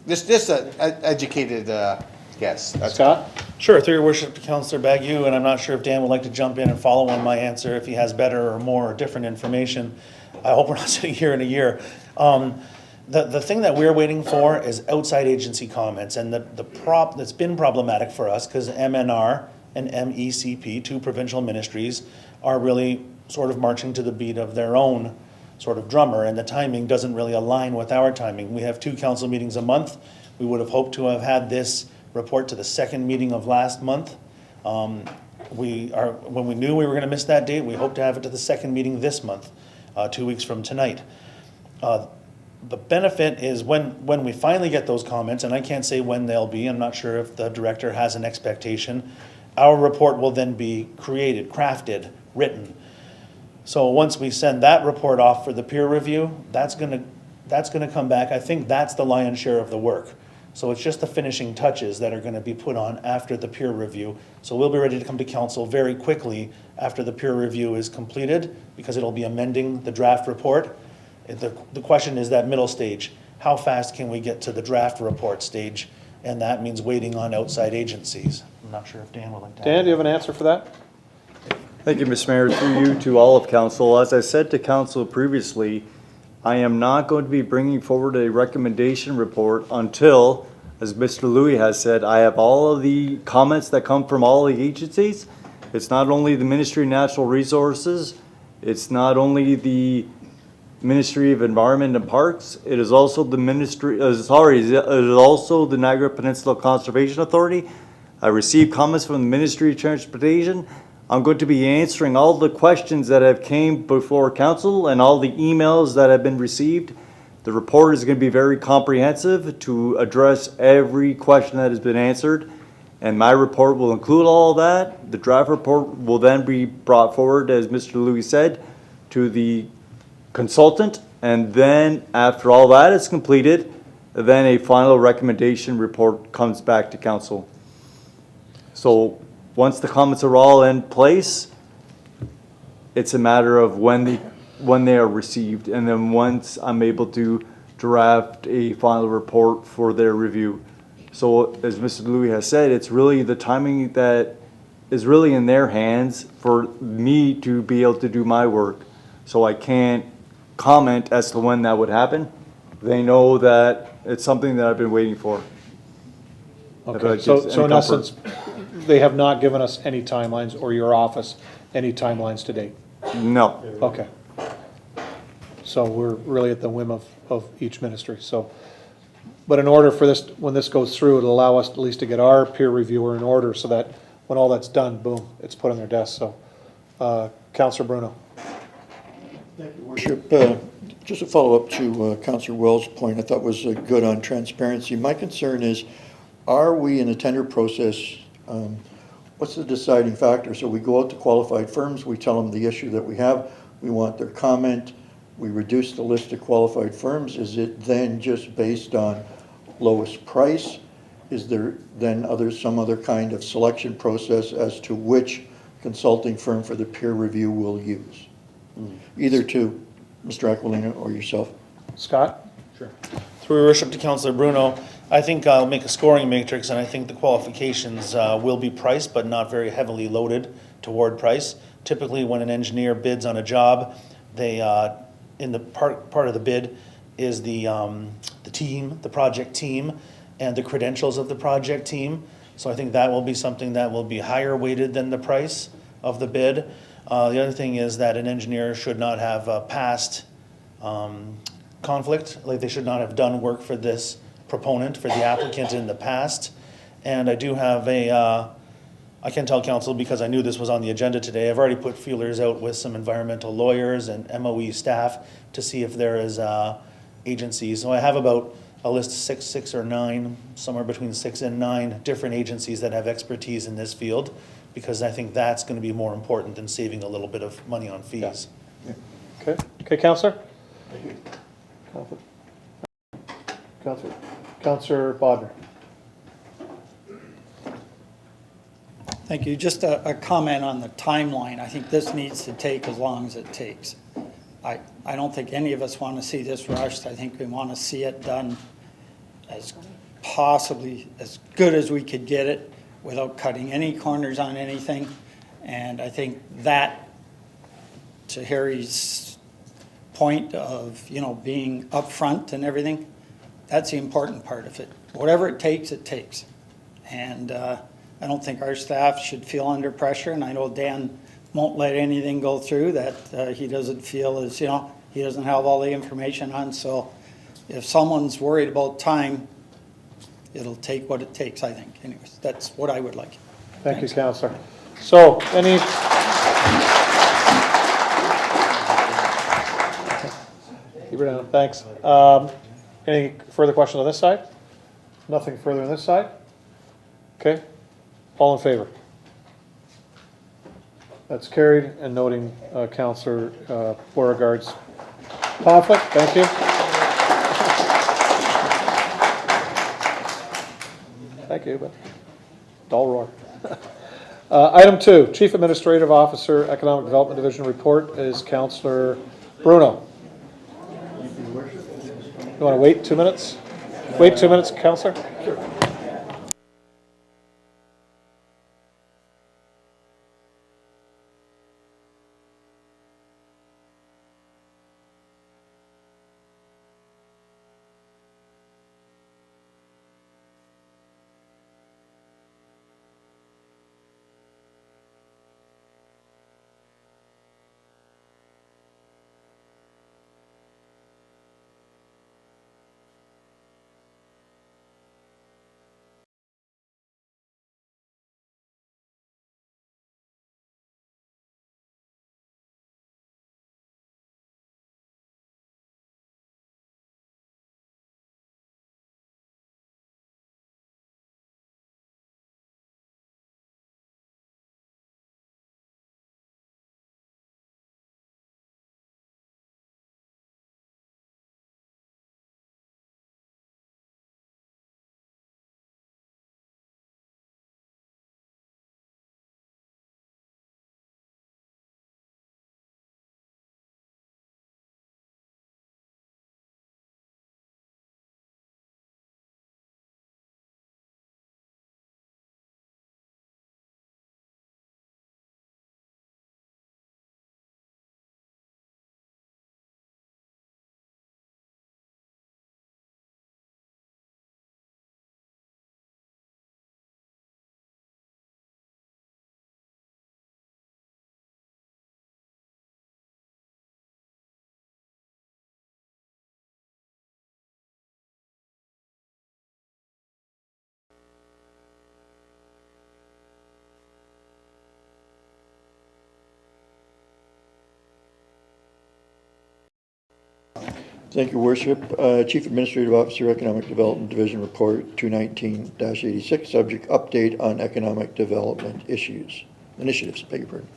Just an educated guess. Scott? Sure, through your worship to Councillor Bagu, and I'm not sure if Dan would like to jump in and follow on my answer if he has better or more or different information. I hope we're not sitting here in a year. The thing that we're waiting for is outside agency comments, and that's been problematic for us because MNR and MECP, two provincial ministries, are really sort of marching to the beat of their own sort of drummer, and the timing doesn't really align with our timing. We have 2 council meetings a month. We would have hoped to have had this report to the second meeting of last month. When we knew we were going to miss that date, we hoped to have it to the second meeting this month. 2 weeks from tonight. The benefit is when we finally get those comments, and I can't say when they'll be, I'm not sure if the director has an expectation, our report will then be created, crafted, written. So once we send that report off for the peer review, that's gonna come back. I think that's the lion's share of the work. So it's just the finishing touches that are gonna be put on after the peer review. So we'll be ready to come to council very quickly after the peer review is completed, because it'll be amending the draft report. The question is that middle stage. How fast can we get to the draft report stage? And that means waiting on outside agencies. I'm not sure if Dan would like to. Dan, do you have an answer for that? Thank you, Mr. Mayor. Through you to all of council. As I said to council previously, I am not going to be bringing forward a recommendation report until, as Mr. Louis has said, I have all of the comments that come from all the agencies. It's not only the Ministry of Natural Resources, it's not only the Ministry of Environment and Parks, it is also the it is also the Niagara Peninsula Conservation Authority. I received comments from the Ministry of Transportation. I'm going to be answering all the questions that have came before council and all the emails that have been received. The report is going to be very comprehensive to address every question that has been answered, and my report will include all of that. The draft report will then be brought forward, as Mr. Louis said, to the consultant, and then after all that is completed, then a final recommendation report comes back to council. So once the comments are all in place, it's a matter of when they are received, and then once I'm able to draft a final report for their review. So as Mr. Louis has said, it's really the timing that is really in their hands for me to be able to do my work. So I can't comment as to when that would happen. They know that it's something that I've been waiting for. Okay, so in essence, they have not given us any timelines, or your office any timelines to date? No. Okay. So we're really at the whim of each ministry, so. But in order for this, when this goes through, it'll allow us at least to get our peer reviewer in order, so that when all that's done, boom, it's put on their desk, so. Councillor Bruno. Thank you, Worship. Just a follow-up to Councillor Wells' point, I thought was good on transparency. My concern is, are we in a tender process, what's the deciding factor? So we go out to qualified firms, we tell them the issue that we have, we want their comment, we reduce the list of qualified firms. Is it then just based on lowest price? Is there then some other kind of selection process as to which consulting firm for the peer review we'll use? Either to Mr. Aquilina or yourself. Scott? Sure. Through your worship to Councillor Bruno, I think I'll make a scoring matrix, and I think the qualifications will be priced, but not very heavily loaded toward price. Typically, when an engineer bids on a job, they in the part of the bid is the team, the project team, and the credentials of the project team. So I think that will be something that will be higher weighted than the price of the bid. The other thing is that an engineer should not have a past conflict, like they should not have done work for this proponent, for the applicant in the past. And I do have I can tell council, because I knew this was on the agenda today, I've already put feelers out with some environmental lawyers and MOE staff to see if there is agencies. So I have about a list of six or nine, somewhere between 6 and 9 different agencies that have expertise in this field, because I think that's going to be more important than saving a little bit of money on fees. Yeah. Okay, Councillor? Councillor Bodnar. Thank you. Just a comment on the timeline. I think this needs to take as long as it takes. I don't think any of us want to see this rushed. I think we want to see it done as possibly as good as we could get it without cutting any corners on anything. And I think that, to Harry's point of, being upfront and everything, that's the important part of it. Whatever it takes, it takes. And I don't think our staff should feel under pressure, and I know Dan won't let anything go through that he doesn't feel is, he doesn't have all the information on. So if someone's worried about time, it'll take what it takes, I think. Anyways, that's what I would like. Thank you, Councillor. So, Bruno, thanks. Any further questions on this side? Nothing further on this side? Okay, all in favor? That's carried, and noting Councillor Beauregard's conflict, thank you. Thank you, but dull roar. Item 2, Chief Administrative Officer, Economic Development Division report is Councillor Bruno. You want to wait 2 minutes? Wait 2 minutes, Councillor? Sure. Thank you, Worship. Chief Administrative Officer, Economic Development Division Report 219-86, subject update on economic development initiatives, beg your pardon.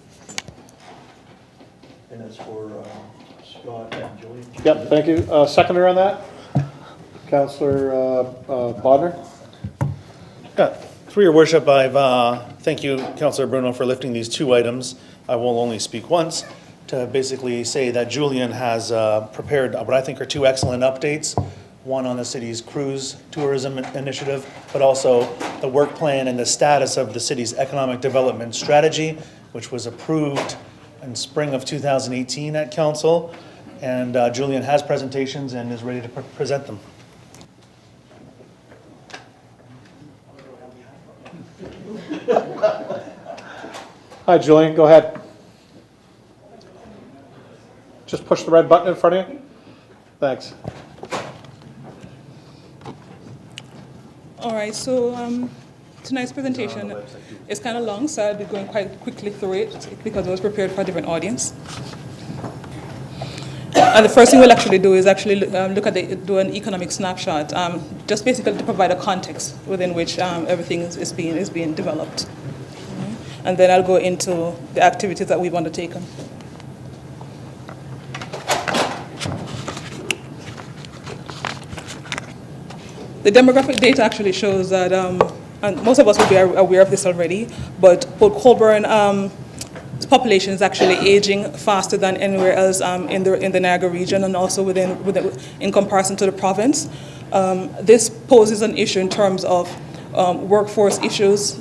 And that's for Scott and Julie. Yep, thank you. Seconder on that? Councillor Bodnar? Yeah, through your worship, thank you, Councillor Bruno, for lifting these 2 items. I will only speak once to basically say that Julian has prepared what I think are 2 excellent updates. One on the city's cruise tourism initiative, but also the work plan and the status of the city's economic development strategy, which was approved in spring of 2018 at council. And Julian has presentations and is ready to present them. Hi, Julian, go ahead. Just push the red button in front of you. Thanks. All right, so tonight's presentation is kind of long, so I'll be going quite quickly through it because it was prepared for a different audience. And the first thing we'll actually do is actually do an economic snapshot, just basically to provide a context within which everything is being developed. And then I'll go into the activities that we've undertaken. The demographic data actually shows that, and most of us will be aware of this already, but Port Colborne population is actually aging faster than anywhere else in the Niagara region, and also in comparison to the province. This poses an issue in terms of workforce issues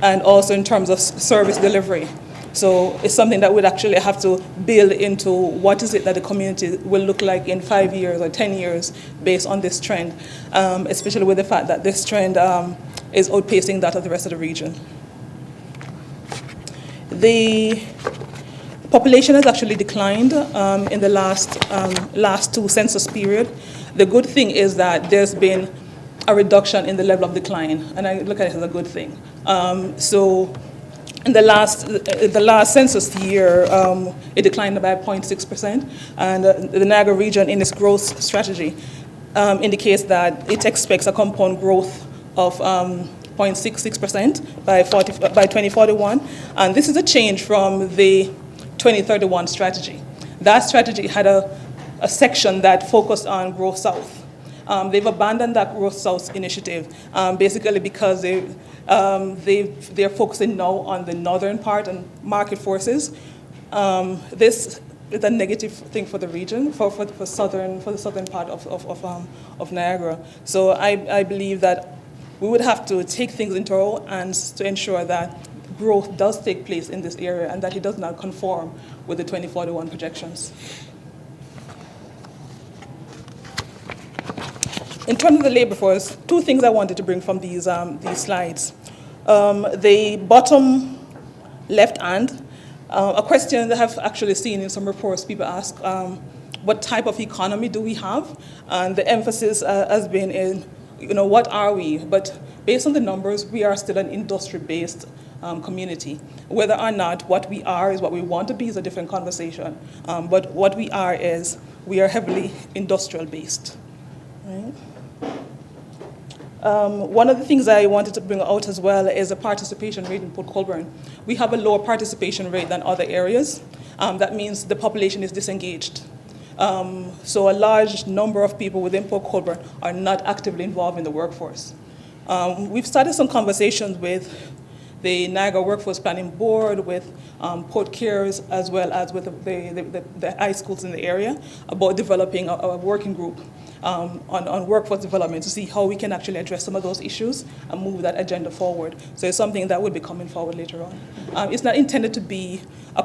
and also in terms of service delivery. So it's something that we'd actually have to build into what is it that the community will look like in 5 years or 10 years based on this trend, especially with the fact that this trend is outpacing that of the rest of the region. The population has actually declined in the last 2 census period. The good thing is that there's been a reduction in the level of decline, and I look at it as a good thing. in the last census year, it declined by 0.6%, and the Niagara region in its growth strategy indicates that it expects a compound growth of 0.66% by 2041, and this is a change from the 2031 strategy. That strategy had a section that focused on Growth South. They've abandoned that Growth South initiative, basically because they're focusing now on the northern part and market forces. This is a negative thing for the region, for the southern part of Niagara. So I believe that we would have to take things into our hands to ensure that growth does take place in this area and that it does not conform with the 2041 projections. In terms of the labor force, two things I wanted to bring from these slides. The bottom left hand, a question that I've actually seen in some reports, people ask, what type of economy do we have? And the emphasis has been in, what are we? But based on the numbers, we are still an industry-based community. Whether or not what we are is what we want to be is a different conversation. But what we are is, we are heavily industrial-based. Right? One of the things I wanted to bring out as well is the participation rate in Port Colborne. We have a lower participation rate than other areas. That means the population is disengaged. So a large number of people within Port Colborne are not actively involved in the workforce. We've started some conversations with the Niagara Workforce Planning Board, with Port Cares, as well as with the high schools in the area, about developing a working group on workforce development to see how we can actually address some of those issues and move that agenda forward. So it's something that will be coming forward later on. It's not intended to be a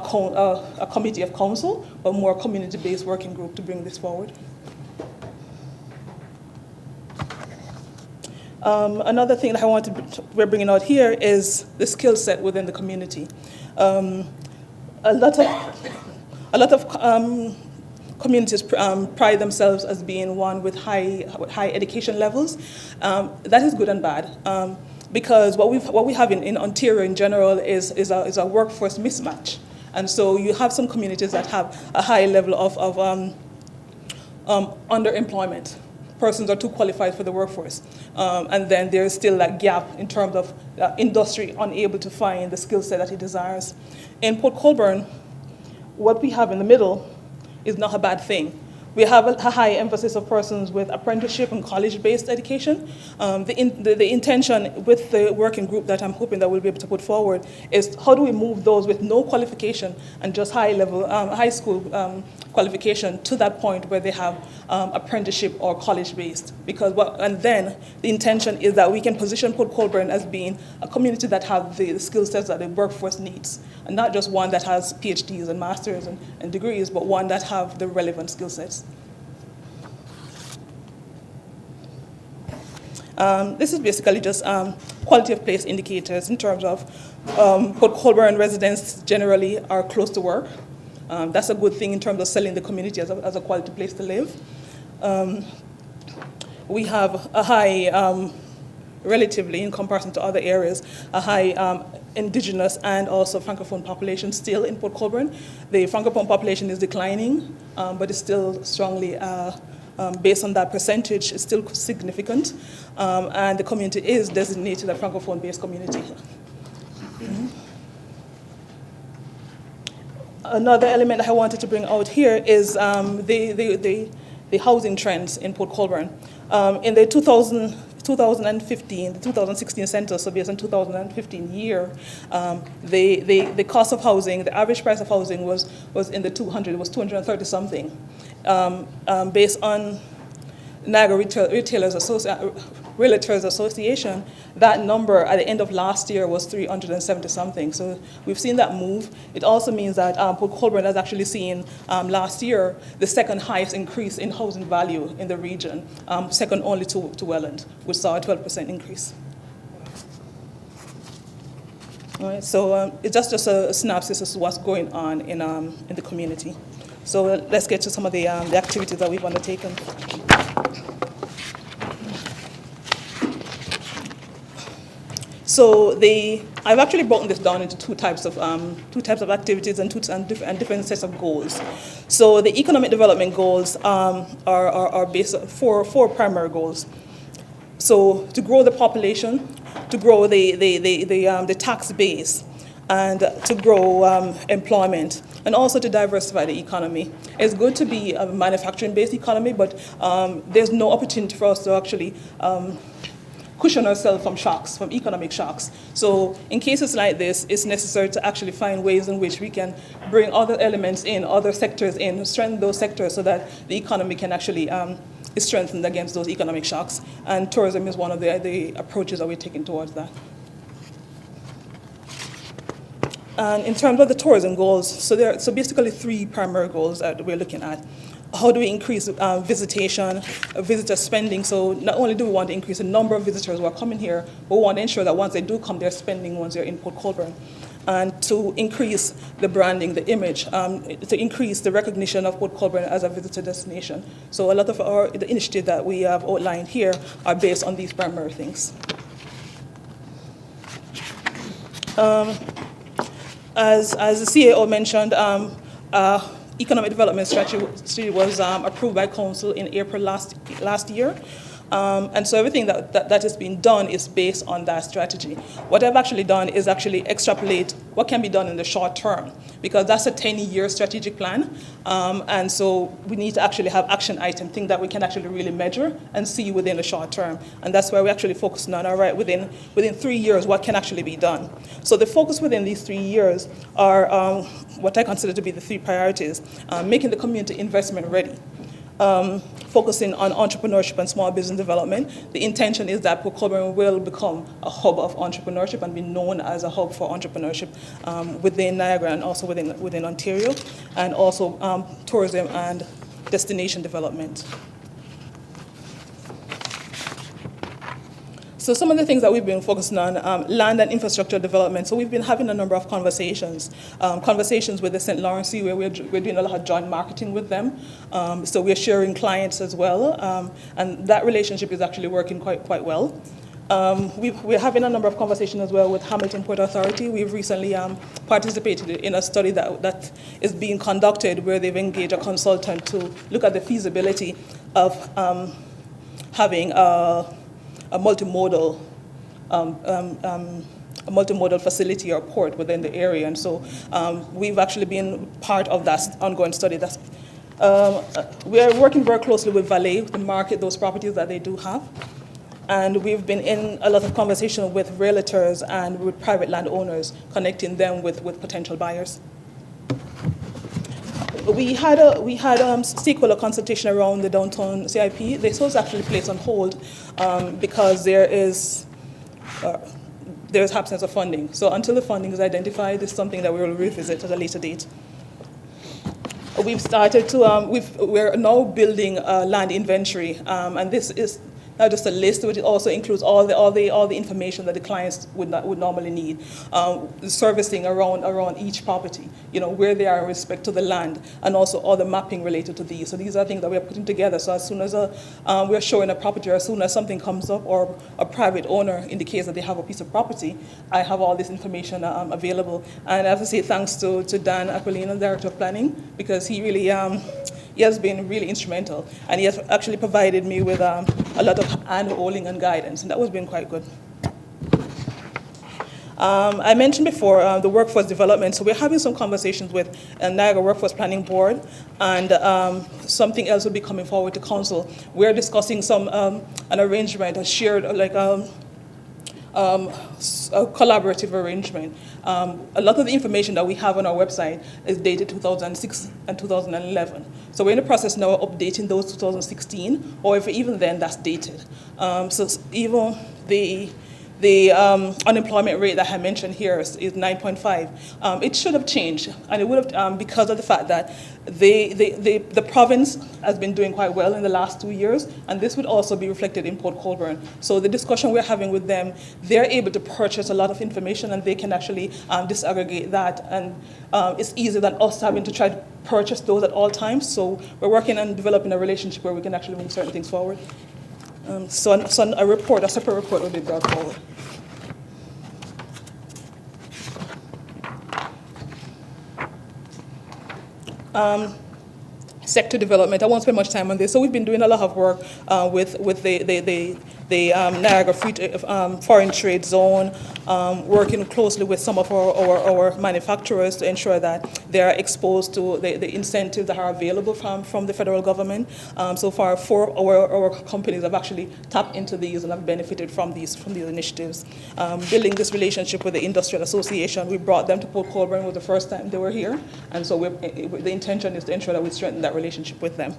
committee of council, but more a community-based working group to bring this forward. Another thing that I want we're bringing out here is the skill set within the community. A lot of communities pride themselves as being one with high education levels. That is good and bad, because what we have in Ontario in general is a workforce mismatch. And so you have some communities that have a high level of underemployment. Persons are too qualified for the workforce. And then there is still that gap in terms of industry unable to find the skill set that it desires. In Port Colborne, what we have in the middle is not a bad thing. We have a high emphasis of persons with apprenticeship and college-based education. The intention with the working group that I'm hoping that we'll be able to put forward is how do we move those with no qualification and just high school qualification to that point where they have apprenticeship or college-based. And then the intention is that we can position Port Colborne as being a community that have the skill sets that the workforce needs, and not just one that has PhDs and masters and degrees, but one that have the relevant skill sets. This is basically just quality of place indicators in terms of Port Colborne residents generally are close to work. That's a good thing in terms of selling the community as a quality place to live. We have a high, relatively in comparison to other areas, a high Indigenous and also Francophone population still in Port Colborne. The Francophone population is declining, but it's still strongly, based on that percentage, it's still significant. And the community is designated a Francophone-based community. Mm-hmm. Another element that I wanted to bring out here is the housing trends in Port Colborne. In the 2015, the 2016 census, so based on 2015 year, the cost of housing, the average price of housing was in the 200, it was 230 something. Based on Niagara Realtors Association, that number at the end of last year was 370 something. So we've seen that move. It also means that Port Colborne has actually seen last year the second highest increase in housing value in the region, second only to Welland, which saw a 12% increase. All right, so it's just a synopsis of what's going on in the community. So let's get to some of the activities that we've undertaken. So the I've actually broken this down into two types of activities and different sets of goals. So the economic development goals are based on four primary goals. So to grow the population, to grow the tax base, and to grow employment, and also to diversify the economy. It's good to be a manufacturing-based economy, but there's no opportunity for us to actually cushion ourselves from shocks, from economic shocks. So in cases like this, it's necessary to actually find ways in which we can bring other elements in, other sectors in, strengthen those sectors so that the economy can actually is strengthened against those economic shocks. And tourism is one of the approaches that we're taking towards that. And in terms of the tourism goals, so there are basically three primary goals that we're looking at. How do we increase visitation, visitor spending? So not only do we want to increase the number of visitors who are coming here, but we want to ensure that once they do come, they're spending once they're in Port Colborne. And to increase the branding, the image, to increase the recognition of Port Colborne as a visitor destination. So a lot of the initiatives that we have outlined here are based on these primary things. As the CAO mentioned, economic development strategy was approved by council in April last year. And so everything that is being done is based on that strategy. What I've actually done is actually extrapolate what can be done in the short term, because that's a 10-year strategic plan. And so we need to actually have action items, things that we can actually really measure and see within the short term. And that's where we're actually focusing on, all right, within 3 years, what can actually be done. So the focus within these 3 years are what I consider to be the three priorities: making the community investment ready, focusing on entrepreneurship and small business development. The intention is that Port Colborne will become a hub of entrepreneurship and be known as a hub for entrepreneurship within Niagara and also within Ontario, and also tourism and destination development. So some of the things that we've been focusing on, land and infrastructure development. So we've been having a number of conversations with the St. Lawrence Sea, where we're doing a lot of joint marketing with them. So we're sharing clients as well, and that relationship is actually working quite well. We're having a number of conversations as well with Hamilton Port Authority. We've recently participated in a study that is being conducted where they've engaged a consultant to look at the feasibility of having a multimodal facility or port within the area. And so we've actually been part of that ongoing study. We are working very closely with Valet to market those properties that they do have. And we've been in a lot of conversation with realtors and with private landowners, connecting them with potential buyers. We had stakeholder consultation around the downtown CIP. This was actually placed on hold because there's absence of funding. So until the funding is identified, it's something that we will revisit at a later date. We've started to, we're now building a land inventory, and this is not just a list, but it also includes all the information that the clients would normally need, servicing around each property, where they are in respect to the land, and also all the mapping related to these. So these are things that we are putting together. So as soon as we're showing a property, or as soon as something comes up, or a private owner indicates that they have a piece of property, I have all this information available. And I have to say thanks to Dan Aquilino, Director of Planning, because he really he has been really instrumental, and he has actually provided me with a lot of hand-holding and guidance, and that has been quite good. I mentioned before the workforce development, so we're having some conversations with Niagara Workforce Planning Board, and something else will be coming forward to council. We're discussing an arrangement, a shared, a collaborative arrangement. A lot of the information that we have on our website is dated 2006 and 2011. So we're in the process now of updating those 2016, or if even then, that's dated. So even the unemployment rate that I mentioned here is 9.5. It should have changed, and it would have because of the fact that the province has been doing quite well in the last 2 years, and this would also be reflected in Port Colborne. So the discussion we're having with them, they're able to purchase a lot of information, and they can actually disaggregate that, and it's easier than us having to try to purchase those at all times. So we're working on developing a relationship where we can actually move certain things forward. So a separate report will be brought forward. sector development. I won't spend much time on this. So we've been doing a lot of work with the Niagara Foreign Trade Zone, working closely with some of our manufacturers to ensure that they are exposed to the incentives that are available from the federal government. So far, 4 our companies have actually tapped into these and have benefited from these initiatives. Building this relationship with the Industrial Association, we brought them to Port Colborne. Was the first time they were here, and so the intention is to ensure that we strengthen that relationship with them.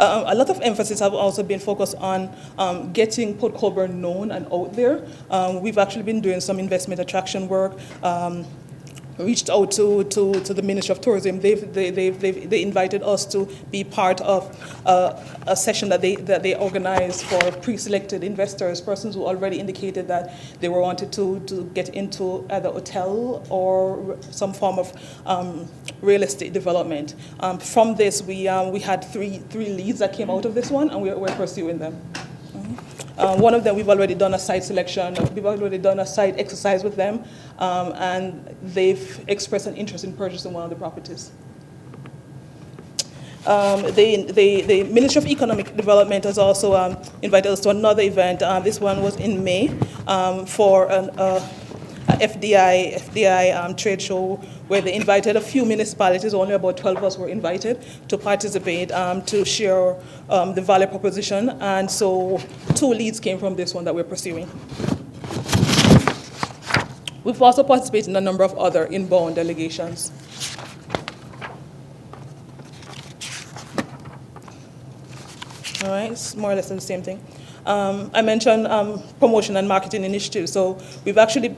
A lot of emphasis have also been focused on getting Port Colborne known and out there. We've actually been doing some investment attraction work. Reached out to the Ministry of Tourism. They invited us to be part of a session that they organized for pre-selected investors, persons who already indicated that they were wanted to get into either hotel or some form of real estate development. From this, we had three leads that came out of this one, and we're pursuing them. One of them, we've already done a site selection. We've already done a site exercise with them, and they've expressed an interest in purchasing one of the properties. The Ministry of Economic Development has also invited us to another event. This one was in May for an FDI trade show, where they invited a few municipalities. Only about 12 of us were invited to participate, to share the value proposition. And so 2 leads came from this one that we're pursuing. We've also participated in a number of other inbound delegations. All right, it's more or less the same thing. I mentioned promotion and marketing initiatives. So we've actually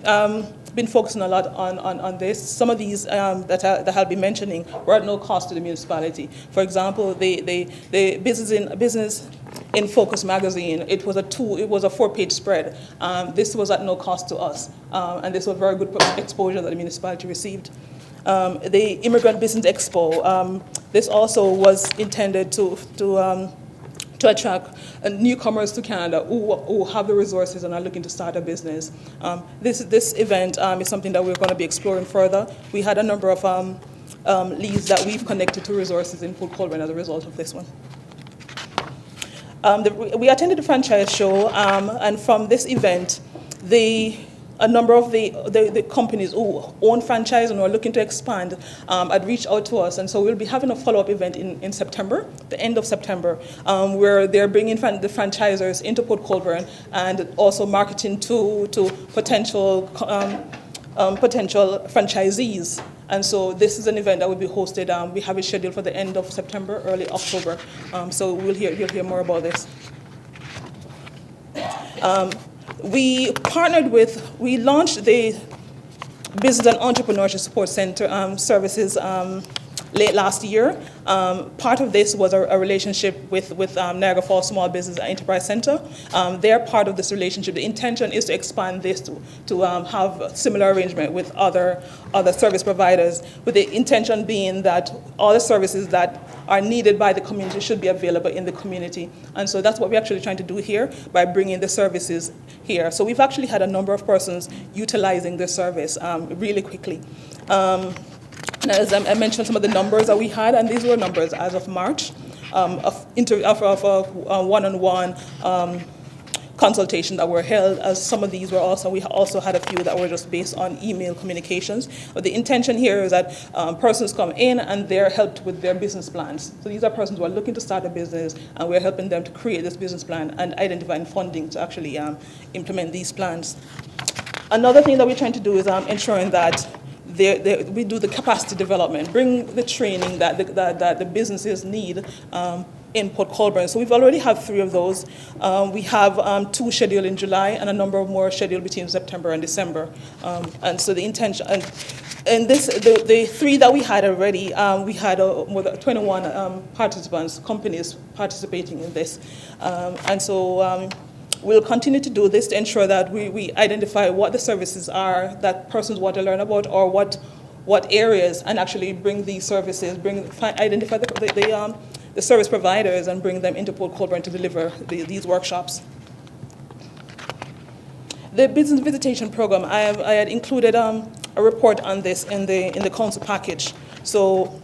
been focusing a lot on this. Some of these that I'll be mentioning were at no cost to the municipality. For example, the Business in Focus magazine, it was a 4-page spread. This was at no cost to us, and this was very good exposure that the municipality received. The Immigrant Business Expo, this also was intended to attract newcomers to Canada who have the resources and are looking to start a business. This event is something that we're going to be exploring further. We had a number of leads that we've connected to resources in Port Colborne as a result of this one. We attended the franchise show, and from this event, a number of the companies who own franchise and who are looking to expand had reached out to us. And so we'll be having a follow-up event in September, the end of September, where they're bringing the franchisors into Port Colborne and also marketing to potential franchisees. And so this is an event that will be hosted. We have it scheduled for the end of September, early October. So you'll hear more about this. We launched the Business and Entrepreneurship Support Center services late last year. Part of this was a relationship with Niagara Falls Small Business and Enterprise Center. They're part of this relationship. The intention is to expand this to have a similar arrangement with other service providers, with the intention being that all the services that are needed by the community should be available in the community. And so that's what we're actually trying to do here by bringing the services here. So we've actually had a number of persons utilizing this service really quickly. As I mentioned, some of the numbers that we had, and these were numbers as of March, of one-on-one consultation that were held. As some of these were we also had a few that were just based on email communications. But the intention here is that persons come in and they're helped with their business plans. So these are persons who are looking to start a business, and we're helping them to create this business plan and identifying funding to actually implement these plans. Another thing that we're trying to do is ensuring that we do the capacity development, bring the training that the businesses need in Port Colborne. So we've already had 3 of those. We have 2 scheduled in July and a number of more scheduled between September and December. And so the intention, and this, the 3 that we had already, we had more than 21 companies participating in this. And so we'll continue to do this to ensure that we identify what the services are that persons want to learn about, or what areas, and actually bring these services, identify the service providers and bring them into Port Colborne to deliver these workshops. The business visitation program, I had included a report on this in the council package. So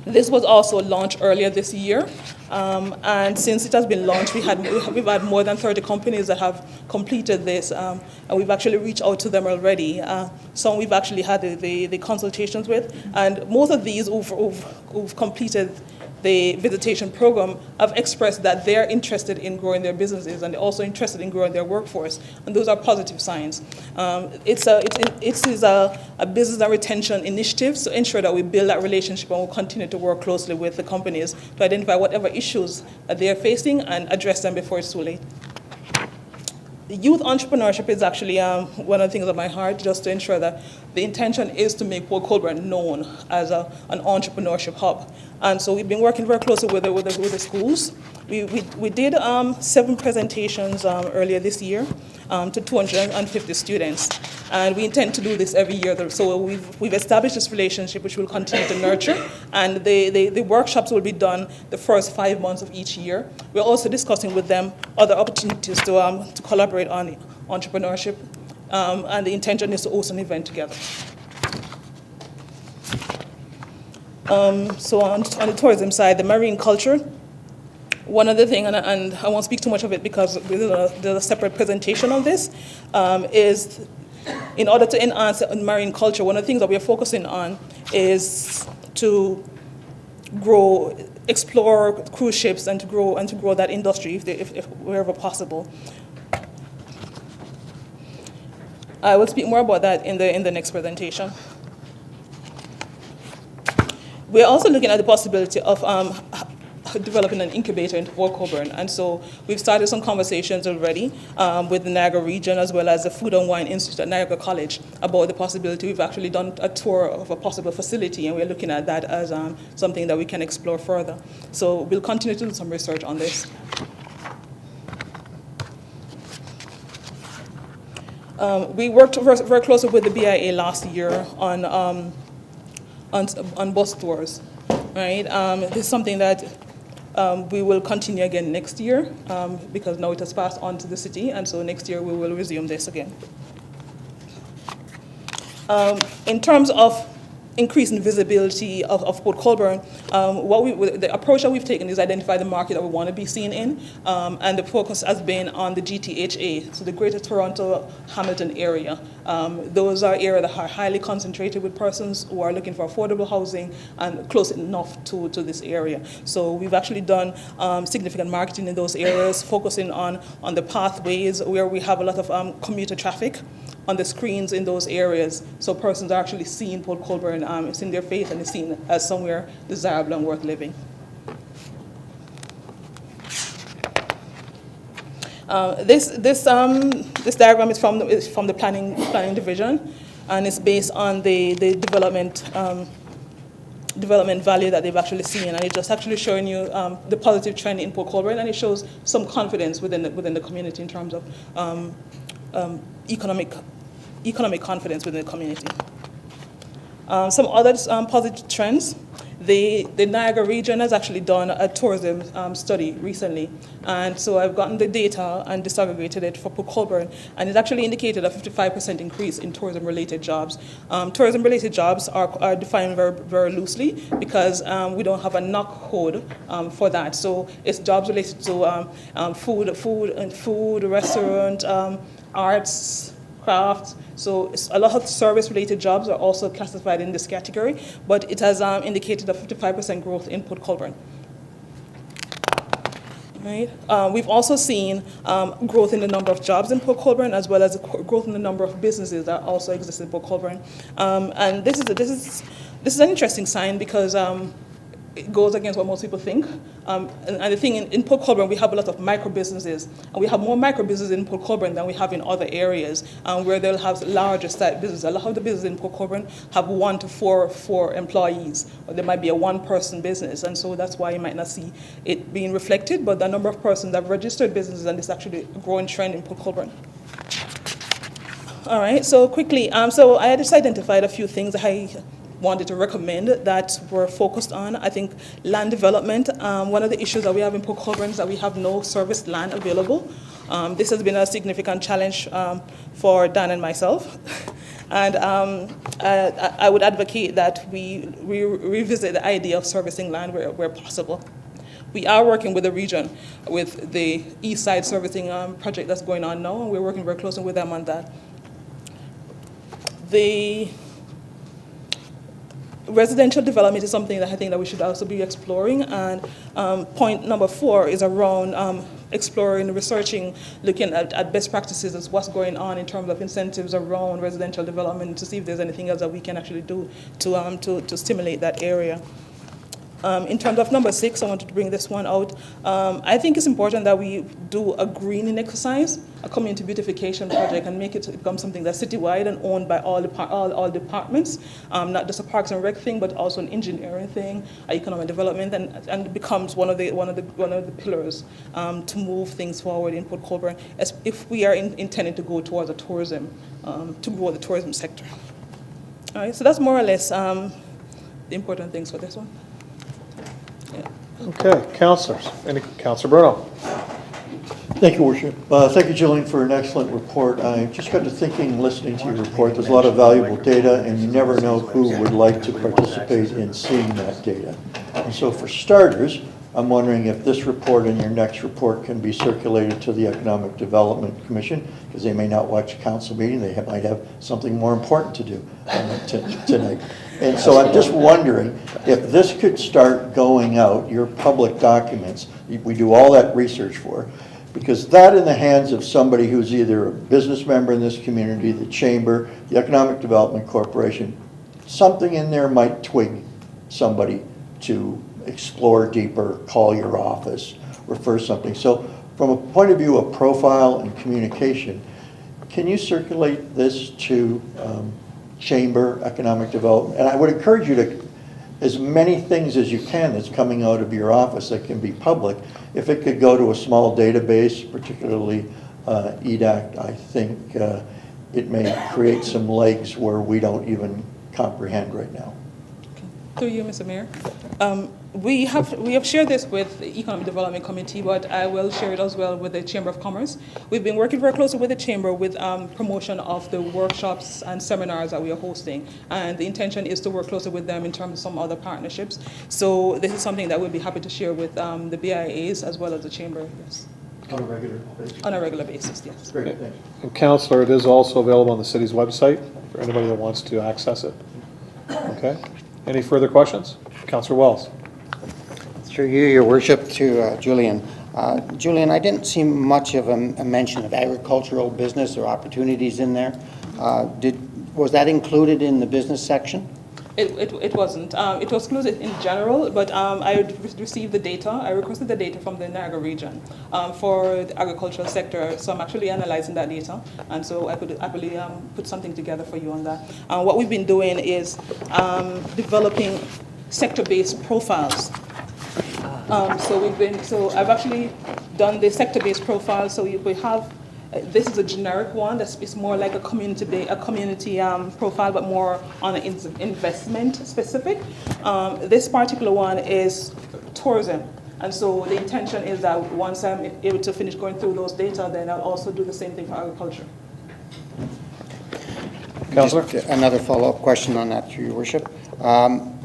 this was also launched earlier this year, and since it has been launched, we've had more than 30 companies that have completed this, and we've actually reached out to them already. Some we've actually had the consultations with, and most of these who've completed the visitation program have expressed that they're interested in growing their businesses, and they're also interested in growing their workforce, and those are positive signs. It is a business and retention initiative to ensure that we build that relationship, and we'll continue to work closely with the companies to identify whatever issues that they're facing and address them before it's too late. Youth entrepreneurship is actually one of the things on my heart, just to ensure that the intention is to make Port Colborne known as an entrepreneurship hub. And so we've been working very closely with the schools. We did 7 presentations earlier this year to 250 students. And we intend to do this every year. So we've established this relationship, which we'll continue to nurture. And the workshops will be done the first 5 months of each year. We're also discussing with them other opportunities to collaborate on entrepreneurship. And the intention is to host an event together. So on the tourism side, the marine culture, one other thing, and I won't speak too much of it because there's a separate presentation on this, is in order to enhance marine culture, one of the things that we're focusing on is to explore cruise ships and to grow that industry if wherever possible. I will speak more about that in the next presentation. We're also looking at the possibility of developing an incubator in Port Colborne, and so we've started some conversations already with the Niagara region as well as the Food and Wine Institute at Niagara College about the possibility. We've actually done a tour of a possible facility, and we're looking at that as something that we can explore further. So we'll continue to do some research on this. We worked very closely with the BIA last year on bus tours, right? This is something that we will continue again next year because now it has passed on to the city, and so next year we will resume this again. In terms of increasing visibility of Port Colborne, the approach that we've taken is identify the market that we want to be seen in, and the focus has been on the GTHA, so the Greater Toronto Hamilton area. Those are areas that are highly concentrated with persons who are looking for affordable housing and close enough to this area. So we've actually done significant marketing in those areas, focusing on the pathways where we have a lot of commuter traffic on the screens in those areas, so persons are actually seeing Port Colborne, it's in their face and it's seen as somewhere desirable and worth living. This diagram is from the planning division, and it's based on the development value that they've actually seen, and it's just actually showing you the positive trend in Port Colborne, and it shows some confidence within the community in terms of economic confidence within the community. Some other positive trends. The Niagara region has actually done a tourism study recently, and so I've gotten the data and disaggregated it for Port Colborne, and it's actually indicated a 55% increase in tourism-related jobs. Tourism-related jobs are defined very, very loosely because we don't have a knock code for that. So it's jobs related to food, restaurant, arts, craft. So a lot of service-related jobs are also classified in this category, but it has indicated a 55% growth in Port Colborne. Right. We've also seen growth in the number of jobs in Port Colborne, as well as growth in the number of businesses that also exist in Port Colborne. And this is an interesting sign because it goes against what most people think. And the thing in Port Colborne, we have a lot of micro businesses, and we have more micro businesses in Port Colborne than we have in other areas where they'll have larger site businesses. A lot of the businesses in Port Colborne have 1 to 4 employees, or there might be a one-person business, and so that's why you might not see it being reflected. But the number of persons that have registered businesses, and it's actually a growing trend in Port Colborne. All right, so quickly, so I just identified a few things I wanted to recommend that we're focused on. I think land development. One of the issues that we have in Port Colborne is that we have no serviced land available. This has been a significant challenge for Dan and myself. And I would advocate that we revisit the idea of servicing land where possible. We are working with the region with the East Side Servicing project that's going on now, and we're working very closely with them on that. The residential development is something that I think that we should also be exploring, and point number 4 is around exploring, researching, looking at best practices as what's going on in terms of incentives around residential development to see if there's anything else that we can actually do to stimulate that area. In terms of number 6, I wanted to bring this one out. I think it's important that we do a greening exercise, a community beautification project, and make it become something that's citywide and owned by all departments, not just a Parks and Rec thing, but also an engineering thing, economic development, and it becomes one of the pillars to move things forward in Port Colborne, as if we are intending to go towards a tourism, to grow the tourism sector. All right, so that's more or less the important things for this one. Okay, councilors. Councilor Bruno. Thank you, Worship. Thank you, Jillian, for an excellent report. I just got to thinking, listening to your report, there's a lot of valuable data, and you never know who would like to participate in seeing that data. And so for starters, I'm wondering if this report and your next report can be circulated to the Economic Development Commission, because they may not watch a council meeting. They might have something more important to do tonight. And so I'm just wondering if this could start going out, your public documents, we do all that research for, because that in the hands of somebody who's either a business member in this community, the chamber, the Economic Development Corporation, something in there might twig somebody to explore deeper, call your office, refer something. So from a point of view of profile and communication, can you circulate this to Chamber, Economic Development? And I would encourage you to, as many things as you can that's coming out of your office that can be public, if it could go to a small database, particularly EDAC, I think it may create some legs where we don't even comprehend right now. Through you, Mr. Mayor. We have shared this with the Economic Development Committee, but I will share it as well with the Chamber of Commerce. We've been working very closely with the Chamber with promotion of the workshops and seminars that we are hosting, and the intention is to work closely with them in terms of some other partnerships. So this is something that we'll be happy to share with the BIAs as well as the Chamber, yes. On a regular basis? On a regular basis, yes. Great, thank you. And Councilor, it is also available on the city's website for anybody that wants to access it. Okay. Any further questions? Councilor Wells. Through you, your worship, to Julian. Julian, I didn't see much of a mention of agricultural business or opportunities in there. Was that included in the business section? It wasn't. It was included in general, but I received the data. I requested the data from the Niagara region for the agricultural sector. So I'm actually analyzing that data, and so I could happily put something together for you on that. What we've been doing is developing sector-based profiles. So I've actually done the sector-based profile. So we have. This is a generic one. It's more like a community profile, but more on an investment specific. This particular one is tourism. And so the intention is that once I'm able to finish going through those data, then I'll also do the same thing for agriculture. Councillor? Just another follow-up question on that, through your worship.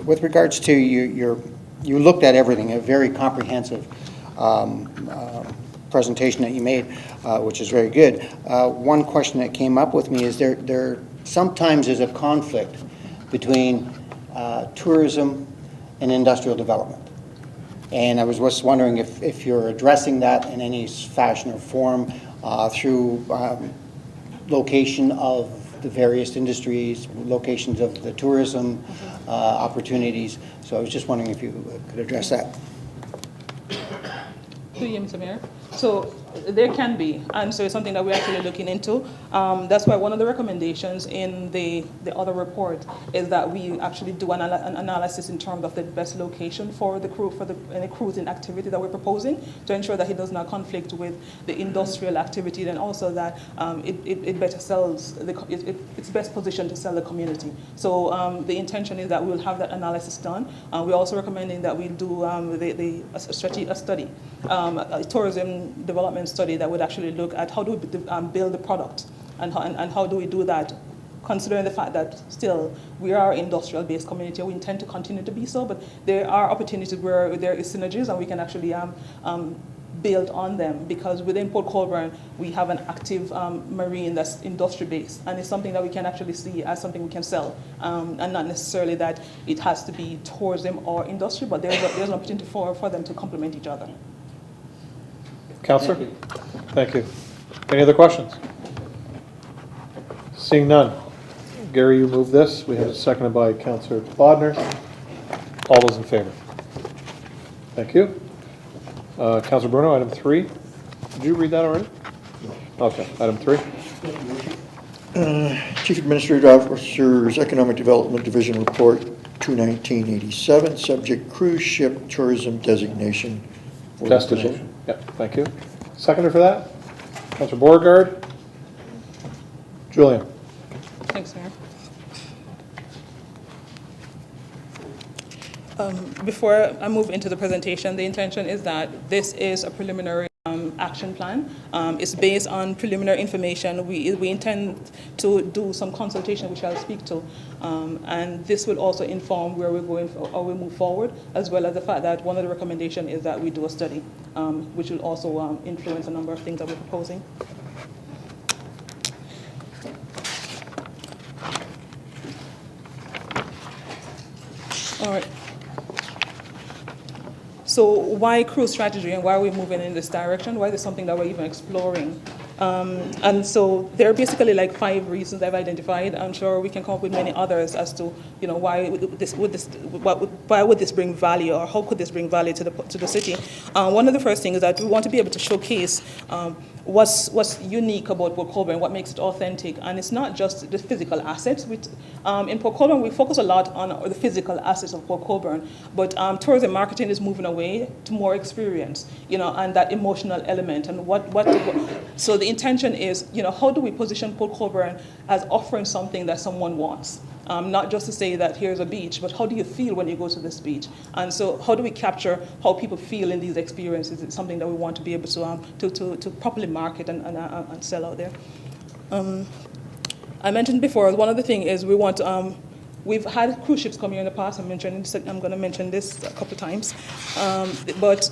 With regards to you looked at everything, a very comprehensive presentation that you made, which is very good. One question that came up with me is there sometimes is a conflict between tourism and industrial development. And I was just wondering if you're addressing that in any fashion or form through location of the various industries, locations of the tourism opportunities. So I was just wondering if you could address that. Through you, Mr. Mayor. So there can be, and so it's something that we're actually looking into. That's why one of the recommendations in the other report is that we actually do an analysis in terms of the best location for the any cruising activity that we're proposing to ensure that it does not conflict with the industrial activity, and also that it better sells, it's best positioned to sell the community. So the intention is that we'll have that analysis done. We're also recommending that we do a study, a tourism development study that would actually look at how do we build the product, and how do we do that considering the fact that still we are an industrial-based community, we intend to continue to be so, but there are opportunities where there is synergies and we can actually build on them, because within Port Colborne we have an active marine that's industry-based, and it's something that we can actually see as something we can sell, and not necessarily that it has to be tourism or industry, but there's an opportunity for them to complement each other. Councillor? Thank you. Any other questions? Seeing none. Gary, you move this. We have it seconded by Councillor Bodnar. All those in favor? Thank you. Councillor Bruno, item 3. Did you read that already? Okay, item 3. Chief Administrative Officer's Economic Development Division Report 21987, subject cruise ship tourism designation. for the Destination. position. Yep, thank you. Seconder for that? Councillor Beauregard. Julian. Thanks, Mayor. Before I move into the presentation, the intention is that this is a preliminary action plan. It's based on preliminary information. We intend to do some consultation, which I'll speak to, and this will also inform where we're going or we move forward, as well as the fact that one of the recommendations is that we do a study, which will also influence a number of things that we're proposing. All right. So why cruise strategy and why are we moving in this direction? Why is this something that we're even exploring? And so there are basically like 5 reasons I've identified. I'm sure we can come up with many others as to, you know, why would this bring value, or how could this bring value to the city? One of the first things is that we want to be able to showcase what's unique about Port Colborne, what makes it authentic, and it's not just the physical assets. In Port Colborne, we focus a lot on the physical assets of Port Colborne, but tourism marketing is moving away to more experience, you know, and that emotional element. And so the intention is, you know, how do we position Port Colborne as offering something that someone wants? Not just to say that here's a beach, but how do you feel when you go to this beach? And so how do we capture how people feel in these experiences? It's something that we want to be able to properly market and sell out there. I mentioned before, one of the things is we want we've had cruise ships come here in the past. I'm going to mention this a couple of times, but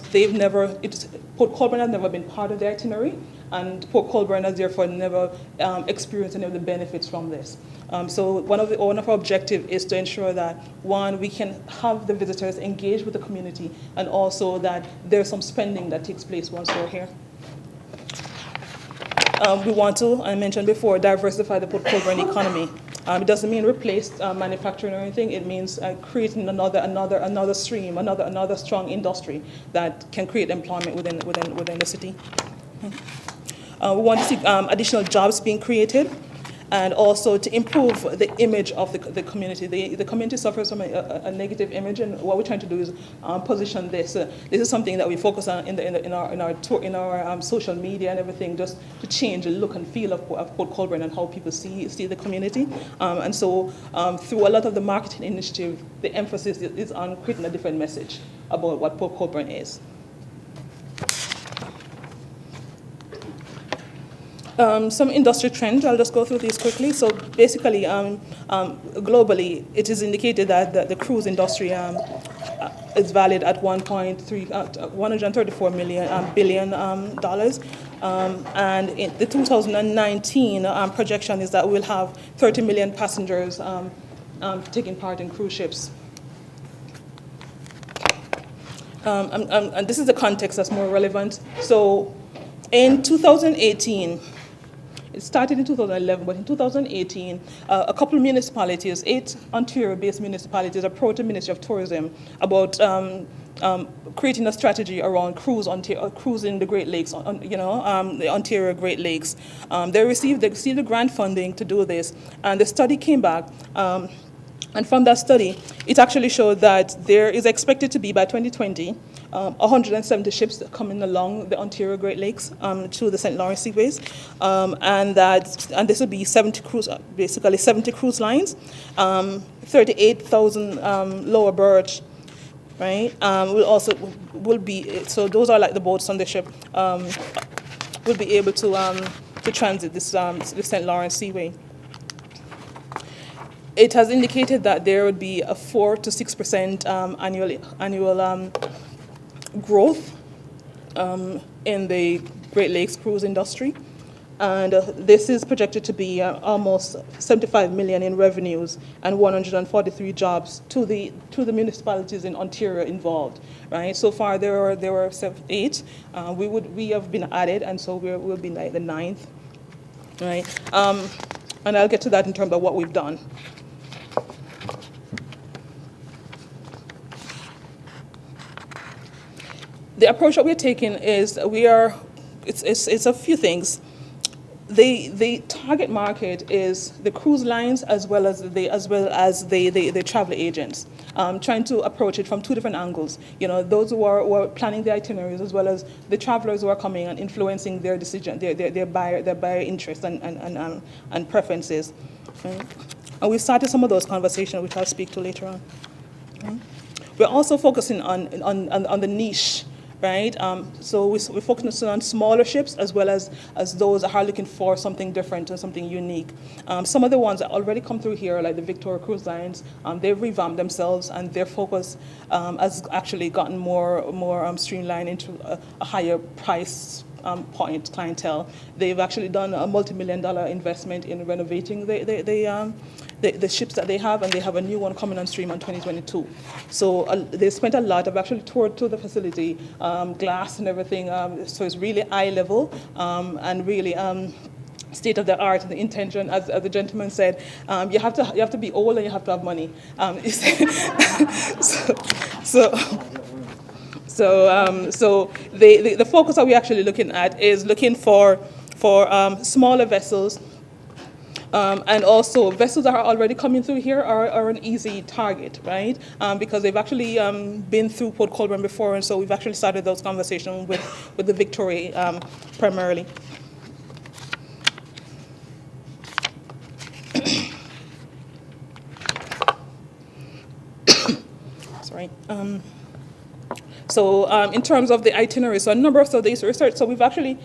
Port Colborne has never been part of the itinerary, and Port Colborne has therefore never experienced any of the benefits from this. So one of our objectives is to ensure that, one, we can have the visitors engage with the community, and also that there's some spending that takes place once they're here. We want to, I mentioned before, diversify the Port Colborne economy. It doesn't mean replace manufacturing or anything. It means creating another stream, another strong industry that can create employment within the city. We want to see additional jobs being created, and also to improve the image of the community. The community suffers from a negative image, and what we're trying to do is position this. This is something that we focus on in our social media and everything, just to change the look and feel of Port Colborne and how people see the community. And so through a lot of the marketing initiative, the emphasis is on creating a different message about what Port Colborne is. Some industry trends, I'll just go through these quickly. So basically, globally, it is indicated that the cruise industry is valued at $134 billion. And in the 2019 projection is that we'll have 30 million passengers taking part in cruise ships. And this is the context that's more relevant. So in 2018, it started in 2011, but in 2018, a couple of municipalities, 8 Ontario-based municipalities, approached the Ministry of Tourism about creating a strategy around cruising the Great Lakes, the Ontario Great Lakes. They received the grant funding to do this, and the study came back. And from that study, it actually showed that there is expected to be, by 2020, 170 ships coming along the Ontario Great Lakes to the St. Lawrence Seaways, and this would be 70 cruise lines, 38,000 lower berth, right? Will be, so those are like the boats on the ship, will be able to transit this St. Lawrence Seaway. it has indicated that there would be a 4 to 6% annual growth in the Great Lakes cruise industry. And this is projected to be almost 75 million in revenues and 143 jobs to the municipalities in Ontario involved. Right. So far there were 8. We have been added, and so we'll be like the 9th. Right. And I'll get to that in terms of what we've done. The approach that we're taking is it's a few things. The target market is the cruise lines as well as the travel agents. Trying to approach it from 2 different angles. You know, those who are planning the itineraries as well as the travelers who are coming and influencing their decision, their buyer interest and preferences. Right? And we've started some of those conversations, which I'll speak to later on. Okay? We're also focusing on the niche. Right, so we're focusing on smaller ships as well as those that are looking for something different and something unique. Some of the ones that already come through here, like the Victoria Cruise Lines, they've revamped themselves and their focus has actually gotten more streamlined into a higher price point clientele. They've actually done a multi-million-dollar investment in renovating the ships that they have, and they have a new one coming on stream in 2022. So they spent a lot. I've actually toured to the facility, glass and everything. So it's really eye level and really state of the art. And the intention, as the gentleman said, you have to be old and you have to have money. So the focus that we're actually looking at is looking for smaller vessels. And also, vessels that are already coming through here are an easy target, right? Because they've actually been through Port Colborne before, and so we've actually started those conversations with the Victoria primarily. Sorry. So in terms of the itinerary, so a number of studies research. So we've actually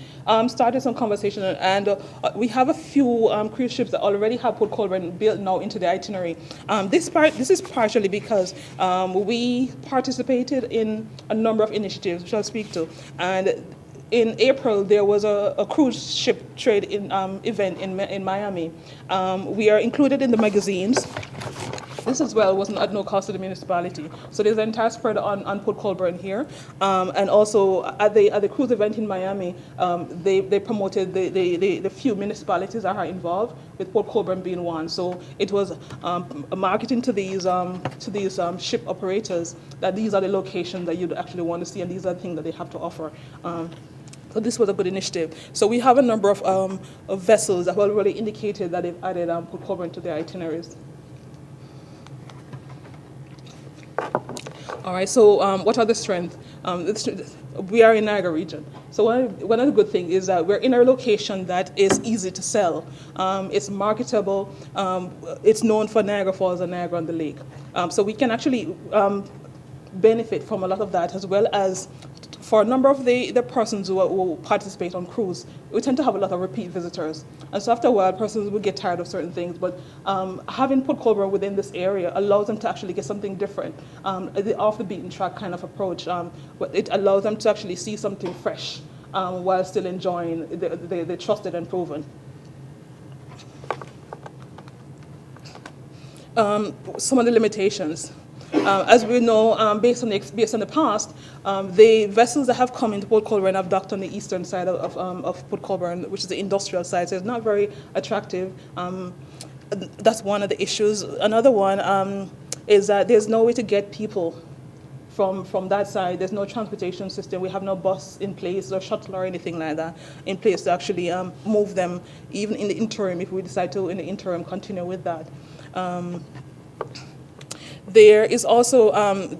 started some conversation, and we have a few cruise ships that already have Port Colborne built now into the itinerary. This is partially because we participated in a number of initiatives, which I'll speak to, and in April, there was a cruise ship trade event in Miami. We are included in the magazines. This as well wasn't at no cost to the municipality. So there's an entire spread on Port Colborne here. And also at the cruise event in Miami, they promoted the few municipalities that are involved, with Port Colborne being one. So it was marketing to these ship operators that these are the locations that you'd actually want to see, and these are the things that they have to offer. So this was a good initiative. So we have a number of vessels that have already indicated that they've added Port Colborne to their itineraries. All right, so what are the strengths? We are in Niagara region. So one of the good things is that we're in a location that is easy to sell. It's marketable. It's known for Niagara Falls and Niagara on the Lake. So we can actually benefit from a lot of that, as well as for a number of the persons who participate on cruise, we tend to have a lot of repeat visitors. And so after a while, persons will get tired of certain things, but having Port Colborne within this area allows them to actually get something different, the off the beaten track kind of approach. But it allows them to actually see something fresh while still enjoying the trusted and proven. Some of the limitations. As we know, based on the past, the vessels that have come into Port Colborne have docked on the eastern side of Port Colborne, which is the industrial side, so it's not very attractive. That's one of the issues. Another one is that there's no way to get people from that side. There's no transportation system. We have no bus in place or shuttle or anything like that in place to actually move them, even in the interim, if we decide to, in the interim, continue with that. There is also,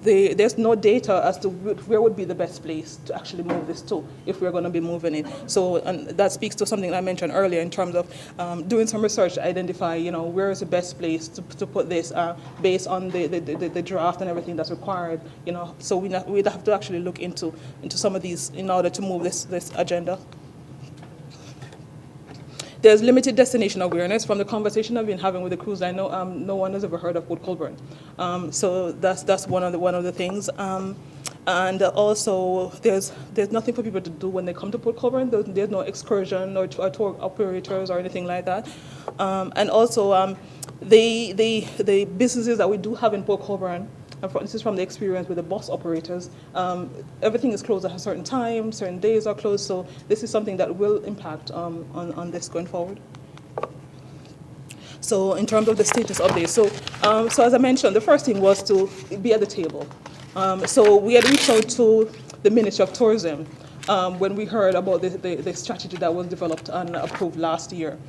there's no data as to where would be the best place to actually move this to if we're going to be moving it. So and that speaks to something I mentioned earlier in terms of doing some research to identify, where is the best place to put this based on the draft and everything that's required. So we'd have to actually look into some of these in order to move this agenda. there's limited destination awareness. From the conversation I've been having with the cruise line, no one has ever heard of Port Colborne. So that's one of the things. And also, there's nothing for people to do when they come to Port Colborne. There's no excursion or tour operators or anything like that. And also, the businesses that we do have in Port Colborne, and this is from the experience with the bus operators, everything is closed at a certain time, certain days are closed, so this is something that will impact on this going forward. So in terms of the status update, so as I mentioned, the first thing was to be at the table. So we had reached out to the Ministry of Tourism when we heard about the strategy that was developed and approved last year.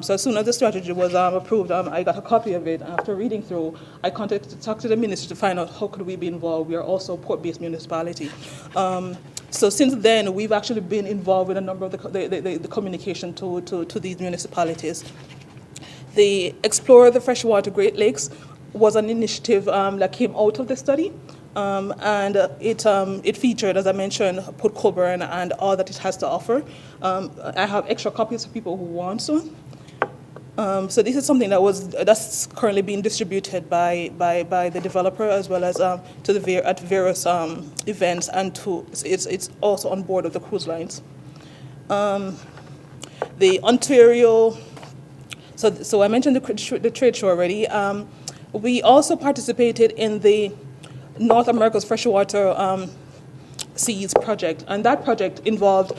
So as soon as the strategy was approved, I got a copy of it. After reading through, I contacted to talk to the ministry to find out how could we be involved. We are also a port-based municipality. So since then, we've actually been involved with a number of the communication to these municipalities. The Explore the Freshwater Great Lakes was an initiative that came out of the study. And it featured, as I mentioned, Port Colborne and all that it has to offer. I have extra copies for people who want to. So this is something that's currently being distributed by the developer as well as at various events, and it's also on board of the cruise lines. The Ontario, so I mentioned the trade show already. We also participated in the North America's Freshwater Seas project, and that project involved,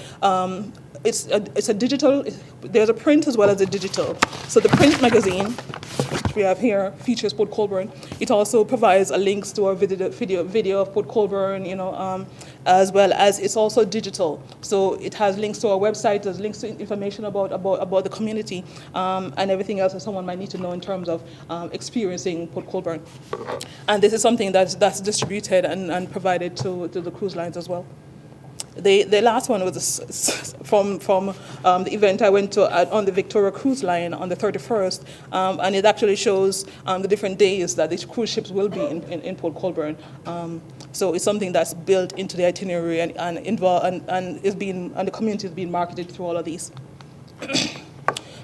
it's a digital, there's a print as well as a digital. So the print magazine, which we have here, features Port Colborne. It also provides links to our video of Port Colborne, as well as it's also digital. So it has links to our website, there's links to information about the community, and everything else that someone might need to know in terms of experiencing Port Colborne. And this is something that's distributed and provided to the cruise lines as well. The last one was from the event I went to on the Victoria Cruise Line on the 31st, and it actually shows the different days that these cruise ships will be in Port Colborne. So it's something that's built into the itinerary and the community is being marketed through all of these.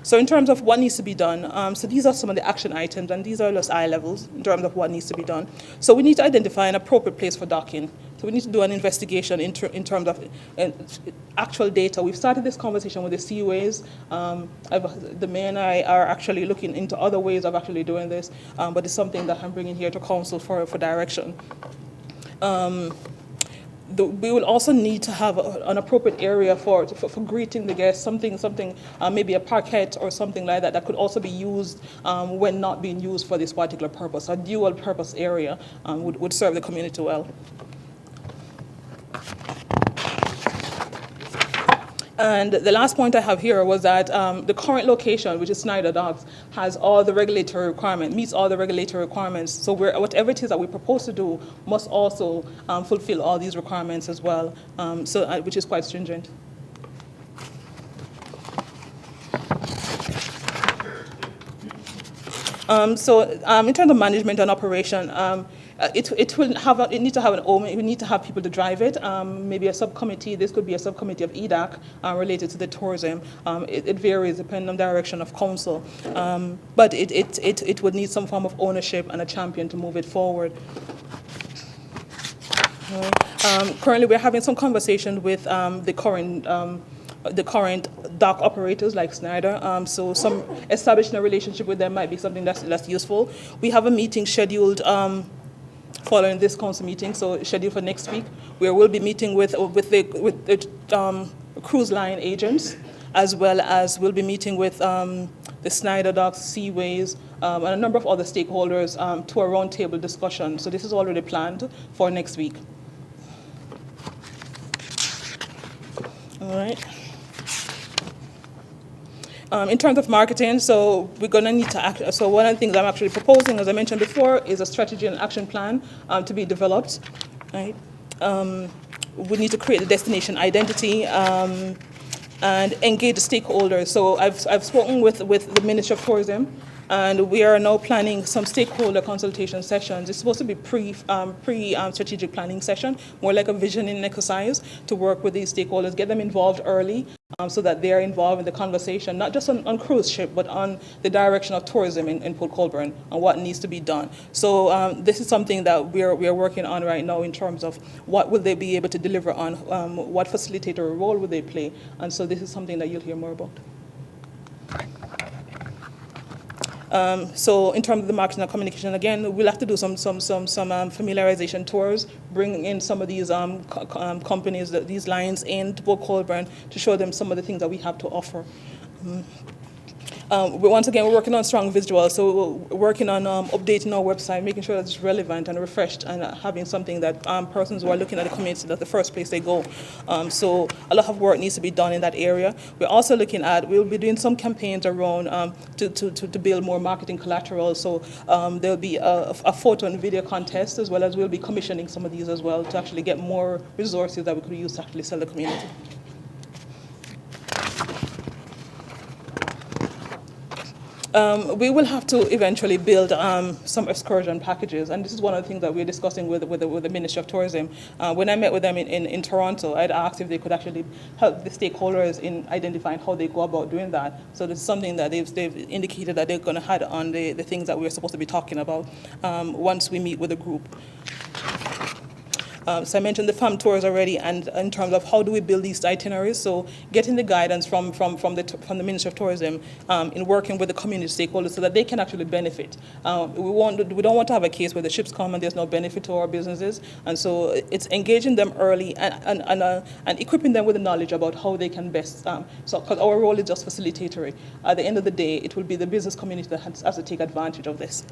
So in terms of what needs to be done, so these are some of the action items, and these are just eye levels in terms of what needs to be done. So we need to identify an appropriate place for docking. So we need to do an investigation in terms of actual data. We've started this conversation with the seaways. The mayor and I are actually looking into other ways of actually doing this, but it's something that I'm bringing here to council for direction. We will also need to have an appropriate area for greeting the guests, something maybe a parquet or something like that could also be used when not being used for this particular purpose. A dual purpose area would serve the community well. And the last point I have here was that the current location, which is Snyder Docks, has all the regulatory requirements, meets all the regulatory requirements. So whatever it is that we propose to do must also fulfill all these requirements as well, which is quite stringent. In terms of management and operation, it needs to have an owner. We need to have people to drive it. Maybe a subcommittee. This could be a subcommittee of EDAC related to the tourism. It varies depending on the direction of council, but it would need some form of ownership and a champion to move it forward. Currently, we're having some conversation with the current dock operators like Snyder, so establishing a relationship with them might be something that's useful. We have a meeting scheduled following this council meeting, so scheduled for next week, where we'll be meeting with the cruise line agents, as well as we'll be meeting with the Snyder Docks, Seaways, and a number of other stakeholders to a roundtable discussion. So this is already planned for next week. All right. In terms of marketing, so we're going to need to act. So one of the things I'm actually proposing, as I mentioned before, is a strategy and action plan to be developed. Right? We need to create a destination identity and engage the stakeholders. So I've spoken with the Ministry of Tourism, And we are now planning some stakeholder consultation sessions. It's supposed to be strategic planning session, more like a visioning exercise to work with these stakeholders, get them involved early so that they are involved in the conversation, not just on cruise ship, but on the direction of tourism in Port Colborne and what needs to be done. So this is something that we are working on right now in terms of what will they be able to deliver on, what facilitator role will they play, and so this is something that you'll hear more about. So in terms of the marketing and communication, again, we'll have to do some familiarization tours, bring in some of these companies, these lines into Port Colborne to show them some of the things that we have to offer. Once again, we're working on strong visuals, so we're working on updating our website, making sure that it's relevant and refreshed, and having something that persons who are looking at the community, that's the first place they go. So a lot of work needs to be done in that area. We're also looking at, we'll be doing some campaigns around to build more marketing collateral. So there'll be a photo and video contest, as well as we'll be commissioning some of these as well to actually get more resources that we could use to actually sell the community. We will have to eventually build some excursion packages, and this is one of the things that we're discussing with the Ministry of Tourism. When I met with them in Toronto, I'd asked if they could actually help the stakeholders in identifying how they go about doing that. So this is something that they've indicated that they're going to add on the things that we're supposed to be talking about once we meet with the group. So I mentioned the farm tours already, and in terms of how do we build these itineraries, so getting the guidance from the Ministry of Tourism in working with the community stakeholders so that they can actually benefit. We don't want to have a case where the ships come and there's no benefit to our businesses, and so it's engaging them early and equipping them with the knowledge about how they can best, because our role is just facilitatory. At the end of the day, it will be the business community that has to take advantage of this.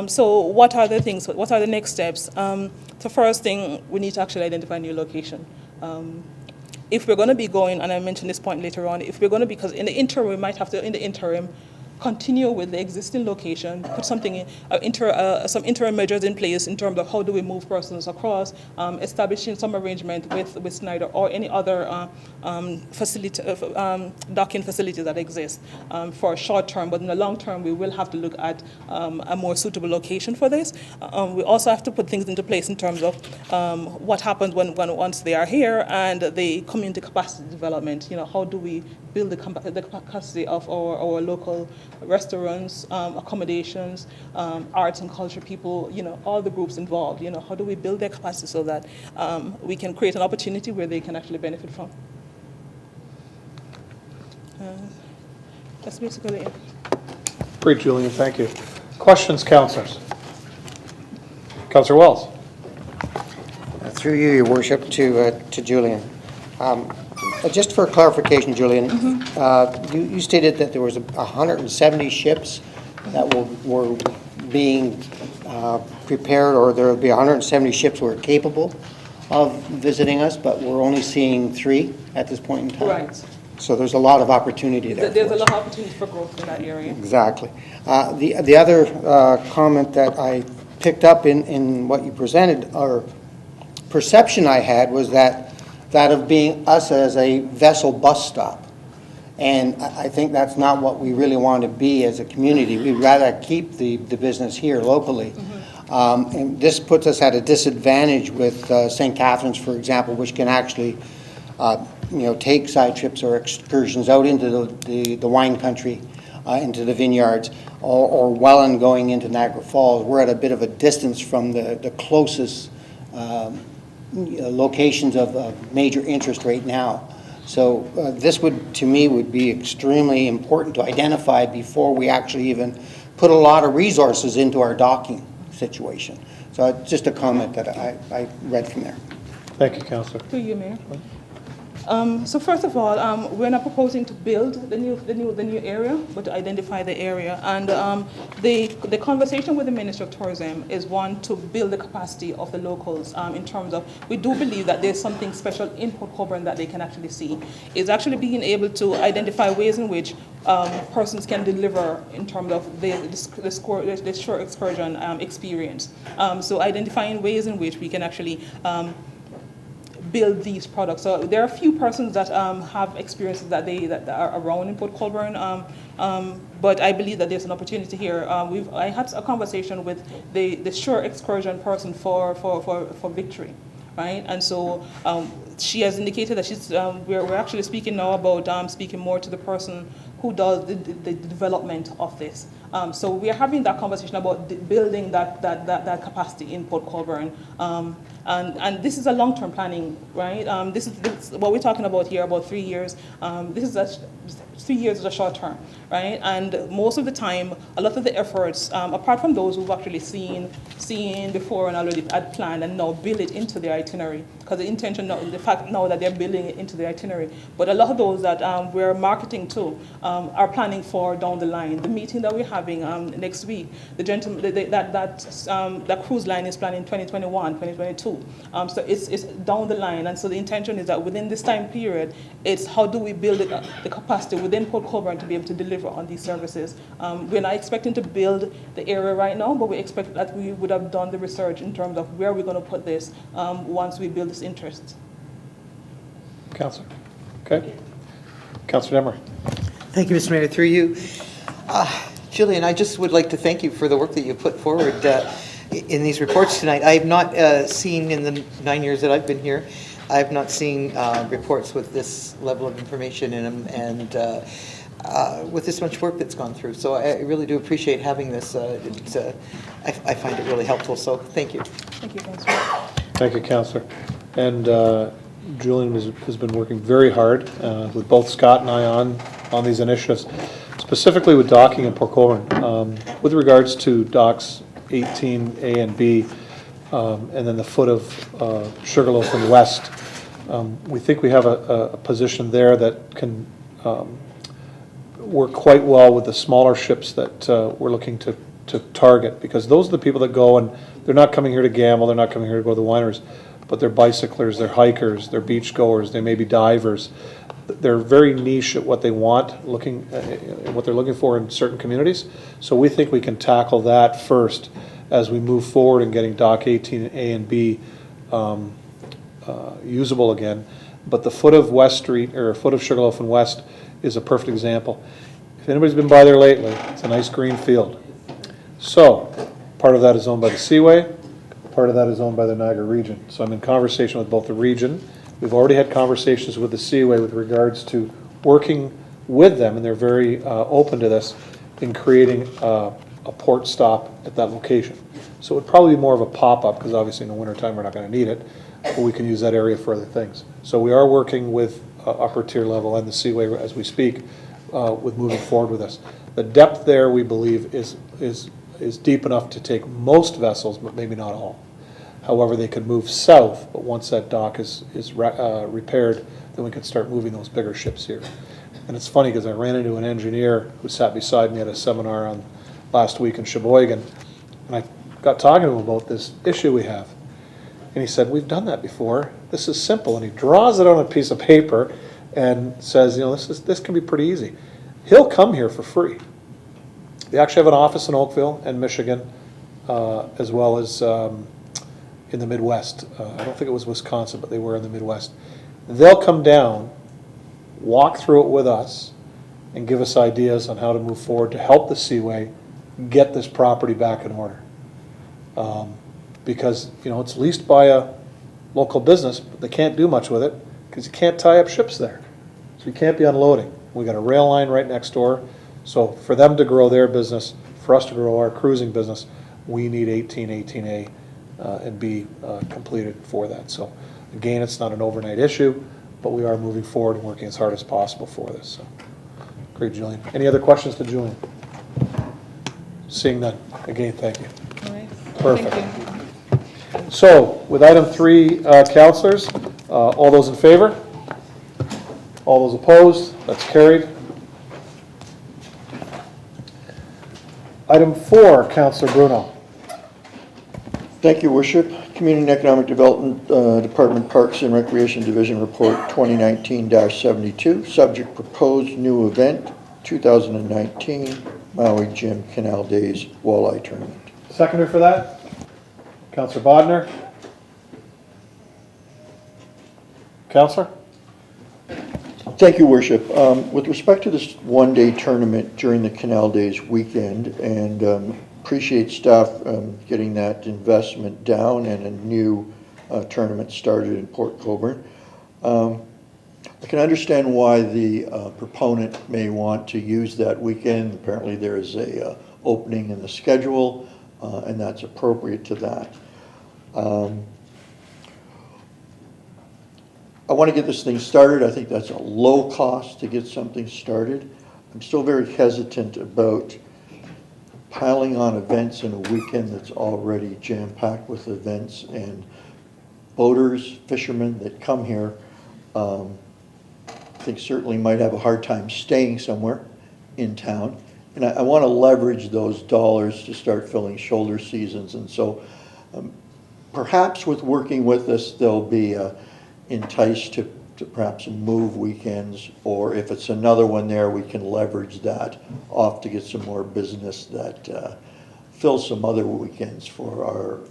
So what are the things, what are the next steps? The first thing, we need to actually identify a new location. If we're going to be going, and I mentioned this point later on, if we're going to be, because in the interim, we might have to, in the interim, continue with the existing location, put something in, some interim measures in place in terms of how do we move persons across, establishing some arrangement with Snyder or any other docking facilities that exist for a short term, but in the long term we will have to look at a more suitable location for this. We also have to put things into place in terms of what happens once they are here, and the community capacity development. You know, how do we build the capacity of our local restaurants, accommodations, arts and culture people, you know, all the groups involved. You know, how do we build their capacity so that we can create an opportunity where they can actually benefit from. That's basically it. Great, Julian, thank you. Questions, councillors? Councillor Wells. Through you, Your Worship, to Julian. Just for clarification, Julian, you stated that there was 170 ships that were being prepared, or there would be 170 ships who are capable of visiting us, but we're only seeing 3 at this point in time. Right. So there's a lot of opportunity there. There's a lot of opportunity for growth in that area. Exactly. The other comment that I picked up in what you presented, or perception I had, was that of being us as a vessel bus stop. And I think that's not what we really want to be as a community. We'd rather keep the business here locally. And this puts us at a disadvantage with St. Catharines, for example, which can actually take side trips or excursions out into the wine country, into the vineyards, or Welland going into Niagara Falls. We're at a bit of a distance from the closest locations of major interest right now. So this would, to me, would be extremely important to identify before we actually even put a lot of resources into our docking situation. So just a comment that I read from there. Thank you, Councillor. To you, Mayor. So first of all, we're not proposing to build the new area, but to identify the area. And the conversation with the Ministry of Tourism is one to build the capacity of the locals in terms of, we do believe that there's something special in Port Colborne that they can actually see. It's actually being able to identify ways in which persons can deliver in terms of the shore excursion experience. So identifying ways in which we can actually build these products. So there are a few persons that have experiences that are around in Port Colborne But I believe that there's an opportunity here. I had a conversation with the shore excursion person for Victory, right? And so she has indicated that we're actually speaking now about speaking more to the person who does the development of this. So we are having that conversation about building that capacity in Port Colborne. And this is a long-term planning, right? This is what we're talking about here, about 3 years. 3 years is a short term, right? And most of the time, a lot of the efforts, apart from those who've actually seen before and already had planned and now build it into their itinerary, because the intention, the fact now that they're building it into the itinerary, but a lot of those that we're marketing to are planning for down the line. The meeting that we're having next week, the gentleman, that cruise line is planning 2021, 2022. So it's down the line, and so the intention is that within this time period, it's how do we build the capacity within Port Colborne to be able to deliver on these services. We're not expecting to build the area right now, but we expect that we would have done the research in terms of where we're going to put this once we build this interest. Councillor. Okay. Councillor Demery. Thank you, Mr. Mayor. Through you, Jillian, I just would like to thank you for the work that you put forward in these reports tonight. I have not seen in the 9 years that I've been here, I have not seen reports with this level of information in them and with this much work that's gone through. So I really do appreciate having this. I find it really helpful, so thank you. Thank you, Councillor. Thank you, Councillor. And Julian has been working very hard with both Scott and I on these initiatives, specifically with docking in Port Colborne. With regards to docks 18A and B, and then the foot of Sugarloaf and West, we think we have a position there that can work quite well with the smaller ships that we're looking to target, because those are the people that go and they're not coming here to gamble, they're not coming here to go to the wineries, but they're bicyclers, they're hikers, they're beach goers, they may be divers. They're very niche at what they want, what they're looking for in certain communities. So we think we can tackle that first as we move forward in getting Dock 18A and B usable again. But the foot of West Street, or foot of Sugarloaf and West, is a perfect example. If anybody's been by there lately, it's a nice green field. So part of that is owned by the Seaway, part of that is owned by the Niagara region. So I'm in conversation with both the region. We've already had conversations with the Seaway with regards to working with them, and they're very open to this, in creating a port stop at that location. So it would probably be more of a pop-up, because obviously in the wintertime we're not going to need it, but we can use that area for other things. So we are working with upper tier level and the Seaway as we speak with moving forward with this. The depth there, we believe, is deep enough to take most vessels, but maybe not all. However, they could move south, but once that dock is repaired, then we could start moving those bigger ships here. And it's funny because I ran into an engineer who sat beside me at a seminar on last week in Sheboygan, and I got talking to him about this issue we have. And he said, we've done that before. This is simple. And he draws it on a piece of paper and says, you know, this can be pretty easy. He'll come here for free. They actually have an office in Oakville and Michigan, as well as in the Midwest. I don't think it was Wisconsin, but they were in the Midwest. They'll come down, walk through it with us, and give us ideas on how to move forward to help the Seaway get this property back in order. Because, you know, it's leased by a local business, but they can't do much with it because you can't tie up ships there. So you can't be unloading. We got a rail line right next door. So for them to grow their business, for us to grow our cruising business, we need 18A and B completed for that. So again, it's not an overnight issue, but we are moving forward and working as hard as possible for this. So great, Julian. Any other questions to Julian? Seeing none. Again, thank you. All right. Perfect. Thank you. So with item 3, councillors, all those in favor? All those opposed? That's carried. Item 4, Councillor Bruno. Thank you, Worship. Community and Economic Development Department Parks and Recreation Division Report 2019-72. Subject proposed new event 2019 Maui Jim Canal Days Walleye Tournament. Seconder for that? Councillor Bodnar. Councillor? Thank you, Worship. With respect to this one-day tournament during the Canal Days weekend, and appreciate staff getting that investment down and a new tournament started in Port Colborne. I can understand why the proponent may want to use that weekend. Apparently there is a opening in the schedule, and that's appropriate to that. I want to get this thing started. I think that's a low cost to get something started. I'm still very hesitant about piling on events in a weekend that's already jam-packed with events, and boaters, fishermen that come here, I think certainly might have a hard time staying somewhere in town. And I want to leverage those dollars to start filling shoulder seasons. And so perhaps with working with us, they'll be enticed to perhaps move weekends, or if it's another one there, we can leverage that off to get some more business that fills some other weekends for our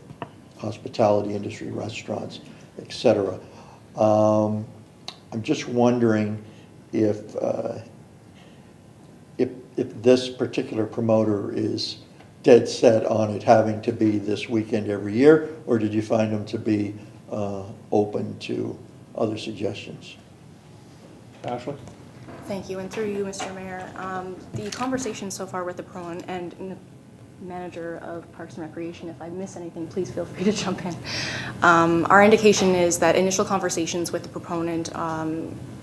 hospitality industry, restaurants, etc. I'm just wondering if this particular promoter is dead set on it having to be this weekend every year, or did you find them to be open to other suggestions? Ashley? Thank you, and through you, Mr. Mayor, the conversation so far with the proponent and the manager of Parks and Recreation, if I miss anything, please feel free to jump in. Our indication is that initial conversations with the proponent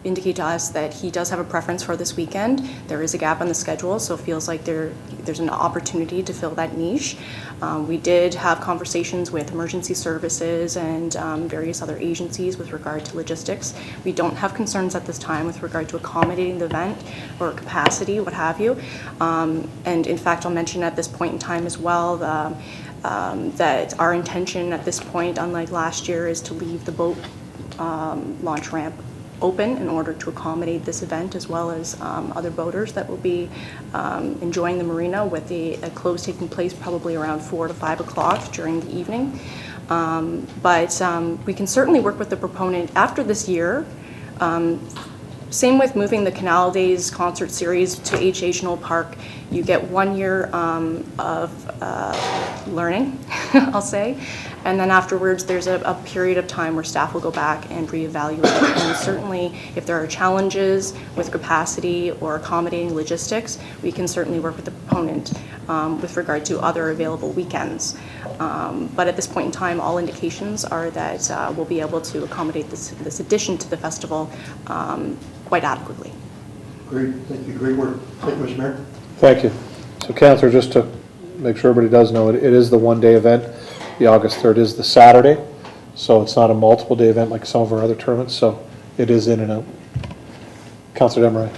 indicate to us that he does have a preference for this weekend. There is a gap on the schedule, so it feels like there's an opportunity to fill that niche. We did have conversations with emergency services and various other agencies with regard to logistics. We don't have concerns at this time with regard to accommodating the event or capacity, what have you. And in fact, I'll mention at this point in time as well that our intention at this point, unlike last year, is to leave the boat launch ramp open in order to accommodate this event, as well as other boaters that will be enjoying the marina, with a close taking place probably around 4 to 5 o'clock during the evening. But we can certainly work with the proponent after this year. Same with moving the Canal Days concert series to H.H. Knoll Park. You get 1 year of learning, I'll say, and then afterwards there's a period of time where staff will go back and reevaluate. And certainly if there are challenges with capacity or accommodating logistics, we can certainly work with the proponent with regard to other available weekends. But at this point in time, all indications are that we'll be able to accommodate this addition to the festival quite adequately. Great, thank you, great work. Thank you, Mr. Mayor. Thank you. So Councillor, just to make sure everybody does know, it is the one-day event. The August 3rd is the Saturday, so it's not a multiple-day event like some of our other tournaments, so it is in and out. Councillor Desmarais.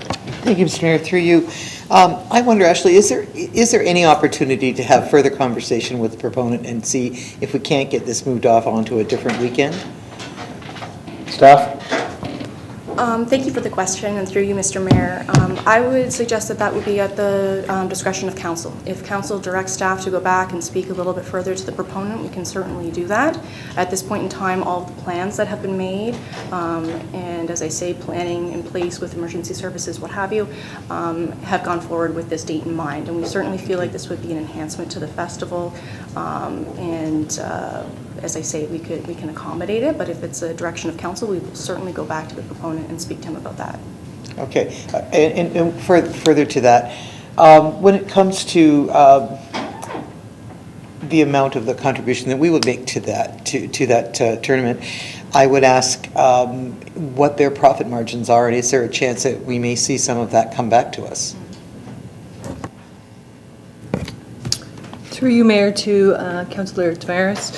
Thank you, Mr. Mayor. Through you, I wonder, Ashley, is there any opportunity to have further conversation with the proponent and see if we can't get this moved off onto a different weekend? Staff? Thank you for the question, and through you, Mr. Mayor. I would suggest that would be at the discretion of council. If council directs staff to go back and speak a little bit further to the proponent, we can certainly do that. At this point in time, all of the plans that have been made, and as I say, planning in place with emergency services, what have you, have gone forward with this date in mind. And we certainly feel like this would be an enhancement to the festival, as I say, we can accommodate it, but if it's a direction of council, we will certainly go back to the proponent and speak to him about that. Okay, and further to that, when it comes to the amount of the contribution that we would make to that tournament, I would ask what their profit margins are, and is there a chance that we may see some of that come back to us? Through you, Mayor, to Councillor Tavares.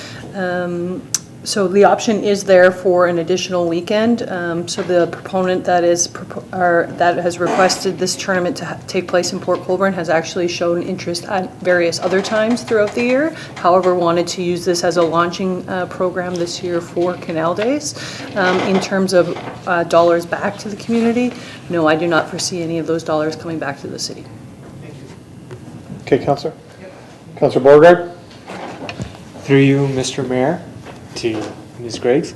So the option is there for an additional weekend. So the proponent that has requested this tournament to take place in Port Colborne has actually shown interest at various other times throughout the year. However, wanted to use this as a launching program this year for Canal Days. In terms of dollars back to the community, no, I do not foresee any of those dollars coming back to the city. Okay, Councillor. Councillor Beauregard. Through you, Mr. Mayor, to Ms. Griggs.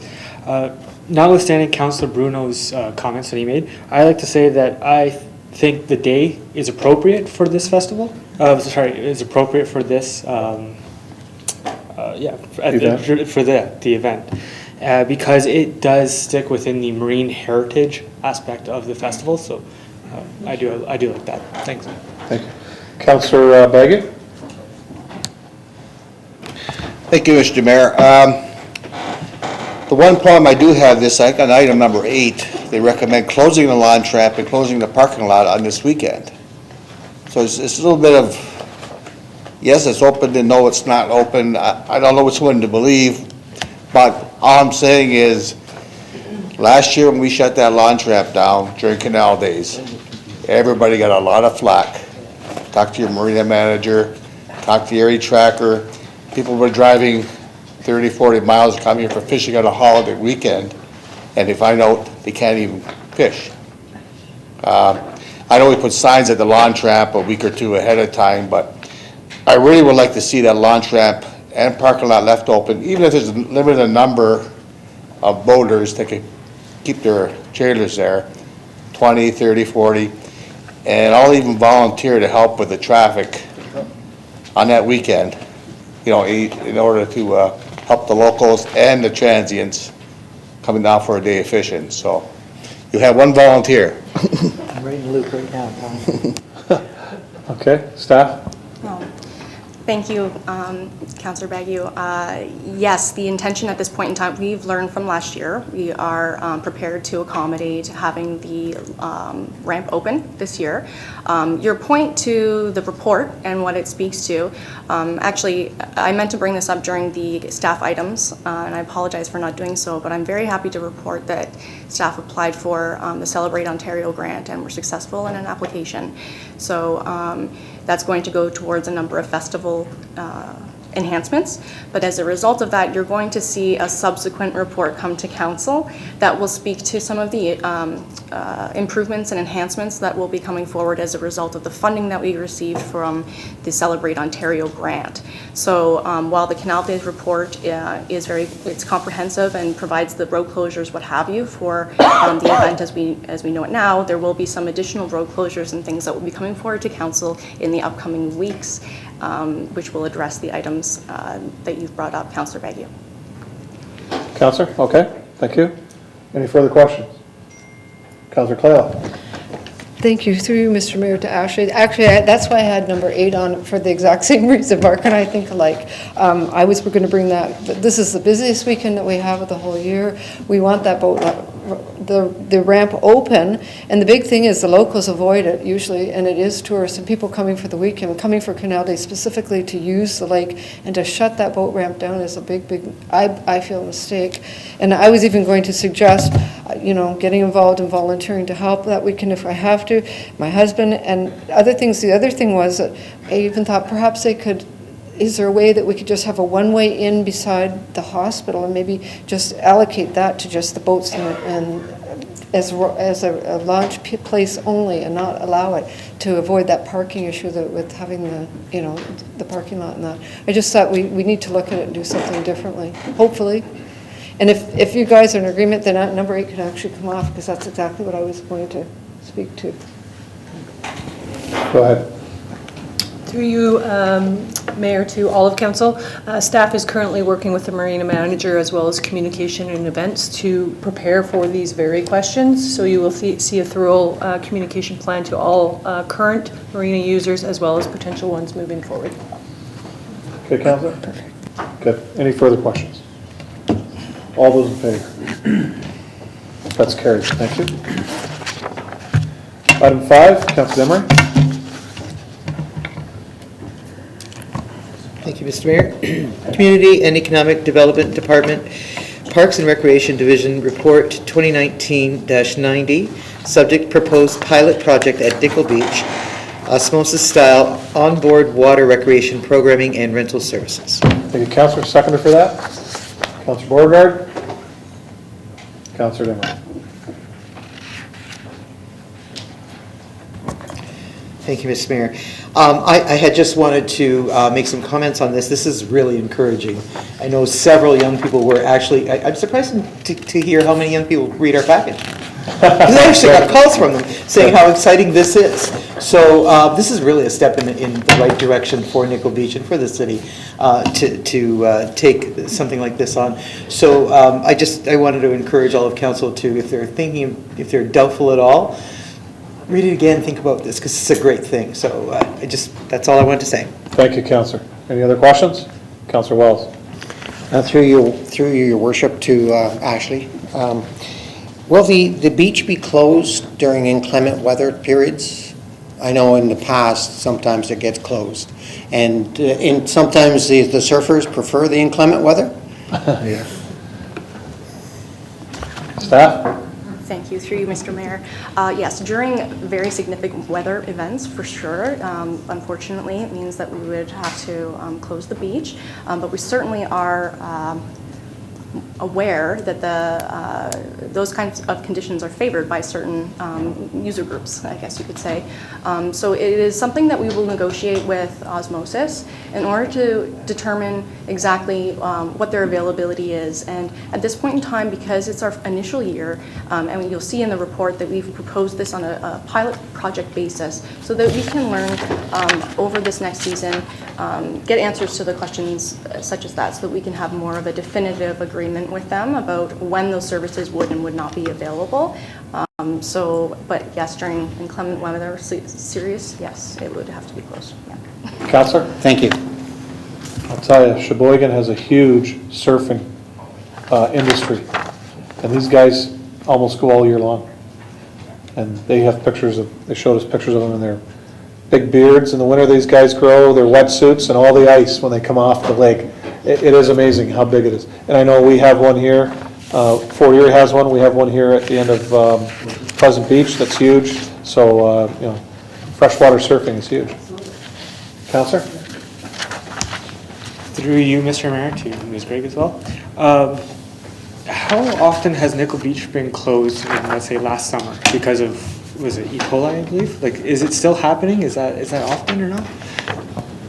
Notwithstanding Councillor Bruno's comments that he made, I like to say that I think the day is appropriate for this festival. Is appropriate for this. For the event, because it does stick within the marine heritage aspect of the festival. So I do like that. Thanks. Thank you. Councillor Baggett? Thank you, Mr. Mayor. The one problem I do have this, like on item number 8, they recommend closing the lawn trap and closing the parking lot on this weekend. So it's a little bit of, yes, it's open, and no, it's not open. I don't know which one to believe, but all I'm saying is, last year when we shut that lawn trap down during canal days, everybody got a lot of flack. Talk to your marina manager, talk to your area tracker. People were driving 30, 40 miles to come here for fishing on a holiday weekend, and they find out they can't even fish. I know we put signs at the lawn trap a week or two ahead of time, but I really would like to see that lawn trap and parking lot left open, even if there's a limited number of boaters that can keep their trailers there, 20, 30, 40, and I'll even volunteer to help with the traffic on that weekend, you know, in order to help the locals and the transients coming down for a day of fishing. So you have one volunteer. I'm writing Luke right now, Tom. Okay, staff? Thank you, Councillor Bagu. Yes, the intention at this point in time, we've learned from last year. We are prepared to accommodate having the ramp open this year. Your point to the report and what it speaks to, actually, I meant to bring this up during the staff items, and I apologize for not doing so, but I'm very happy to report that staff applied for the Celebrate Ontario grant and were successful in an application. So that's going to go towards a number of festival enhancements, but as a result of that, you're going to see a subsequent report come to council that will speak to some of the improvements and enhancements that will be coming forward as a result of the funding that we received from the Celebrate Ontario grant. So while the Canal Days report it's comprehensive and provides the road closures, what have you, for the event as we know it now, there will be some additional road closures and things that will be coming forward to council in the upcoming weeks, which will address the items that you've brought up, Councillor Bagu. Councillor? Okay, thank you. Any further questions? Councillor Clayle? Thank you. Through you, Mr. Mayor, to Ashley. Actually, that's why I had number 8 on for the exact same reason. Mark and I think alike. We're going to bring that. This is the busiest weekend that we have of the whole year. We want that boat, the ramp open, and the big thing is the locals avoid it usually, and it is tourists and people coming for the weekend, coming for Canal Day specifically to use the lake, and to shut that boat ramp down is a big, I feel, mistake. And I was even going to suggest, getting involved and volunteering to help that weekend if I have to. My husband and other things. The other thing was that I even thought perhaps they could. Is there a way that we could just have a one-way in beside the hospital and maybe just allocate that to just the boats and as a launch place only, and not allow it to avoid that parking issue with having the parking lot and that. I just thought we need to look at it and do something differently, hopefully. And if you guys are in agreement, then number 8 could actually come off, because that's exactly what I was going to speak to. Go ahead. Through you, Mayor, to all of council, staff is currently working with the marina manager as well as communication and events to prepare for these very questions. So you will see a thorough communication plan to all current marina users as well as potential ones moving forward. Okay, Councillor? Perfect. Okay, any further questions? All those in favor? That's carried. Thank you. Item 5, Councillor Emery. Thank you, Mr. Mayor. Community and Economic Development Department, Parks and Recreation Division Report 2019-90, subject proposed pilot project at Dickle Beach, osmosis-style onboard water recreation programming and rental services. Thank you, Councillor. Seconder for that? Councillor Beauregard. Councillor Emery. Thank you, Mr. Mayor. I had just wanted to make some comments on this. This is really encouraging. I know several young people were actually, I'm surprised to hear how many young people read our package. Because I actually got calls from them saying how exciting this is. So this is really a step in the right direction for Nickel Beach and for the city to take something like this on. So I wanted to encourage all of council to, if they're doubtful at all, read it again, think about this, because it's a great thing. So that's all I wanted to say. Thank you, Councillor. Any other questions? Councillor Wells. Through you, your worship, to Ashley. Will the beach be closed during inclement weather periods? I know in the past, sometimes it gets closed. And sometimes the surfers prefer the inclement weather? Yeah. Staff? Thank you. Through you, Mr. Mayor. Yes, during very significant weather events, for sure. Unfortunately, it means that we would have to close the beach, but we certainly are aware that those kinds of conditions are favored by certain user groups, I guess you could say. So it is something that we will negotiate with Osmosis in order to determine exactly what their availability is. And at this point in time, because it's our initial year, and you'll see in the report that we've proposed this on a pilot project basis so that we can learn over this next season, get answers to the questions such as that, so that we can have more of a definitive agreement with them about when those services would and would not be available. But yes, during inclement weather, serious, yes, it would have to be closed. Yeah. Councillor? Thank you. I'll tell you, Sheboygan has a huge surfing industry, and these guys almost go all year long. And they have they showed us pictures of them in their big beards. In the winter, these guys grow their wetsuits and all the ice when they come off the lake. It is amazing how big it is. And I know we have one here. Fort Erie has one. We have one here at the end of Pleasant Beach that's huge. So, freshwater surfing is huge. Councillor? Through you, Mr. Mayor, to Ms. Gregg as well. How often has Nickel Beach been closed in, let's say, last summer because of, was it E. coli, I believe? Like, is it still happening? Is that often or not?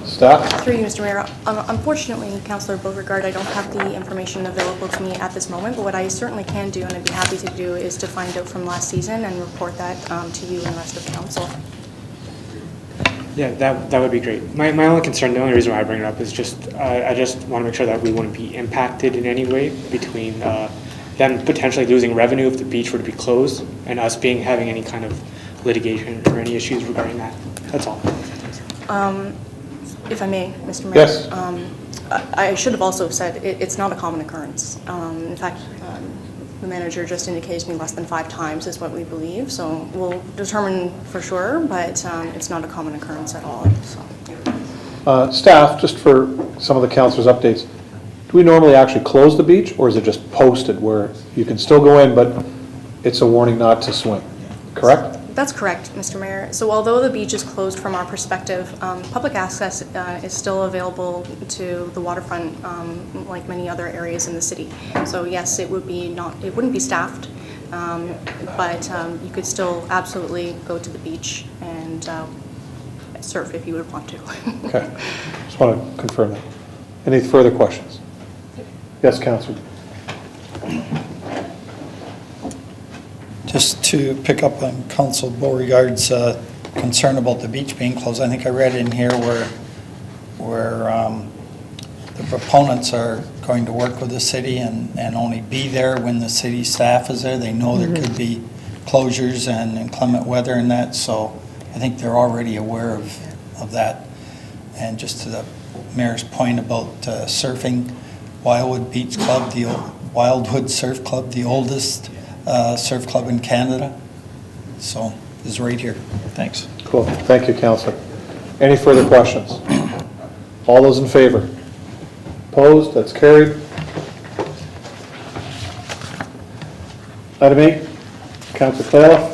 Staff? Through you, Mr. Mayor. Unfortunately, Councillor Beauregard, I don't have the information available to me at this moment, but what I certainly can do, and I'd be happy to do, is to find out from last season and report that to you and the rest of council. Yeah, that would be great. My only concern, the only reason why I bring it up is just, I just want to make sure that we wouldn't be impacted in any way between them potentially losing revenue if the beach were to be closed and us having any kind of litigation or any issues regarding that. That's all. If I may, Mr. Mayor. Yes. I should have also said it's not a common occurrence. In fact, the manager just indicated to me less than 5 times is what we believe. So we'll determine for sure, but it's not a common occurrence at all. So. Staff, just for some of the councillors' updates, do we normally actually close the beach, or is it just posted where you can still go in, but it's a warning not to swim? Correct? That's correct, Mr. Mayor. So although the beach is closed from our perspective, public access is still available to the waterfront like many other areas in the city. So yes, it wouldn't be staffed, but you could still absolutely go to the beach and surf if you would want to. Okay. Just want to confirm that. Any further questions? Yes, Councillor. Just to pick up on Council Beauregard's concern about the beach being closed, I think I read in here where the proponents are going to work with the city and only be there when the city staff is there. They know there could be closures and inclement weather and that, so I think they're already aware of that. And just to the Mayor's point about surfing, Wildwood Beach Club, Wildwood Surf Club, the oldest surf club in Canada. So is right here. Thanks. Cool. Thank you, Councillor. Any further questions? All those in favor? Opposed? That's carried. Item 8, Councillor Claylough.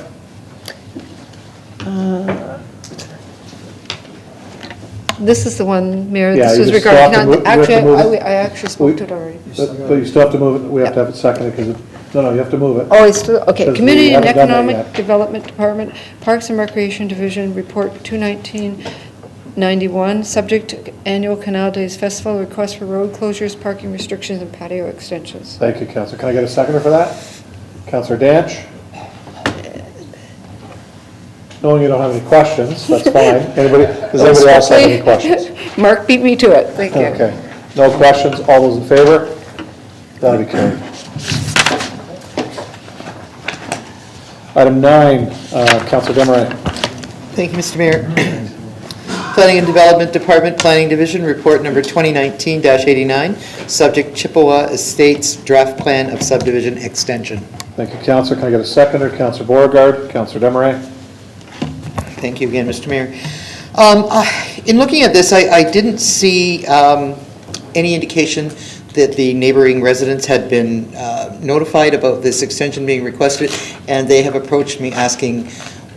This is the one, Mayor, Yeah, this you was just still have regarding, to move- you have to actually, move it. I actually spoke to it already. But you still have to move it. We have to have it seconded because No, you have to move it. Oh, it's still, okay. Because we Community and haven't done that Economic yet. Development Department, Parks and Recreation Division, Report 21991, subject to annual Canal Days Festival, request for road closures, parking restrictions, and patio extensions. Thank you, Counselor. Can I get a seconder for that? Counselor Danch? Knowing you don't have any questions, that's fine. Anybody, does anybody else have any questions? Mark beat me to it. Thank you. Okay. No questions? All those in favor? That'll be carried. Item 9, Counselor Desmarais. Thank you, Mr. Mayor. Planning and Development Department, Planning Division, report number 2019-89, subject Chippewa Estates Draft Plan of Subdivision Extension. Thank you, Counselor. Can I get a seconder? Counselor Beauregard. Counselor Desmarais. Thank you again, Mr. Mayor. In looking at this, I didn't see any indication that the neighboring residents had been notified about this extension being requested, and they have approached me asking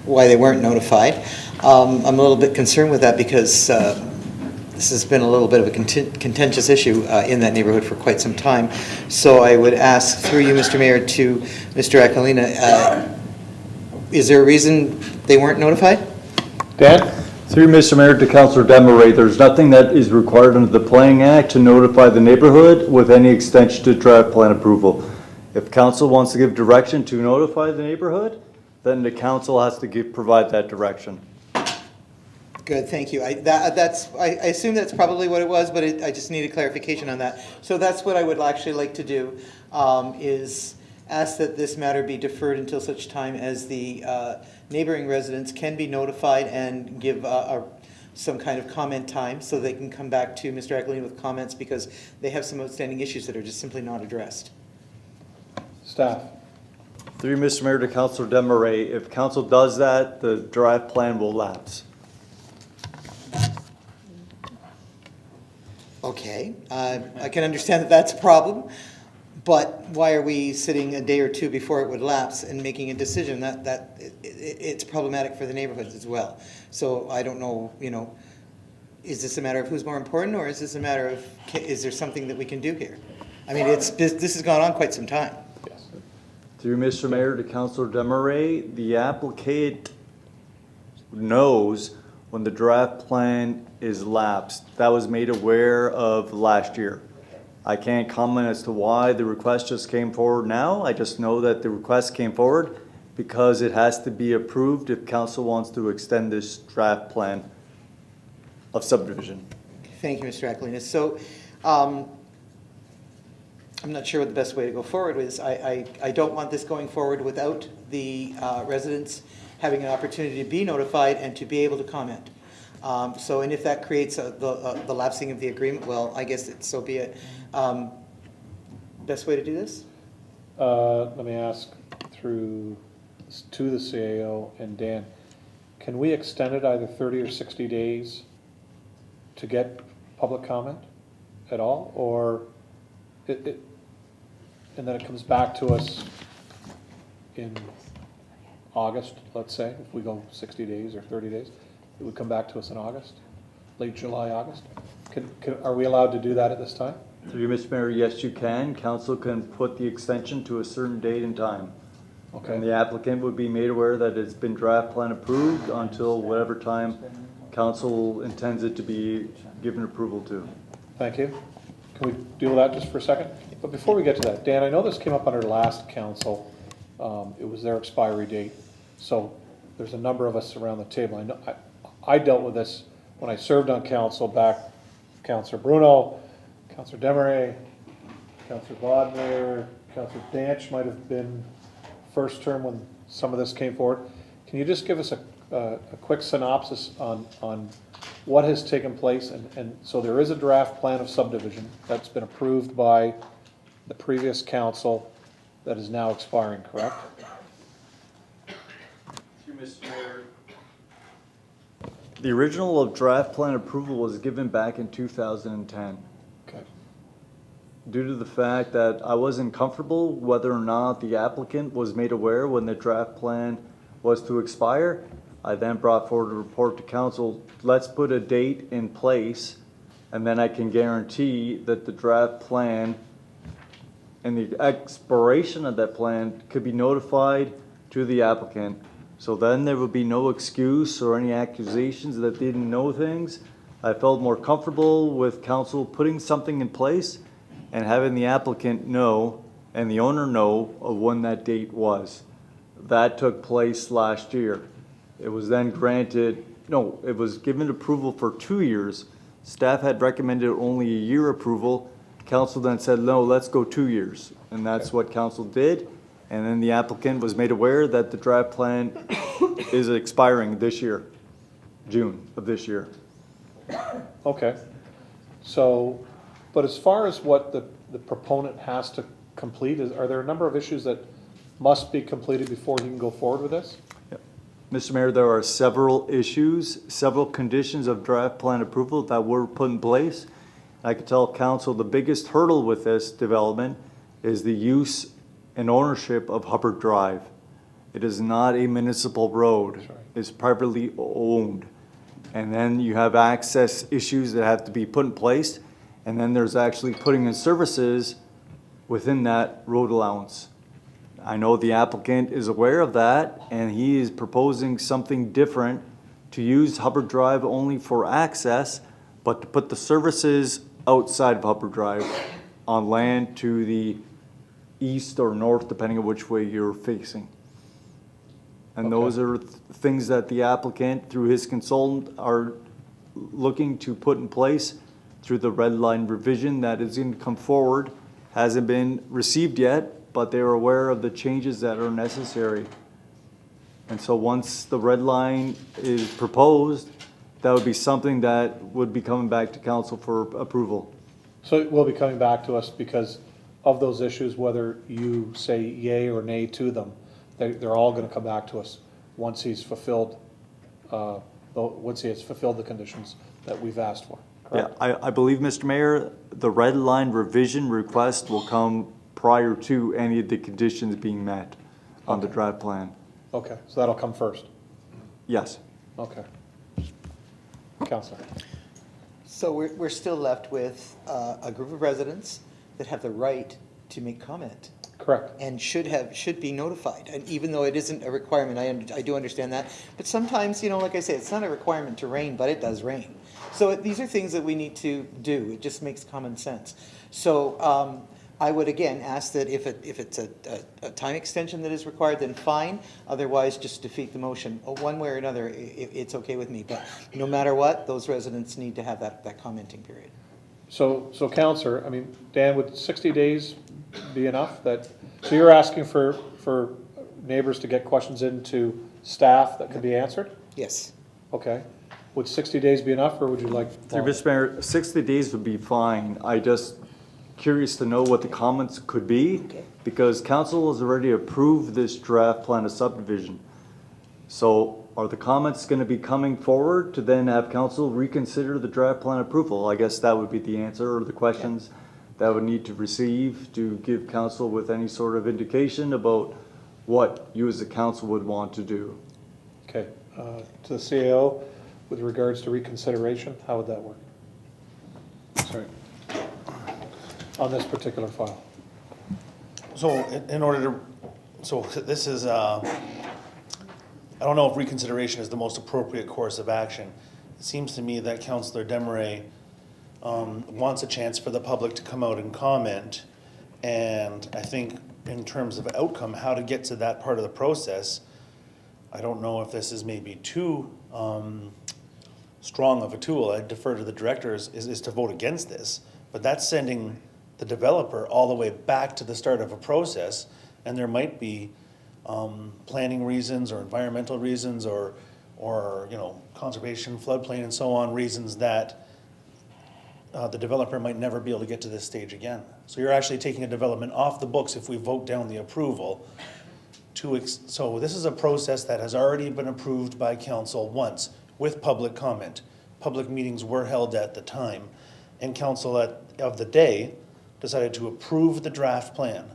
why they weren't notified. I'm a little bit concerned with that because this has been a little bit of a contentious issue in that neighborhood for quite some time. So I would ask, through you, Mr. Mayor, to Mr. Aquilina, is there a reason they weren't notified? Dan? Through Mr. Mayor to Councillor Desmarais, there's nothing that is required under the Planning Act to notify the neighborhood with any extension to draft plan approval. If council wants to give direction to notify the neighborhood, then the council has to provide that direction. Good, thank you. I assume that's probably what it was, but I just need a clarification on that. So that's what I would actually like to do, is ask that this matter be deferred until such time as the neighboring residents can be notified and give some kind of comment time so they can come back to Mr. Aquilina with comments because they have some outstanding issues that are just simply not addressed. Staff. Through Mr. Mayor to Councillor Desmarais, if council does that, the draft plan will lapse. Okay, I can understand that that's a problem, but why are we sitting a day or two before it would lapse and making a decision? It's problematic for the neighborhoods as well. So I don't know, is this a matter of who's more important, or is this a matter of, is there something that we can do here? I mean, this has gone on quite some time. Through Mr. Mayor to Councillor Desmarais, the applicant knows when the draft plan is lapsed. That was made aware of last year. I can't comment as to why the request just came forward now. I just know that the request came forward because it has to be approved if council wants to extend this draft plan of subdivision. Thank you, Mr. Aquilina. So I'm not sure what the best way to go forward is. I don't want this going forward without the residents having an opportunity to be notified and to be able to comment. And if that creates the lapsing of the agreement, well, I guess so be it. Best way to do this? Let me ask to the CAO and Dan, can we extend it either 30 or 60 days to get public comment at all? Or and then it comes back to us in August, let's say, if we go 60 days or 30 days, it would come back to us in August, late July, August? Are we allowed to do that at this time? Through you, Mr. Mayor, yes, you can. Council can put the extension to a certain date and time. Okay. And the applicant would be made aware that it's been draft plan approved until whatever time council intends it to be given approval to. Thank you. Can we deal with that just for a second? But before we get to that, Dan, I know this came up under last council. It was their expiry date. So there's a number of us around the table. I know I dealt with this when I served on council back. Councillor Bruno, Councillor Desmarais, Councillor Bodmer, Councillor Danch might have been first term when some of this came forward. Can you just give us a quick synopsis on what has taken place? And so there is a draft plan of subdivision that's been approved by the previous council that is now expiring, correct? Mr. Mayor. The original of draft plan approval was given back in 2010. Okay. Due to the fact that I wasn't comfortable whether or not the applicant was made aware when the draft plan was to expire, I then brought forward a report to council. Let's put a date in place, and then I can guarantee that the draft plan and the expiration of that plan could be notified to the applicant. So then there would be no excuse or any accusations that they didn't know things. I felt more comfortable with council putting something in place and having the applicant know and the owner know of when that date was. That took place last year. It was then granted, no, it was given approval for 2 years. Staff had recommended only a year approval. Council then said, no, let's go 2 years. And that's what council did. And then the applicant was made aware that the draft plan is expiring this year, June of this year. Okay. So, but as far as what the proponent has to complete, are there a number of issues that must be completed before he can go forward with this? Mr. Mayor, there are several issues, several conditions of draft plan approval that were put in place. I can tell council the biggest hurdle with this development is the use and ownership of Hubbard Drive. It is not a municipal road. It's privately owned. And then you have access issues that have to be put in place. And then there's actually putting in services within that road allowance. I know the applicant is aware of that, and he is proposing something different to use Hubbard Drive only for access, but to put the services outside of Hubbard Drive on land to the east or north, depending on which way you're facing. And those are things that the applicant, through his consultant, are looking to put in place through the red line revision that is going to come forward. Hasn't been received yet, but they're aware of the changes that are necessary. And so once the red line is proposed, that would be something that would be coming back to council for approval. So it will be coming back to us because of those issues, whether you say yay or nay to them, they're all gonna come back to us once he's fulfilled, once he has fulfilled the conditions that we've asked for, correct? Yeah, I believe, Mr. Mayor, the red line revision request will come prior to any of the conditions being met on the draft plan. Okay, so that'll come first? Yes. Okay. Councilor. So we're still left with a group of residents that have the right to make comment. Correct. And should be notified, and even though it isn't a requirement, I do understand that. But sometimes, you know, like I say, it's not a requirement to rain, but it does rain. So these are things that we need to do. It just makes common sense. So I would again ask that if it's a time extension that is required, then fine. Otherwise, just defeat the motion. One way or another, it's okay with me. But no matter what, those residents need to have that commenting period. So Councilor, I mean, Dan, would 60 days be enough? So you're asking for neighbors to get questions into staff that could be answered? Yes. Okay. Would 60 days be enough, or would you like longer? Mr. Mayor, 60 days would be fine. I just curious to know what the comments could be, because council has already approved this draft plan of subdivision. So are the comments going to be coming forward to then have council reconsider the draft plan approval? I guess that would be the answer, or the questions that would need to receive to give council with any sort of indication about what you as a council would want to do. Okay. To the CAO, with regards to reconsideration, how would that work? Sorry. On this particular file. So in order to, so this is, I don't know if reconsideration is the most appropriate course of action. It seems to me that Councillor Desmarais wants a chance for the public to come out and comment. And I think in terms of outcome, how to get to that part of the process, I don't know if this is maybe too strong of a tool. I defer to the directors is to vote against this, but that's sending the developer all the way back to the start of a process, and there might be planning reasons or environmental reasons or you know, conservation, floodplain, and so on reasons that the developer might never be able to get to this stage again. So you're actually taking a development off the books if we vote down the approval. So this is a process that has already been approved by council once with public comment. Public meetings were held at the time, and council of the day decided to approve the draft plan.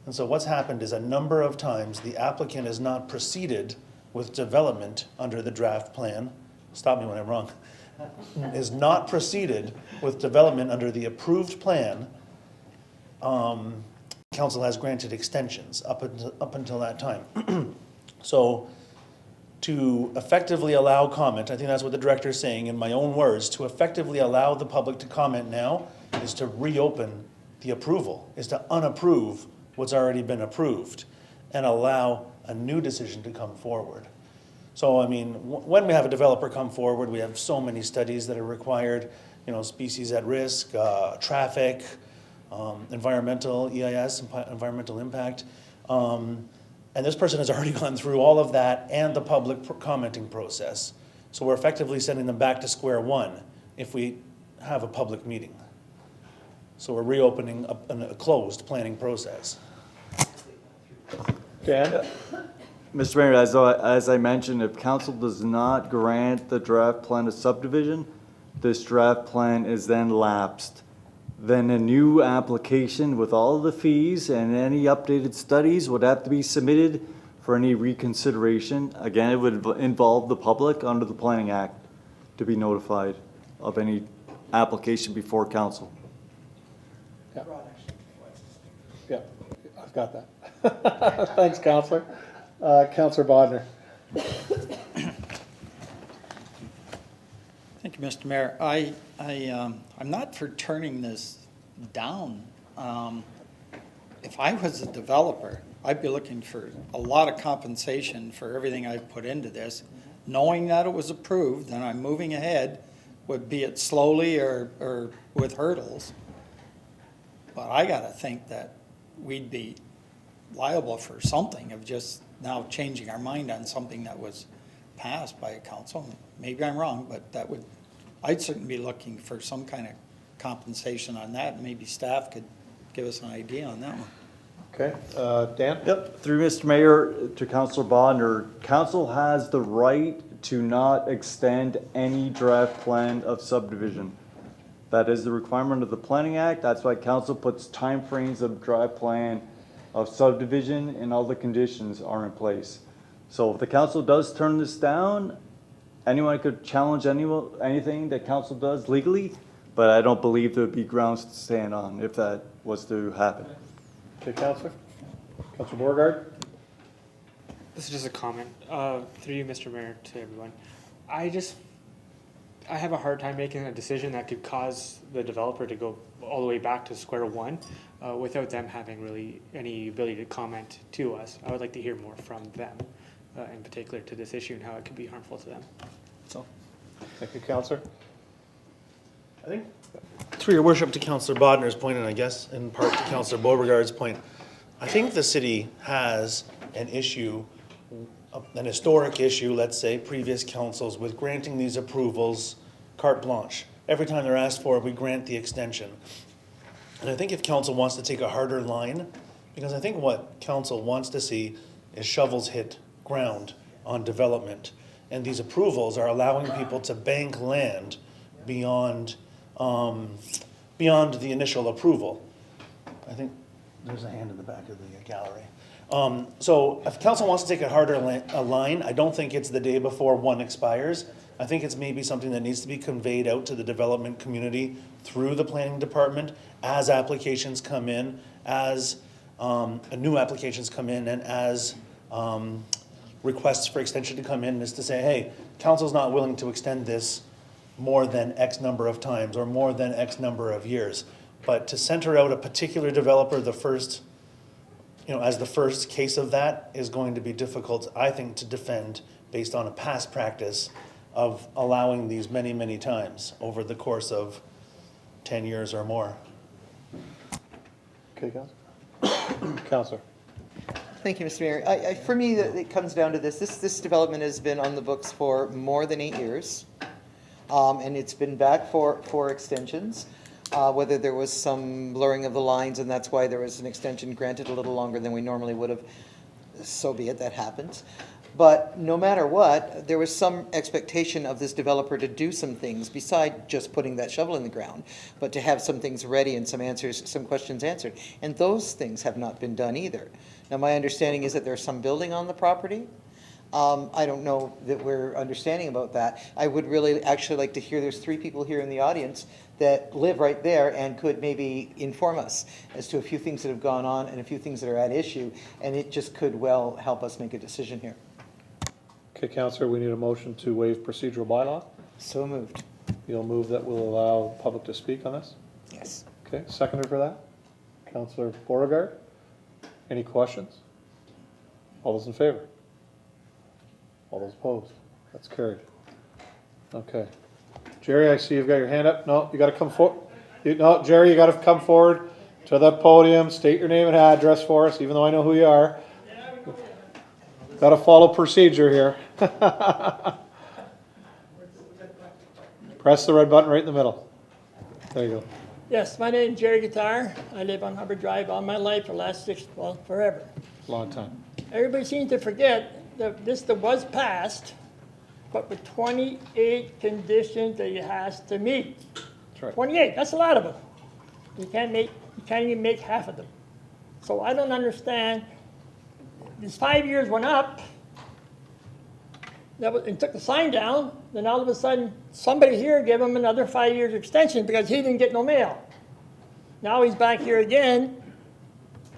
And so what's happened is a number of times the applicant has not proceeded with development under the draft plan. Stop me when I'm wrong. Is not proceeded with development under the approved plan council has granted extensions up until that time. So to effectively allow comment, I think that's what the director is saying in my own words, to effectively allow the public to comment now is to reopen the approval, is to unapprove what's already been approved and allow a new decision to come forward. So, I mean, when we have a developer come forward, we have so many studies that are required, you know, species at risk, traffic, environmental, EIS, environmental impact. And this person has already gone through all of that and the public commenting process. So we're effectively sending them back to square one if we have a public meeting. So we're reopening a closed planning process. Dan? Mr. Mayor, as I mentioned, if council does not grant the draft plan of subdivision, this draft plan is then lapsed. Then a new application with all of the fees and any updated studies would have to be submitted for any reconsideration. Again, it would involve the public under the Planning Act to be notified of any application before council. Yeah. Yeah, I've got that. Thanks, Counselor. Counselor Bodnar. Thank you, Mr. Mayor. I'm not for turning this down. If I was a developer, I'd be looking for a lot of compensation for everything I've put into this, knowing that it was approved and I'm moving ahead, be it slowly or with hurdles. But I gotta think that we'd be liable for something of just now changing our mind on something that was passed by a council. Maybe I'm wrong, but I'd certainly be looking for some kind of compensation on that. Maybe staff could give us an idea on that one. Okay, Dan? Yep, through Mr. Mayor to Councilor Bodnar, council has the right to not extend any draft plan of subdivision. That is the requirement of the Planning Act. That's why council puts timeframes of draft plan of subdivision and all the conditions are in place. So if the council does turn this down, anyone could challenge anything that council does legally, but I don't believe there would be grounds to stand on if that was to happen. Okay, Counselor. Counselor Beauregard? This is just a comment, through you, Mr. Mayor, to everyone. I have a hard time making a decision that could cause the developer to go all the way back to square one without them having really any ability to comment to us. I would like to hear more from them, in particular to this issue and how it could be harmful to them. So, thank you, Counselor. I think, through your worship, to Councillor Bodnar's point, and I guess in part to Councillor Beauregard's point, I think the city has an issue, an historic issue, let's say, previous councils with granting these approvals carte blanche. Every time they're asked for it, we grant the extension. And I think if council wants to take a harder line, because I think what council wants to see is shovels hit ground on development. And these approvals are allowing people to bank land beyond the initial approval. I think there's a hand in the back of the gallery. So if council wants to take a harder line, I don't think it's the day before one expires. I think it's maybe something that needs to be conveyed out to the development community through the planning department as applications come in, as new applications come in, and as requests for extension to come in, is to say, hey, council's not willing to extend this more than X number of times or more than X number of years. But to center out a particular developer as the first case of that is going to be difficult, I think, to defend based on a past practice of allowing these many, many times over the course of 10 years or more. Okay, Counselor. Counselor. Thank you, Mr. Mayor. For me, it comes down to this. This development has been on the books for more than 8 years. And it's been back for extensions. Whether there was some blurring of the lines and that's why there was an extension granted a little longer than we normally would have, so be it, that happens. But no matter what, there was some expectation of this developer to do some things beside just putting that shovel in the ground, but to have some things ready and some questions answered. And those things have not been done either. Now, my understanding is that there's some building on the property. I don't know that we're understanding about that. I would really actually like to hear, there's 3 people here in the audience that live right there and could maybe inform us as to a few things that have gone on and a few things that are at issue, and it just could well help us make a decision here. Okay, Counselor, we need a motion to waive procedural bylaw. So moved. You'll move that will allow public to speak on this? Yes. Okay, seconder for that? Counselor Beauregard? Any questions? All those in favor? All those opposed? That's carried. Okay. Jerry, I see you've got your hand up. No, you gotta come forward. No, Jerry, you gotta come forward to the podium, state your name and address for us, even though I know who you are. Gotta follow procedure here. Press the red button right in the middle. There you go. Yes, my name's Jerry Guitar. I live on Hubbard Drive all my life, for the last forever. Long time. Everybody seems to forget that this was passed, but with 28 conditions that he has to meet. That's right. 28, that's a lot of them. You can't even make half of them. So I don't understand. These 5 years went up, and took the sign down, then all of a sudden, somebody here gave him another 5 years extension because he didn't get no mail. Now he's back here again,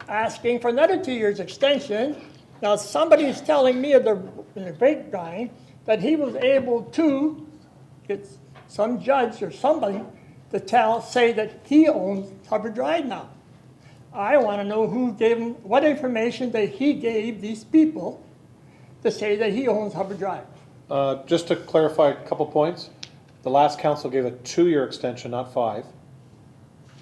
asking for another 2 years extension. Now somebody's telling me in the grapevine that he was able to get some judge or somebody to say that he owns Hubbard Drive now. I want to know who gave him, what information that he gave these people to say that he owns Hubbard Drive. Just to clarify a couple points, the last council gave a 2-year extension, not 5.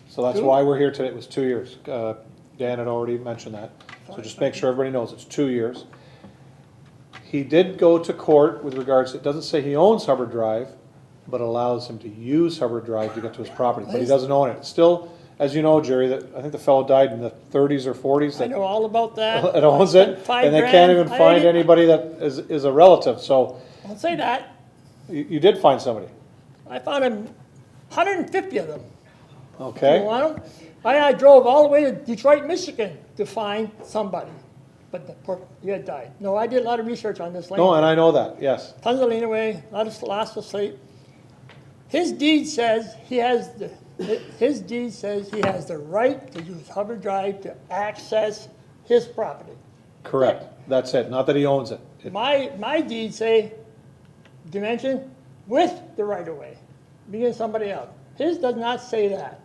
So that's why we're here today. It was 2 years. Dan had already mentioned that. So just make sure everybody knows it's 2 years. He did go to court with regards, it doesn't say he owns Hubbard Drive, but allows him to use Hubbard Drive to get to his property, but he doesn't own it. Still, as you know, Jerry, that I think the fellow died in the 30s or 40s. I know all about that. It owns it, and they can't even find anybody that is a relative, so. Don't say that. You did find somebody. I found 150 of them. Okay. You want them? I drove all the way to Detroit, Michigan to find somebody, but he had died. No, I did a lot of research on this land. No, and I know that, yes. Tons of land away, a lot of lost of sleep. His deed says he has the right to use Hubbard Drive to access his property. Correct. That's it. Not that he owns it. My deeds say dimension with the right of way, being somebody else. His does not say that.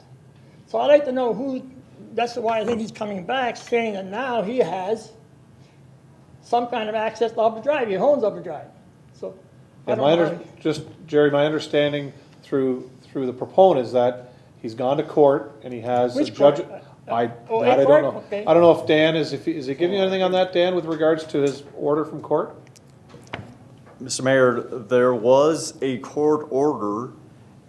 So I'd like to know who, that's why I think he's coming back, saying that now he has some kind of access to Hubbard Drive. He owns Hubbard Drive. So, Jerry, my understanding through the proponent is that he's gone to court and he has a judge. I don't know. Okay. I don't know if Dan is he giving you anything on that, Dan, with regards to his order from court? Mr. Mayor, there was a court order,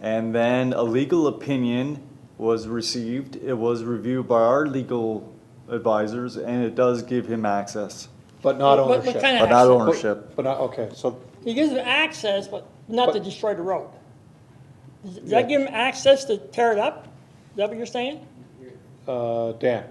and then a legal opinion was received. It was reviewed by our legal advisors, and it does give him access. But not ownership. What kind of But not access? ownership. But not, okay, so. He gives him access, but not to destroy the road. Does that give him access to tear it up? Is that what you're saying? Dan.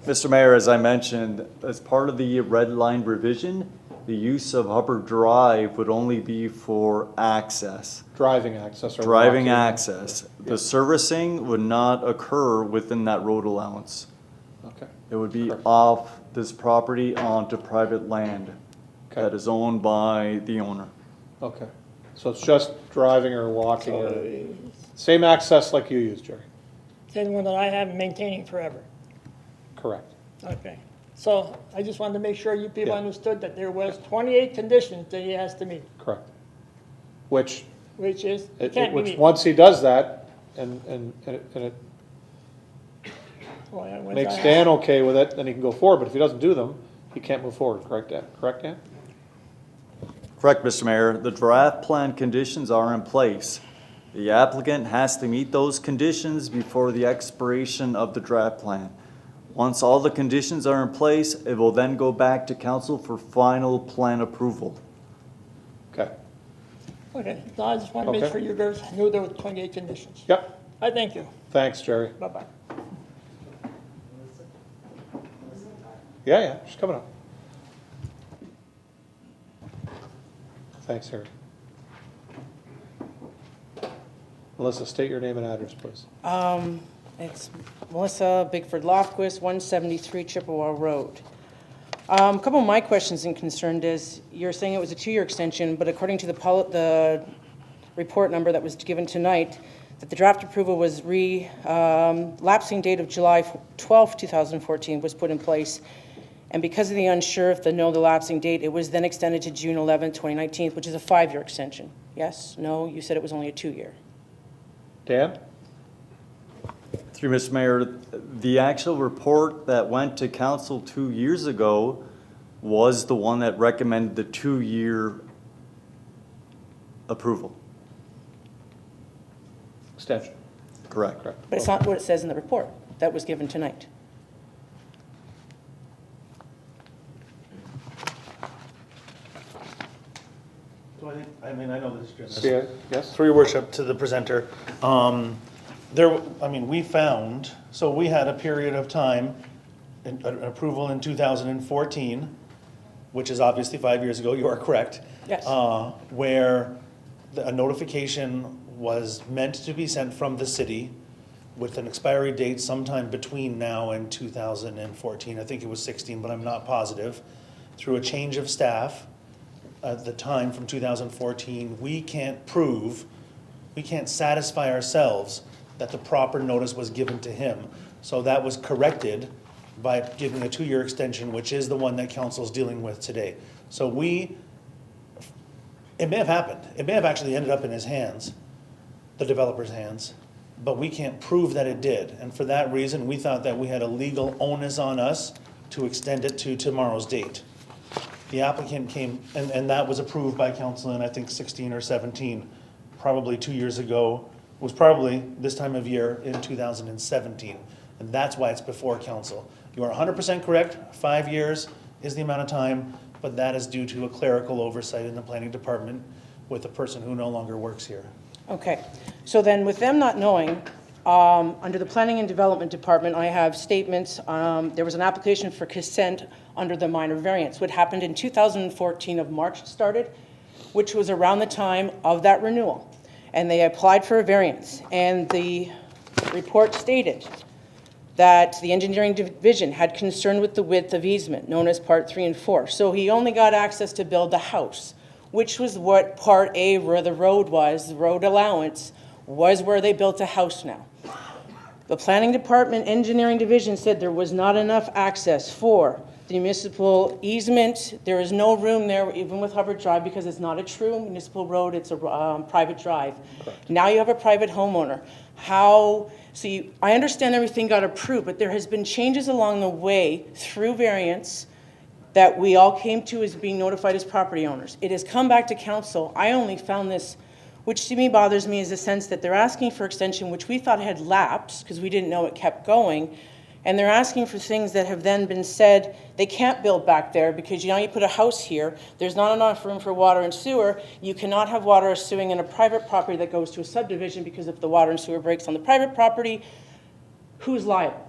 Mr. Mayor, as I mentioned, as part of the red line revision, the use of Hubbard Drive would only be for access. Driving access. Driving access. The servicing would not occur within that road allowance. Okay. It would be off this property onto private land that is owned by the owner. Okay. So it's just driving or walking or same access like you use, Jerry. Same one that I have been maintaining forever. Correct. Okay. So I just wanted to make sure you people Yeah. understood that there was 28 conditions that he has to meet, Correct. Which which is, he can't which meet. once he does that and it Well, once makes I- Dan okay with it, then he can go forward. But if he doesn't do them, he can't move forward. Correct, Dan? Correct, Dan? Correct, Mr. Mayor. The draft plan conditions are in place. The applicant has to meet those conditions before the expiration of the draft plan. Once all the conditions are in place, it will then go back to council for final plan approval. Okay. Okay, so I just wanted to make Okay. sure you guys knew there were 28 conditions. Yep. I thank you. Thanks, Jerry. Bye-bye. Yeah, she's coming up. Thanks, Harry. Melissa, state your name and address, please. It's Melissa Bigford Lofquist, 173 Chippewa Road. A couple of my questions and concerns is, you're saying it was a 2-year extension, but according to the report number that was given tonight, that the draft approval was lapsing date of July 12, 2014 was put in place. And because of the unsure if the lapsing date, it was then extended to June 11, 2019, which is a 5-year extension. Yes? No? You said it was only a 2-year. Dan? Through Mr. Mayor, the actual report that went to council 2 years ago was the one that recommended the 2-year approval. Extension. Correct. But it's not what it says in the report that was given tonight. So I know this is Jim. Yeah, yes? Through your worship, to the presenter. We found, so we had a period of time, an approval in 2014, which is obviously 5 years ago, you are correct. Yes. Where a notification was meant to be sent from the city with an expiry date sometime between now and 2014. I think it was 16, but I'm not positive. Through a change of staff at the time from 2014, we can't satisfy ourselves that the proper notice was given to him. So that was corrected by giving a 2-year extension, which is the one that council's dealing with today. So it may have happened. It may have actually ended up in his hands, the developer's hands, but we can't prove that it did. And for that reason, we thought that we had a legal onus on us to extend it to tomorrow's date. The applicant came, and that was approved by council in, I think, 16 or 17, probably 2 years ago. Was probably this time of year in 2017. And that's why it's before council. You are 100% correct. 5 years is the amount of time, but that is due to a clerical oversight in the planning department with a person who no longer works here. Okay. So then with them not knowing, under the Planning and Development Department, I have statements. There was an application for consent under the minor variance. What happened in 2014 of March started, which was around the time of that renewal. And they applied for a variance. And the report stated that the engineering division had concern with the width of easement, known as Part 3 and 4. So he only got access to build the house, which was what Part A, where the road was, the road allowance, was where they built a house now. The Planning Department Engineering Division said there was not enough access for the municipal easement. There is no room there, even with Hubbard Drive, because it's not a true municipal road, it's a private drive. Correct. Now you have a private homeowner. I understand everything got approved, but there has been changes along the way through variance that we all came to as being notified as property owners. It has come back to council. I only found this, which to me bothers me, is the sense that they're asking for extension, which we thought had lapsed because we didn't know it kept going. And they're asking for things that have then been said, they can't build back there because you put a house here, there's not enough room for water and sewer. You cannot have water or sewing in a private property that goes to a subdivision, because if the water and sewer breaks on the private property, who's liable?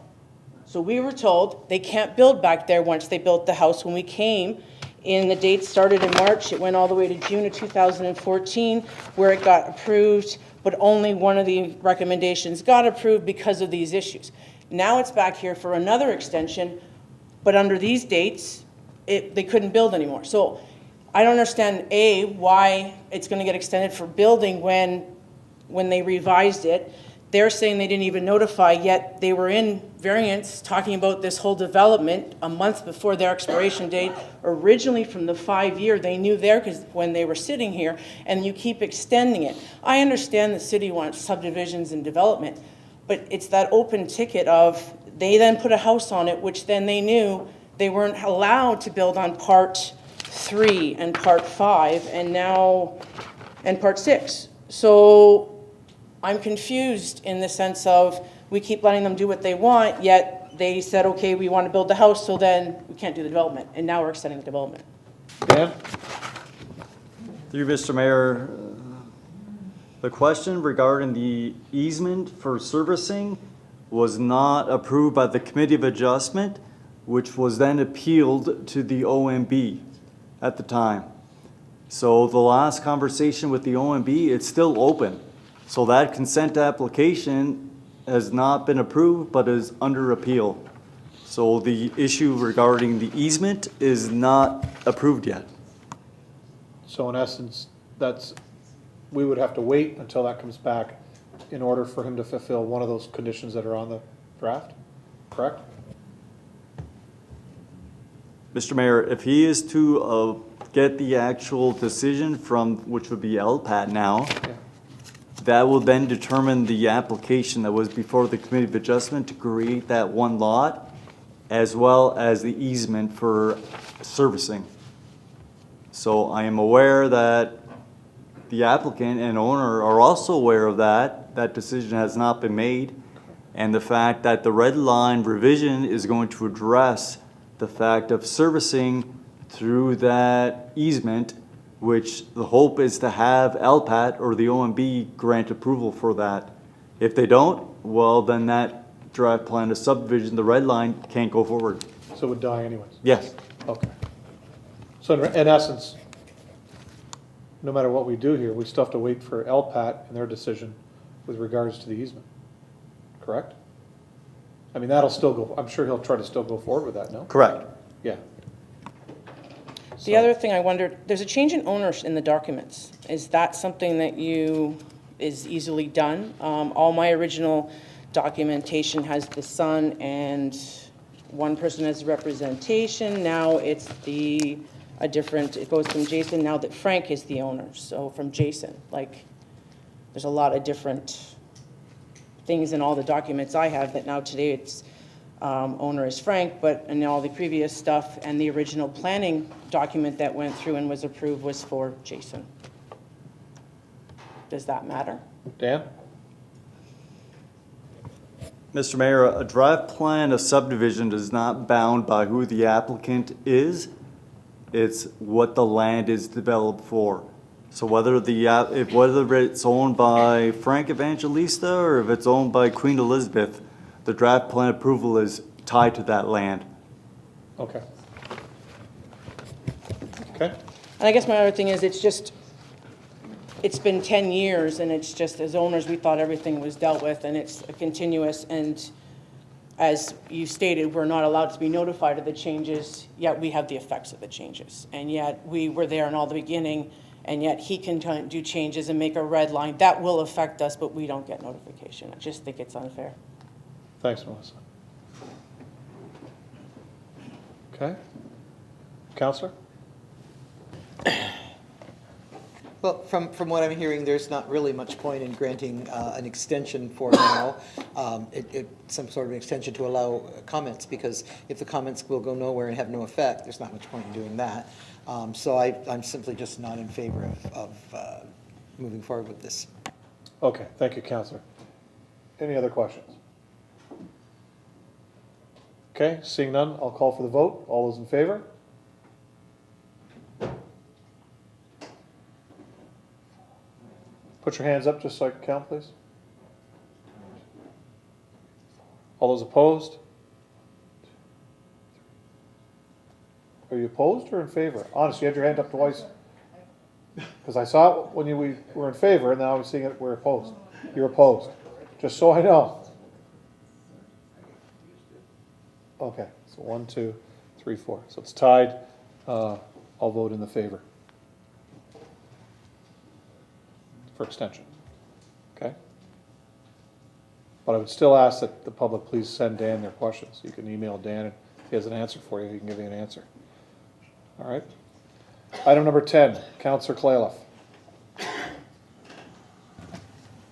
So we were told they can't build back there once they built the house. When we came in, the date started in March, it went all the way to June of 2014, where it got approved, but only one of the recommendations got approved because of these issues. Now it's back here for another extension, but under these dates, they couldn't build anymore. So I don't understand, A, why it's going to get extended for building when they revised it. They're saying they didn't even notify, yet they were in variance talking about this whole development a month before their expiration date. Originally from the 5 year, they knew there because when they were sitting here, and you keep extending it. I understand the city wants subdivisions and development, but it's that open ticket of they then put a house on it, which then they knew they weren't allowed to build on Part 3 and Part 5 and Part 6. So I'm confused in the sense of we keep letting them do what they want, yet they said, okay, we want to build the house, so then we can't do the development, and now we're extending the development. Dan? Through Mr. Mayor, the question regarding the easement for servicing was not approved by the Committee of Adjustment, which was then appealed to the OMB at the time. So the last conversation with the OMB, it's still open. So that consent application has not been approved, but is under appeal. So the issue regarding the easement is not approved yet. So in essence, we would have to wait until that comes back in order for him to fulfill one of those conditions that are on the draft, correct? Mr. Mayor, if he is to get the actual decision from, which would be LPAT now, that will then determine the application that was before the Committee of Adjustment to create that one lot, as well as the easement for servicing. So I am aware that the applicant and owner are also aware of that. That decision has not been made. And the fact that the red line revision is going to address the fact of servicing through that easement, which the hope is to have LPAT or the OMB grant approval for that. If they don't, well, then that draft plan of subdivision, the red line, can't go forward. So it would die anyways? Yes. Okay. So in essence, no matter what we do here, we still have to wait for LPAT and their decision with regards to the easement, correct? I mean, that'll still go, I'm sure he'll try to still go forward with that, no? Correct. Yeah. The other thing I wondered, there's a change in owners in the documents. Is that something that is easily done? All my original documentation has the son and one person as representation. Now it's it goes from Jason now that Frank is the owner. So from Jason, there's a lot of different things in all the documents I have that now today it's owner is Frank, but in all the previous stuff and the original planning document that went through and was approved was for Jason. Does that matter? Dan? Mr. Mayor, a draft plan of subdivision is not bound by who the applicant is. It's what the land is developed for. So whether it's owned by Frank Evangelista or if it's owned by Queen Elizabeth, the draft plan approval is tied to that land. Okay. Okay. And I guess my other thing is it's been 10 years and it's just, as owners, we thought everything was dealt with and it's a continuous, and as you stated, we're not allowed to be notified of the changes, yet we have the effects of the changes. And yet we were there in all the beginning, and yet he can do changes and make a red line. That will affect us, but we don't get notification. I just think it's unfair. Thanks, Melissa. Okay. Counselor? Well, from what I'm hearing, there's not really much point in granting an extension for now, some sort of an extension to allow comments, because if the comments will go nowhere and have no effect, there's not much point in doing that. So I'm simply just not in favor of moving forward with this. Okay, thank you, Counselor. Any other questions? Okay, seeing none, I'll call for the vote. All those in favor? Put your hands up just so I can count, please. All those opposed? Are you opposed or in favor? Honestly, you had your hand up twice. Because I saw it when we were in favor, and now I'm seeing it we're opposed. You're opposed. Just so I know. Okay, so 1, 2, 3, 4. So it's tied. I'll vote in the favor for extension. Okay? But I would still ask that the public please send Dan their questions. You can email Dan, and if he has an answer for you, he can give you an answer. All right? Item number 10, Councillor Claylough.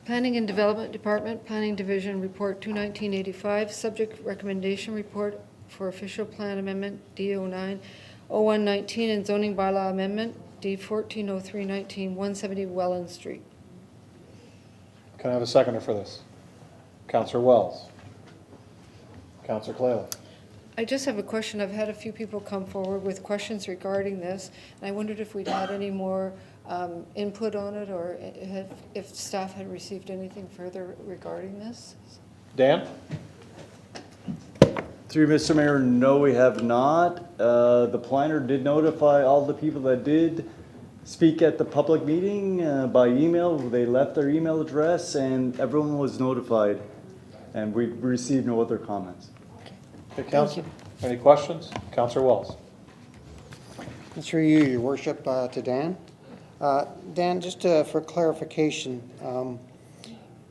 Planning and Development Department, Planning Division Report 2/1985, Subject Recommendation Report for Official Plan Amendment D09-0119 and Zoning Bylaw Amendment D140319, 170 Welland Street. Can I have a seconder for this? Councillor Wells. Councillor Claylough. I just have a question. I've had a few people come forward with questions regarding this, and I wondered if we'd had any more input on it, or if staff had received anything further regarding this. Dan? Through Mr. Mayor, no, we have not. The planner did notify all the people that did speak at the public meeting by email. They left their email address and everyone was notified. And we received no other comments. Okay, Councilor, any questions? Councilor Wells. Through you, Your Worship, to Dan. Dan, just for clarification,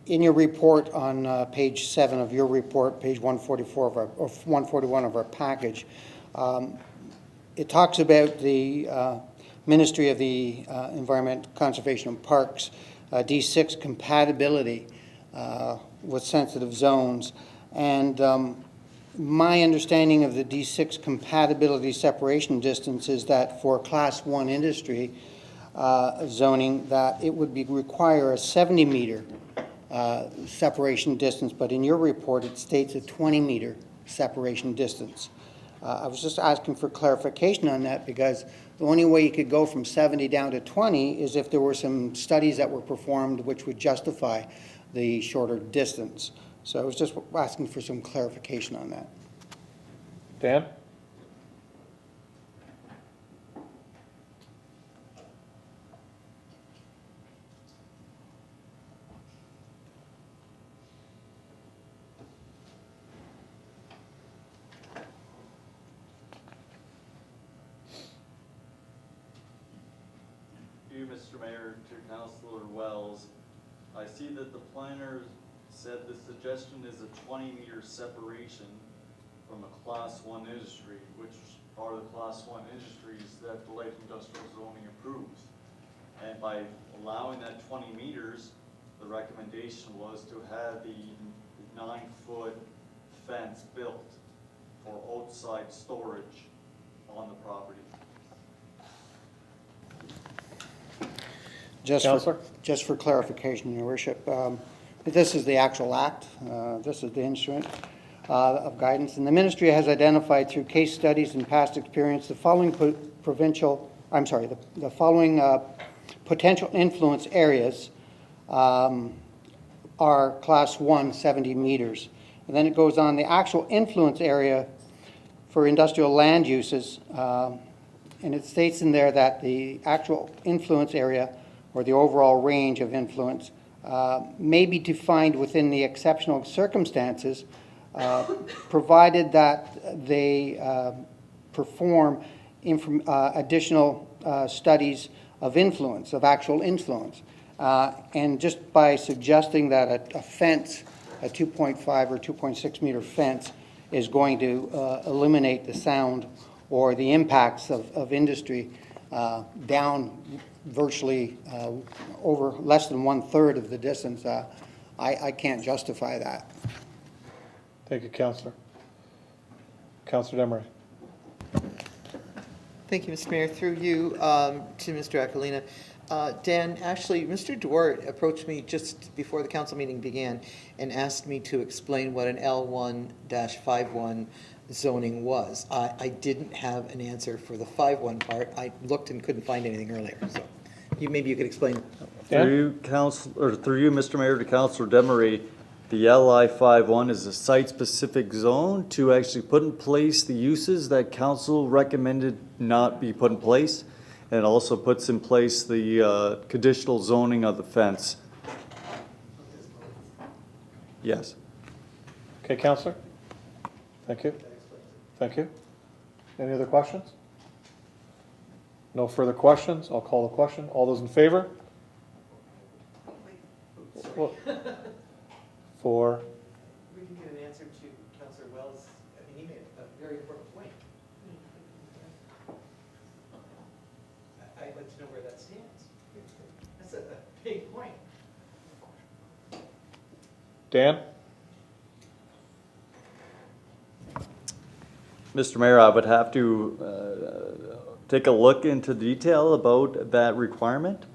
in your report on page 7 of your report, page 144 of our, or 141 of our package, it talks about the Ministry of the Environment, Conservation and Parks, D6 compatibility with sensitive zones. And my understanding of the D6 compatibility separation distance is that for Class 1 industry zoning, that it would require a 70-meter separation distance, but in your report it states a 20-meter separation distance. I was just asking for clarification on that, because the only way you could go from 70 down to 20 is if there were some studies that were performed which would justify the shorter distance. So I was just asking for some clarification on that. Dan? You, Mr. Mayor, to Councilor Wells, I see that the planner said the suggestion is a 20-meter separation from a Class 1 industry, which are the Class 1 industries that the light industrial zoning approves. And by allowing that 20 meters, the recommendation was to have the 9-foot fence built for outside storage on the property. Just for clarification, Your Worship, this is the actual act. This is the instrument of guidance. And the ministry has identified through case studies and past experience the following the following potential influence areas are Class 1, 70 meters. And then it goes on, the actual influence area for industrial land uses, and it states in there that the actual influence area or the overall range of influence may be defined within the exceptional circumstances, provided that they perform additional studies of influence, of actual influence. And just by suggesting that a fence, a 2.5 or 2.6 meter fence, is going to eliminate the sound or the impacts of industry down virtually over less than 1/3 of the distance, I can't justify that. Thank you, Councillor. Councillor Demery. Thank you, Mr. Mayor. Through you to Mr. Aquilina. Dan, actually, Mr. Dwart approached me just before the council meeting began and asked me to explain what an L1-51 zoning was. I didn't have an answer for the 5-1 part. I looked and couldn't find anything earlier, so maybe you could explain. Through you, Mr. Mayor, to Councilor Demery, the LI-51 is a site-specific zone to actually put in place the uses that council recommended not be put in place, and also puts in place the conditional zoning of the fence. Yes. Okay, Councillor? Thank you. Thank you. Any other questions? No further questions. I'll call the question. All those in favor? For? We can get an answer to Councillor Wells. I mean, he made a very important point. I'd like to know where that stands. That's a big point. Dan? Mr. Mayor, I would have to take a look into detail about that requirement.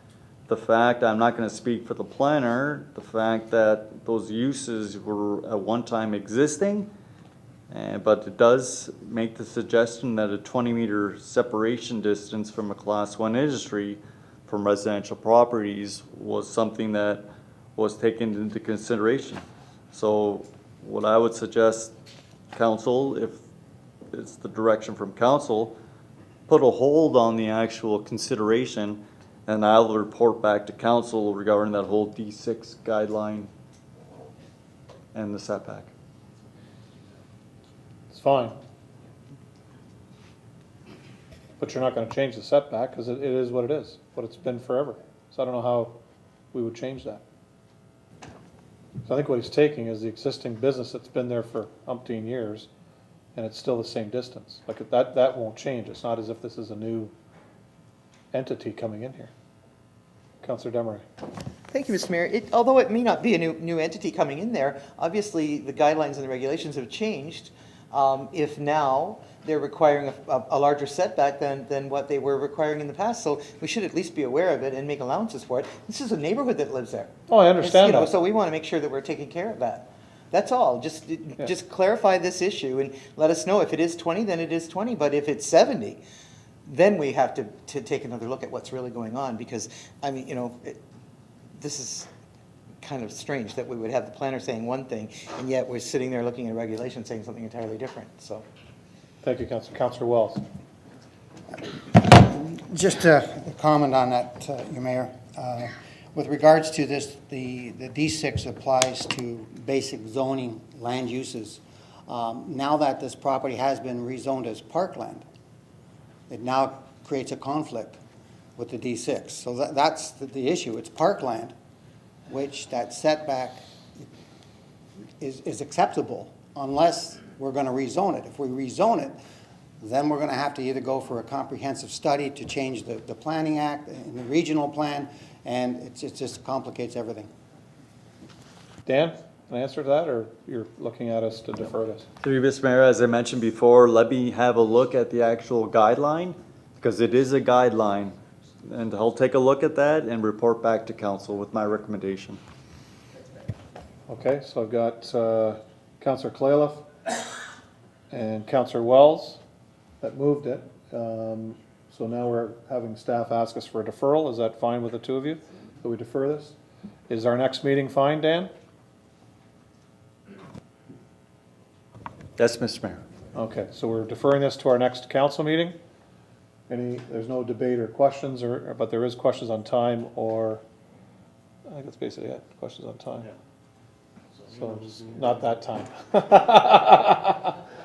The fact, I'm not going to speak for the planner, the fact that those uses were at one time existing, but it does make the suggestion that a 20-meter separation distance from a Class 1 industry from residential properties was something that was taken into consideration. So what I would suggest, council, if it's the direction from council, put a hold on the actual consideration and I'll report back to council regarding that whole D6 guideline and the setback. It's fine. But you're not gonna change the setback, because it is what it is, what it's been forever. So I don't know how we would change that. So I think what he's taking is the existing business that's been there for umpteen years, and it's still the same distance. Like, that won't change. It's not as if this is a new entity coming in here. Councillor Demeray. Thank you, Mr. Mayor. Although it may not be a new entity coming in there, obviously the guidelines and the regulations have changed. If now they're requiring a larger setback than what they were requiring in the past, so we should at least be aware of it and make allowances for it. This is a neighborhood that lives there. Oh, I understand that. So we want to make sure that we're taking care of that. That's all. Just clarify this issue and let us know if it is 20, then it is 20. But if it's 70, then we have to take another look at what's really going on, because, I mean, this is kind of strange that we would have the planner saying one thing, and yet we're sitting there looking at regulation saying something entirely different, so. Thank you, Councillor. Councillor Wells. Just a comment on that, Your Mayor. With regards to this, the D6 applies to basic zoning land uses. Now that this property has been rezoned as parkland, it now creates a conflict with the D6. So that's the issue. It's parkland, which that setback is acceptable unless we're going to rezone it. If we rezone it, then we're going to have to either go for a comprehensive study to change the Planning Act and the regional plan, and it just complicates everything. Dan, an answer to that, or you're looking at us to defer this? Through you, Mr. Mayor, as I mentioned before, let me have a look at the actual guideline, because it is a guideline, and I'll take a look at that and report back to council with my recommendation. Okay, so I've got Councillor Clayliff and Councillor Wells that moved it. So now we're having staff ask us for a deferral. Is that fine with the two of you, that we defer this? Is our next meeting fine, Dan? Yes, Mr. Mayor. Okay, so we're deferring this to our next council meeting. There's no debate or questions, but there is questions on time, or I think that's basically it, questions on time. So it's not that time.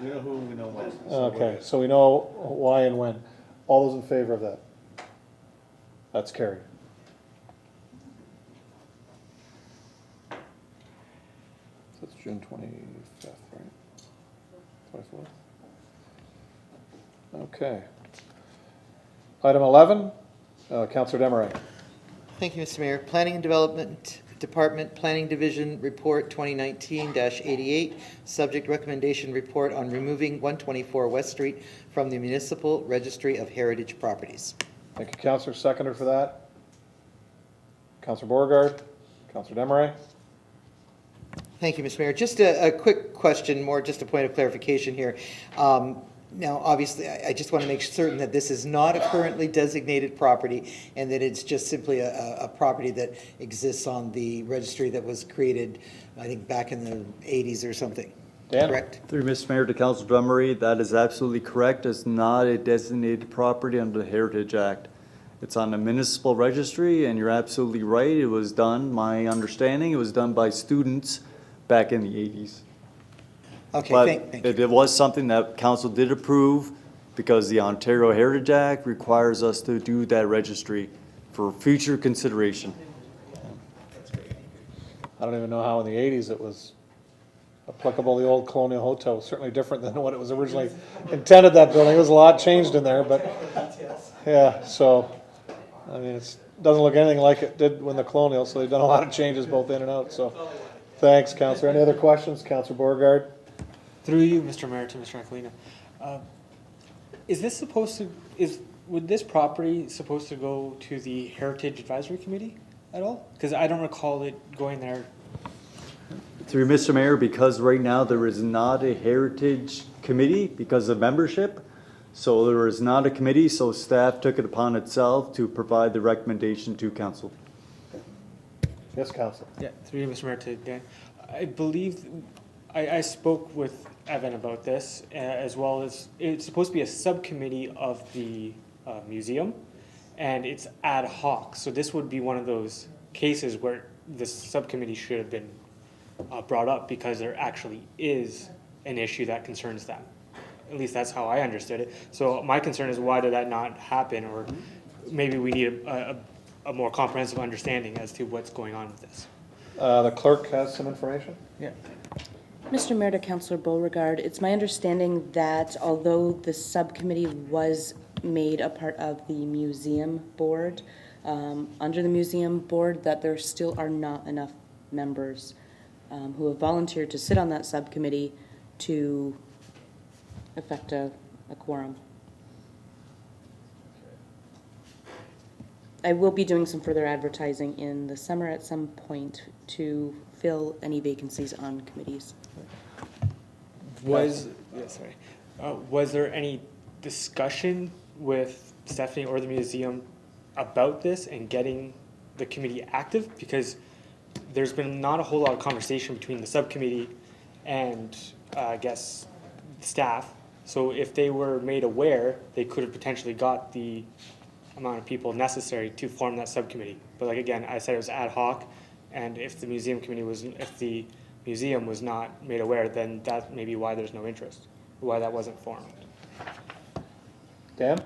We know who, we know when. Okay, so we know why and when. All those in favor of that? That's carried. That's June 25th, right? 24th? Okay. Item 11, Councillor Demeray. Thank you, Mr. Mayor. Planning and Development Department Planning Division Report 2019-88, subject recommendation report on removing 124 West Street from the Municipal Registry of Heritage Properties. Thank you, Councillor. Seconder for that. Councillor Beauregard, Councillor Demeray. Thank you, Mr. Mayor. Just a quick question, more just a point of clarification here. Now, obviously, I just want to make certain that this is not a currently designated property and that it's just simply a property that exists on the registry that was created, I think, back in the 80s or something. Dan? Correct? Through Mr. Mayor to Councilor Demery, that is absolutely correct. It's not a designated property under the Heritage Act. It's on the municipal registry, and you're absolutely right. It was done, my understanding, it was done by students back in the 80s. Okay, But thank you. it was something that council did approve because the Ontario Heritage Act requires us to do that registry for future consideration. I don't even know how in the 80s it was applicable. The old Colonial Hotel was certainly different than what it was originally intended, that building. There was a lot changed in there, but yeah, so, I mean, it doesn't look anything like it did when the Colonial, so they've done a lot of changes both in and out, so. Thanks, Councillor. Any other questions? Councillor Beauregard? Through you, Mr. Mayor, to Mr. Aquilina. Would this property supposed to go to the Heritage Advisory Committee at all? Because I don't recall it going there. Through Mr. Mayor, because right now there is not a Heritage Committee because of membership, so there is not a committee, so staff took it upon itself to provide the recommendation to council. Yes, Council. Yeah, through you, Mr. Mayor, to Dan. I believe I spoke with Evan about this, as well as it's supposed to be a subcommittee of the museum, and it's ad hoc. So this would be one of those cases where this subcommittee should have been brought up because there actually is an issue that concerns them. At least that's how I understood it. So my concern is, why did that not happen? Or maybe we need a more comprehensive understanding as to what's going on with this. The clerk has some information. Yeah. Mr. Mayor, to Councillor Beauregard, it's my understanding that although the subcommittee was made a part of the museum board, under the museum board, that there still are not enough members who have volunteered to sit on that subcommittee to effect a quorum. I will be doing some further advertising in the summer at some point to fill any vacancies on committees. Was there any discussion with Stephanie or the museum about this and getting the committee active? Because there's been not a whole lot of conversation between the subcommittee and I guess staff. So if they were made aware, they could have potentially got the amount of people necessary to form that subcommittee. But like again, I said it was ad hoc, and if the museum was not made aware, then that may be why there's no interest, why that wasn't formed. Dan?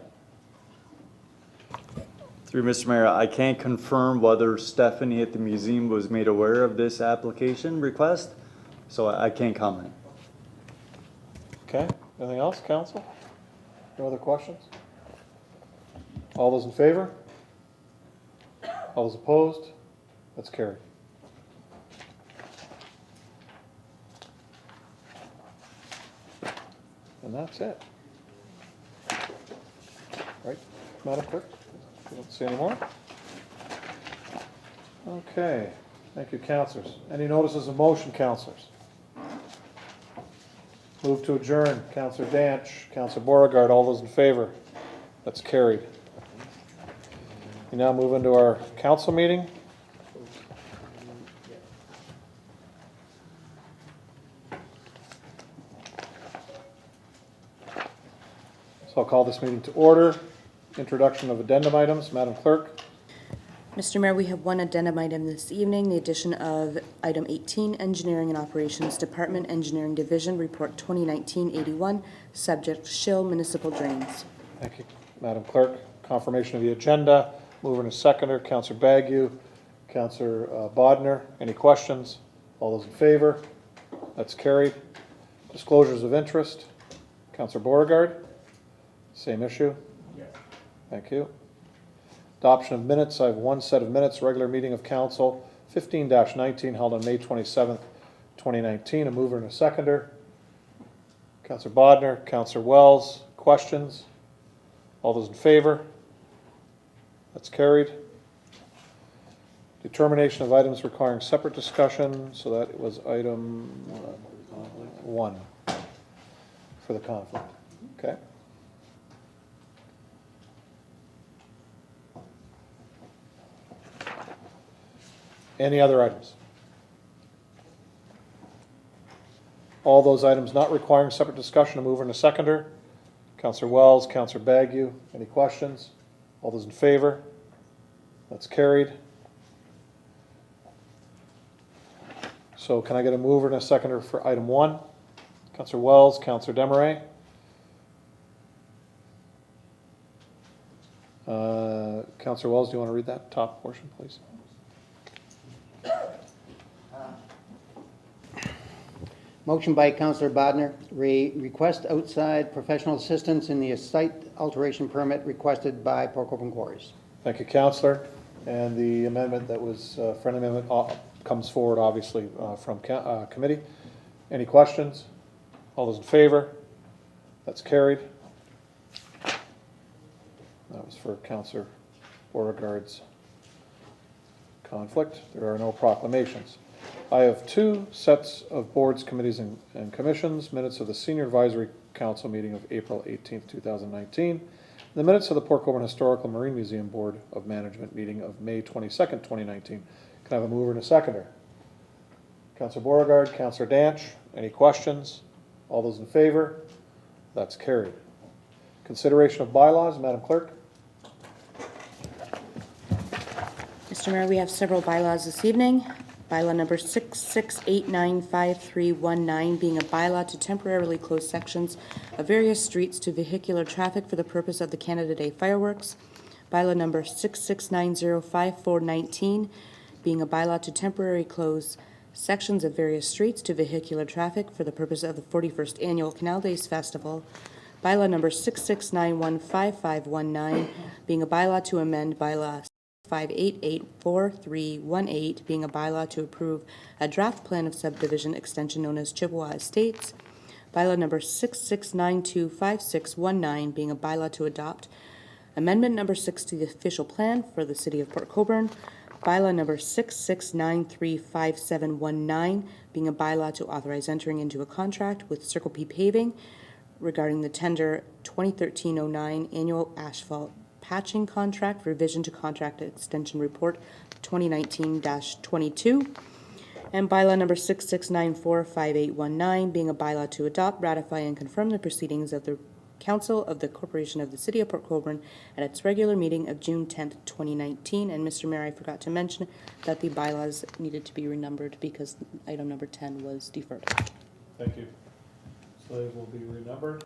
Through Mr. Mayor, I can't confirm whether Stephanie at the museum was made aware of this application request, so I can't comment. Okay, anything else, council? No other questions? All those in favor? All those opposed? That's carried. And that's it. Right, Madam Clerk? You don't see any more? Okay, thank you, councilors. Any notices of motion, councilors? Move to adjourn, Councilor Danch, Councilor Beauregard, all those in favor? That's carried. We now move into our council meeting. So I'll call this meeting to order. Introduction of addendum items, Madam Clerk. Mr. Mayor, we have one addendum item this evening, the addition of item 18, Engineering and Operations Department, Engineering Division, Report 2019-81, subject Shill Municipal Drains. Thank you, Madam Clerk. Confirmation of the agenda. Mover and a seconder, Councilor Bagu, Councilor Bodner. Any questions? All those in favor? That's carried. Disclosures of interest, Councilor Beauregard. Same issue? Yes. Thank you. Adoption of minutes. I have one set of minutes, regular meeting of council, 15-19, held on May 27th, 2019. A mover and a seconder. Councilor Bodner, Councilor Wells. Questions? All those in favor? That's carried. Determination of items requiring separate discussion, so that was item 1 for the conflict. Okay. Any other items? All those items not requiring separate discussion, a mover and a seconder. Councilor Wells, Councilor Bagu. Any questions? All those in favor? That's carried. So can I get a mover and a seconder for item 1? Councilor Wells, Councilor Desmarais. Councilor Wells, do you want to read that top portion, please? Motion by Councillor Bodner, request outside professional assistance in the site alteration permit requested by Port Coquitlam Quarries. Thank you, Councillor. And the amendment that was friendly amendment comes forward, obviously, from committee. Any questions? All those in favor? That's carried. That was for Councillor Beauregard's conflict. There are no proclamations. I have 2 sets of boards, committees, and commissions, minutes of the Senior Advisory Council meeting of April 18th, 2019, the minutes of the Port Coquitlam Historical Marine Museum Board of Management meeting of May 22nd, 2019. Can I have a mover and a seconder? Councilor Beauregard, Councilor Danch, any questions? All those in favor? That's carried. Consideration of bylaws, Madam Clerk. Mr. Mayor, we have several bylaws this evening. Bylaw number 66895319 being a bylaw to temporarily close sections of various streets to vehicular traffic for the purpose of the Canada Day fireworks. Bylaw number 66905419 being a bylaw to temporarily close sections of various streets to vehicular traffic for the purpose of the 41st Annual Canal Days Festival. Bylaw number 66915519 being a bylaw to amend bylaw 5884318 being a bylaw to approve a draft plan of subdivision extension known as Chippewa Estates. Bylaw number 66925619 being a bylaw to adopt amendment number 6 to the official plan for the city of Port Colborne. Bylaw number 66935719 being a bylaw to authorize entering into a contract with Circle P Paving regarding the tender 2013-09 annual asphalt patching contract, revision to contract extension report 2019-22. And bylaw number 66945819 being a bylaw to adopt, ratify, and confirm the proceedings of the Council of the Corporation of the City of Port Colborne at its regular meeting of June 10th, 2019. And Mr. Mayor, I forgot to mention that the bylaws needed to be renumbered because item number 10 was deferred. Thank you. So they will be renumbered.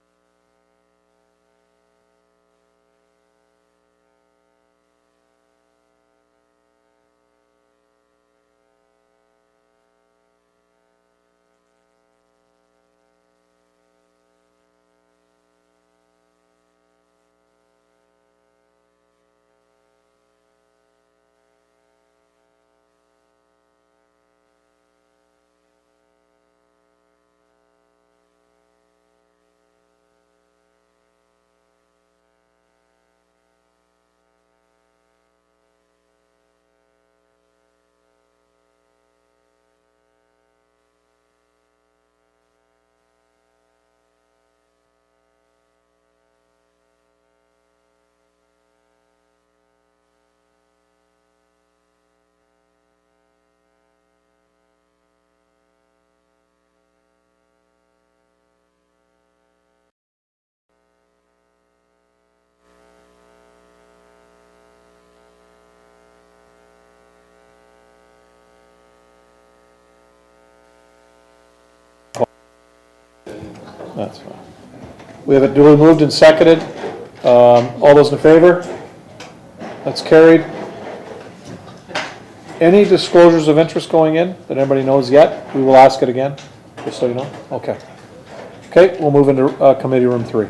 That's fine. We have it duly moved and seconded. All those in favor? That's carried. Any disclosures of interest going in that anybody knows yet? We will ask it again, just so you know. Okay. Okay, we'll move into committee room 3.